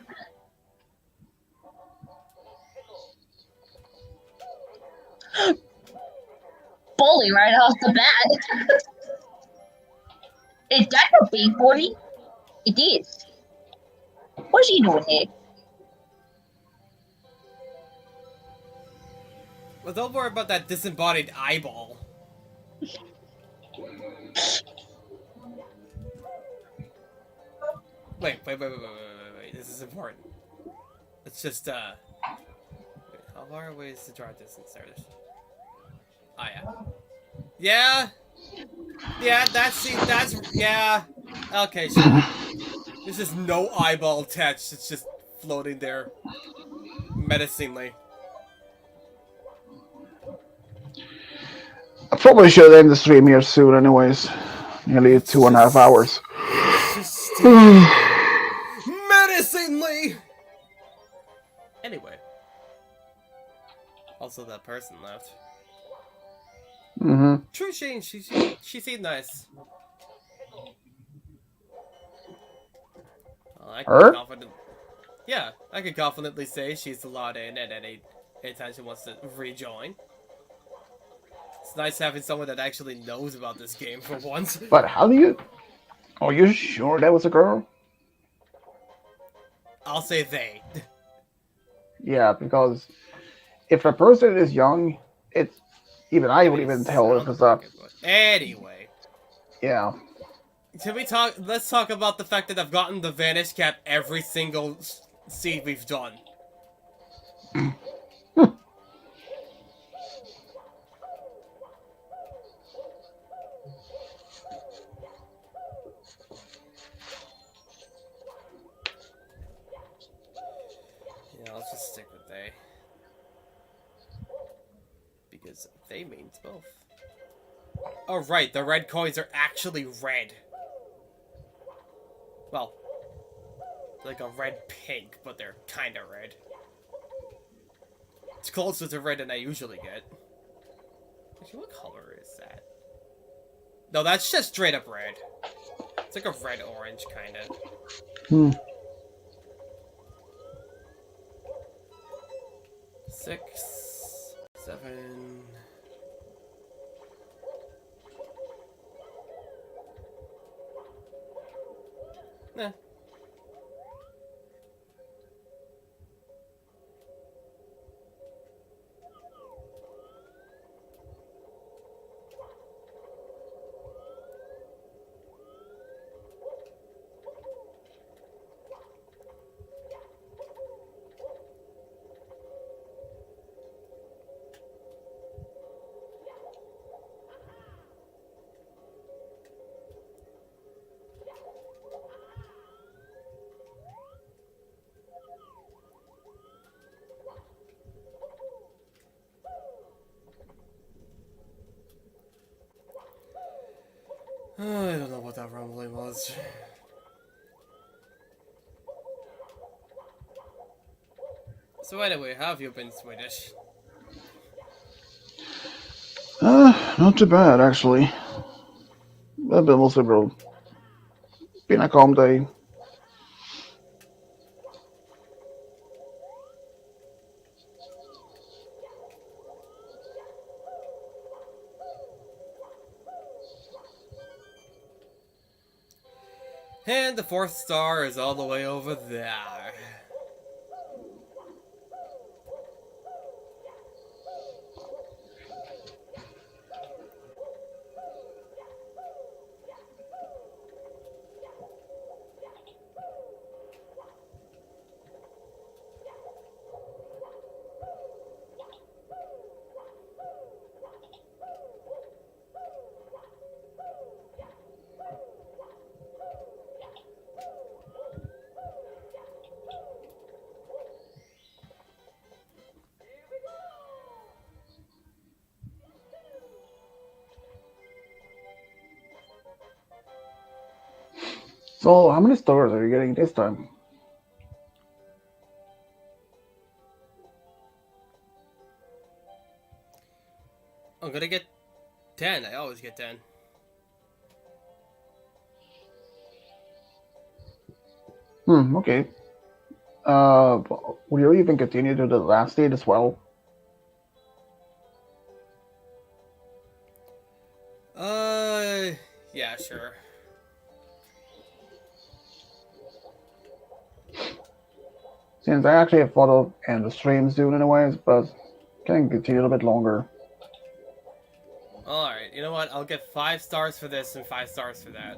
bully right off the bat. Is that a big bully? It is. What's he doing here? Well, don't worry about that disembodied eyeball. Wait. This is important. It's just, wait, how far away is the draw distance there? Oh, yeah. Yeah, yeah. Okay, sure. There's just no eyeball attached. It's just floating there. Menacingly. I probably should end the stream here soon anyways. Nearly It's 2.5 hours. Just menacingly! Anyway. Also, that person left. Mm-hmm. True Shane, she seemed nice. Well, I Her? I could confidently say she's allowed in at any time she wants to rejoin. It's nice having someone that actually knows about this game for once. But how do you... Are you sure that was a girl? I'll say they. Yeah, because if a person is young, it's... Even I would even tell if it's a... Anyway. Yeah. Let's talk about the fact that I've gotten the Vanish Cap every single seed we've done. Yeah, let's just stick with they. Because they means both. Oh right, the red coins are actually red. Well, like a red-pink, but they're kinda red. It's closer to red than I usually get. Actually, what color is that? No, that's just straight up red. It's like a red-orange, kinda. 6, 7... Eh. I don't know what that rumbling was. So anyway, how have you been, Swedish? Not too bad actually. A bit mostly bro. Been a calm day. And the 4th star is all the way over there. So how many stars are you getting this time? I'm gonna get 10. I always get 10. Okay. Will you even continue to the last stage as well? Yeah, sure. Since I actually have thought of end the stream soon anyways, but can continue a little bit longer. Alright, you know what? I'll get 5 stars for this and 5 stars for that.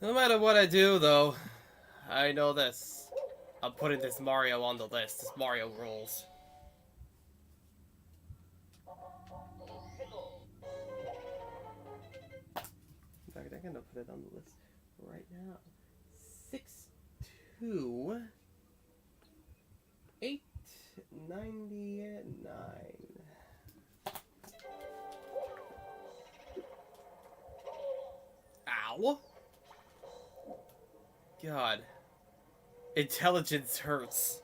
No matter what I do, though, I know this. I'm putting this Mario on the list. This Mario rules. In fact, I'm gonna put it on the list right now. 62899. Ow! God. Intelligence hurts.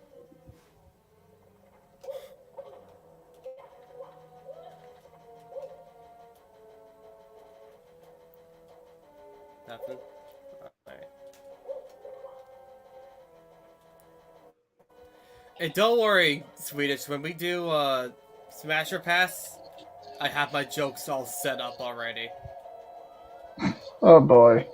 Nothing? Alright. Hey, don't worry, Swedish. When we do, Smasher Pass, I have my jokes all set up already. Oh boy.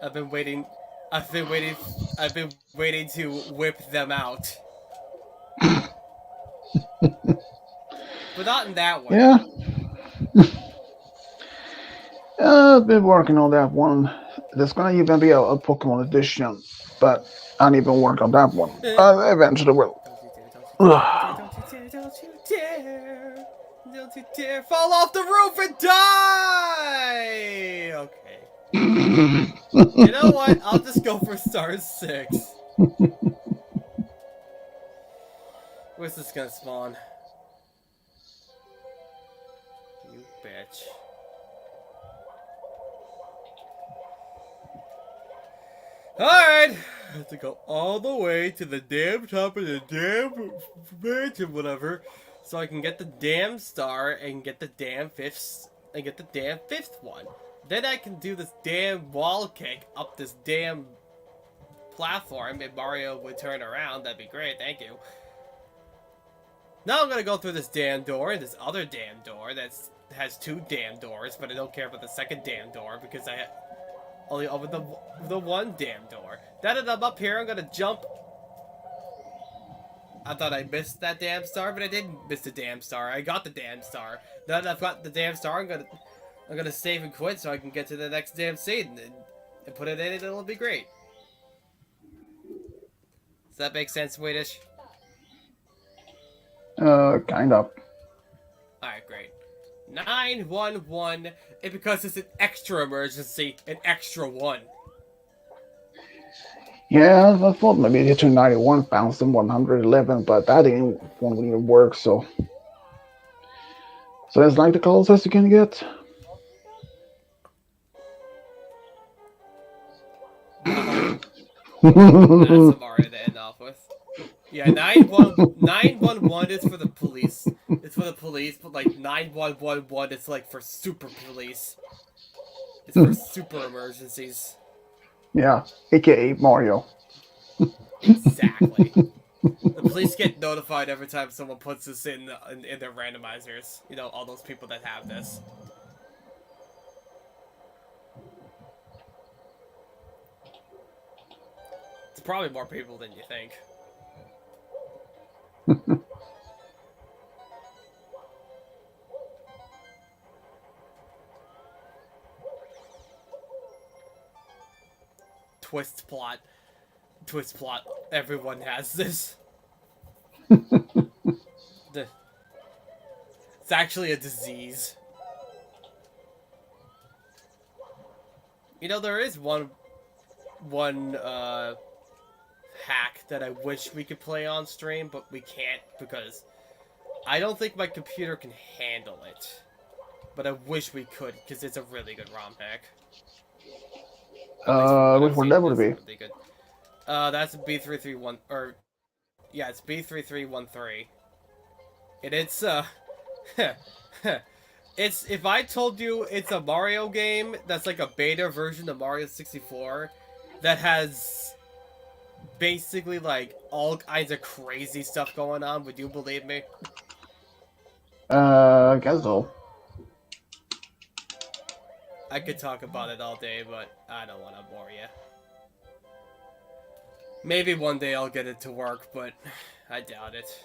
I've been waiting. I've been waiting. I've been waiting to whip them out. But not in that way. Yeah. I've been working on that one. There's gonna even be a Pokemon edition, but I don't even work on that one. Eventually will. Don't you dare! Don't you dare fall off the roof and die! Okay. You know what? I'll just go for star 6. Where's this gonna spawn? You bitch. Alright! I have to go all the way to the damn top of the damn mansion, whatever, so I can get the damn star and get the damn fifth one. Then I can do this damn wall kick up this damn platform. If Mario would turn around, that'd be great. Thank you. Now I'm gonna go through this damn door and this other damn door that has 2 damn doors, but I don't care about the second damn door because I only open the one damn door. Now that I'm up here, I'm gonna jump. I thought I missed that damn star, but I didn't miss the damn star. I got the damn star. Now that I've got the damn star, I'm gonna save and quit so I can get to the next damn scene and put it in and it'll be great. Does that make sense, Swedish? Kind of. Alright, great. 911, and because it's an extra emergency, an extra 1. Yeah, I thought maybe the 291 bounced in 111, but that won't even work, so. So that's like the closest you can get. That's a Mario to end off with. Yeah, 911 is for the police. It's for the police, but like 9111 is like for super police. It's for super emergencies. Yeah, aka Mario. Exactly. The police get notified every time someone puts this in their randomizers. You know, all those people that have this. It's probably more people than you think. Twist plot. Twist plot. Everyone has this. It's actually a disease. You know, there is one hack that I wish we could play on stream, but we can't because I don't think my computer can handle it. But I wish we could because it's a really good ROM hack. Which one that would be? Really good. That's B331 or yeah, it's B3313. And it's it's if I told you it's a Mario game that's like a beta version of Mario 64 that has basically like all kinds of crazy stuff going on, would you believe me? I guess so. I could talk about it all day, but I don't want to bore you. Maybe one day I'll get it to work, but I doubt it.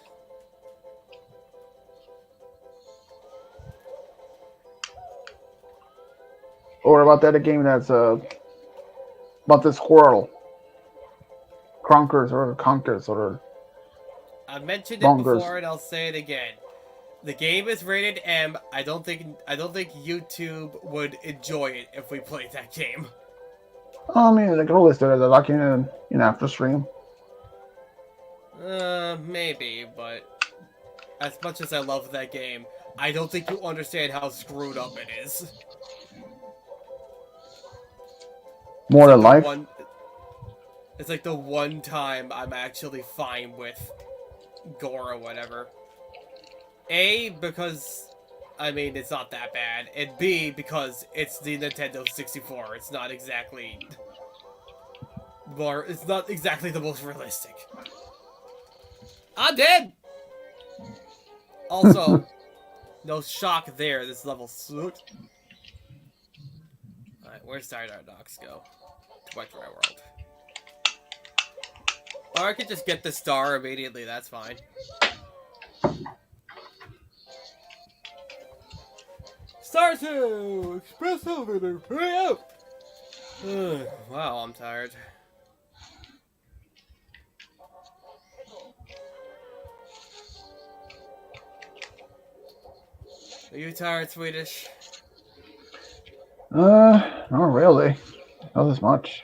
Or about that game that's about the squirrel. Conkers or I mentioned it Bonkers. before and I'll say it again. The game is rated M. I don't think YouTube would enjoy it if we played that game. I mean, they can always do it like in after stream. Maybe, but as much as I love that game, I don't think you understand how screwed up it is. More than life. It's like the one time I'm actually fine with gore or whatever. A, because, I mean, it's not that bad. And B, because it's the Nintendo 64. It's not exactly... it's not exactly the most realistic. I'm dead! Also, no shock there. This level sucked. Alright, where's Star Docs go? To Wet Dry World. Or I could just get the star immediately, that's fine. Star 2! Express elevator! Hurry up! Wow, I'm tired. Are you tired, Swedish? Not really. Not as much.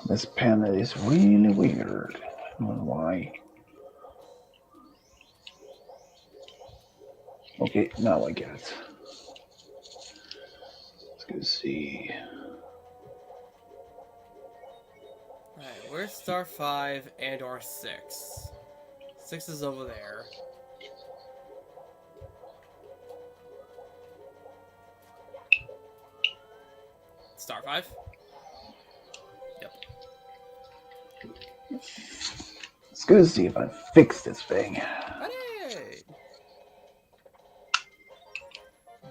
This pen is really weird. I don't know why. Okay, now I get it. Let's go see. Alright, where's star 5 and or 6? 6 is over there. Star 5? Yep. Let's go see if I fix this thing. Hey!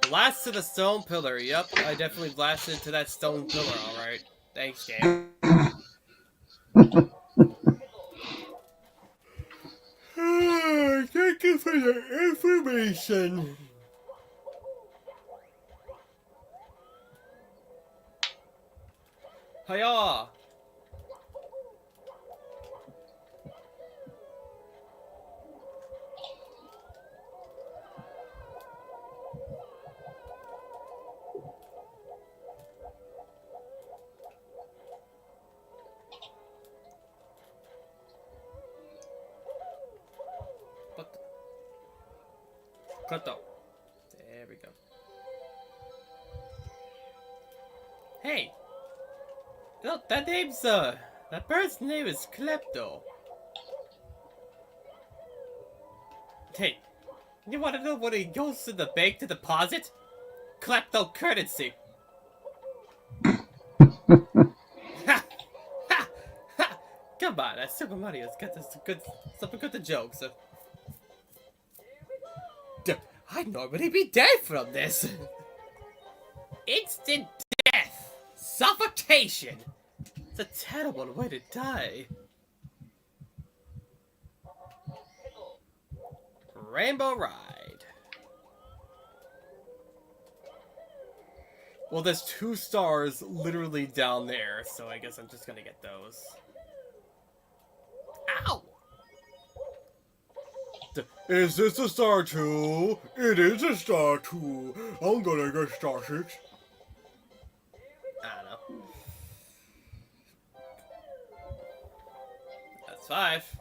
Blast to the stone pillar. Yep, I definitely blasted to that stone pillar, alright. Thanks, game. Thank you for your information. Hiya! What the? Cut out. There we go. Hey! Look, that name's, that bird's name is Klepto. Hey, you wanna know what he goes to the bank to deposit? Klepto currency. Ha! Ha! Ha! Come on, that Super Mario's got this good, some good jokes. I'd normally be dead from this. Instant death! Suffocation! It's a terrible way to die. Rainbow Ride. Well, there's 2 stars literally down there, so I guess I'm just gonna get those. Ow! Is this a star 2? It is a star 2. I'm gonna get star 6. I don't know. That's 5.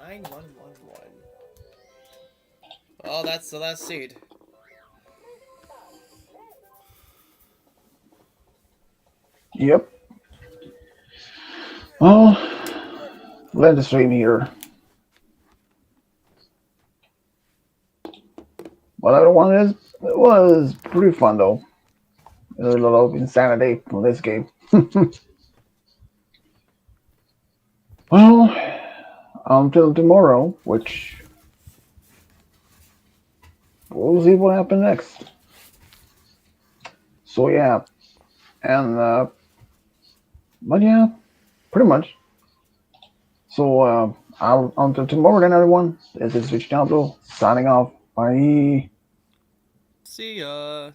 Nine, 1, 1, 1. Oh, that's the last seed. Yep. Well, let the stream here. What other one is? It was pretty fun though. A little of insanity from this game. Well, until tomorrow, which we'll see what happens next. So yeah, and but yeah, pretty much. So I'll until tomorrow then, everyone. This is Rich Diablo signing off. Bye. See ya.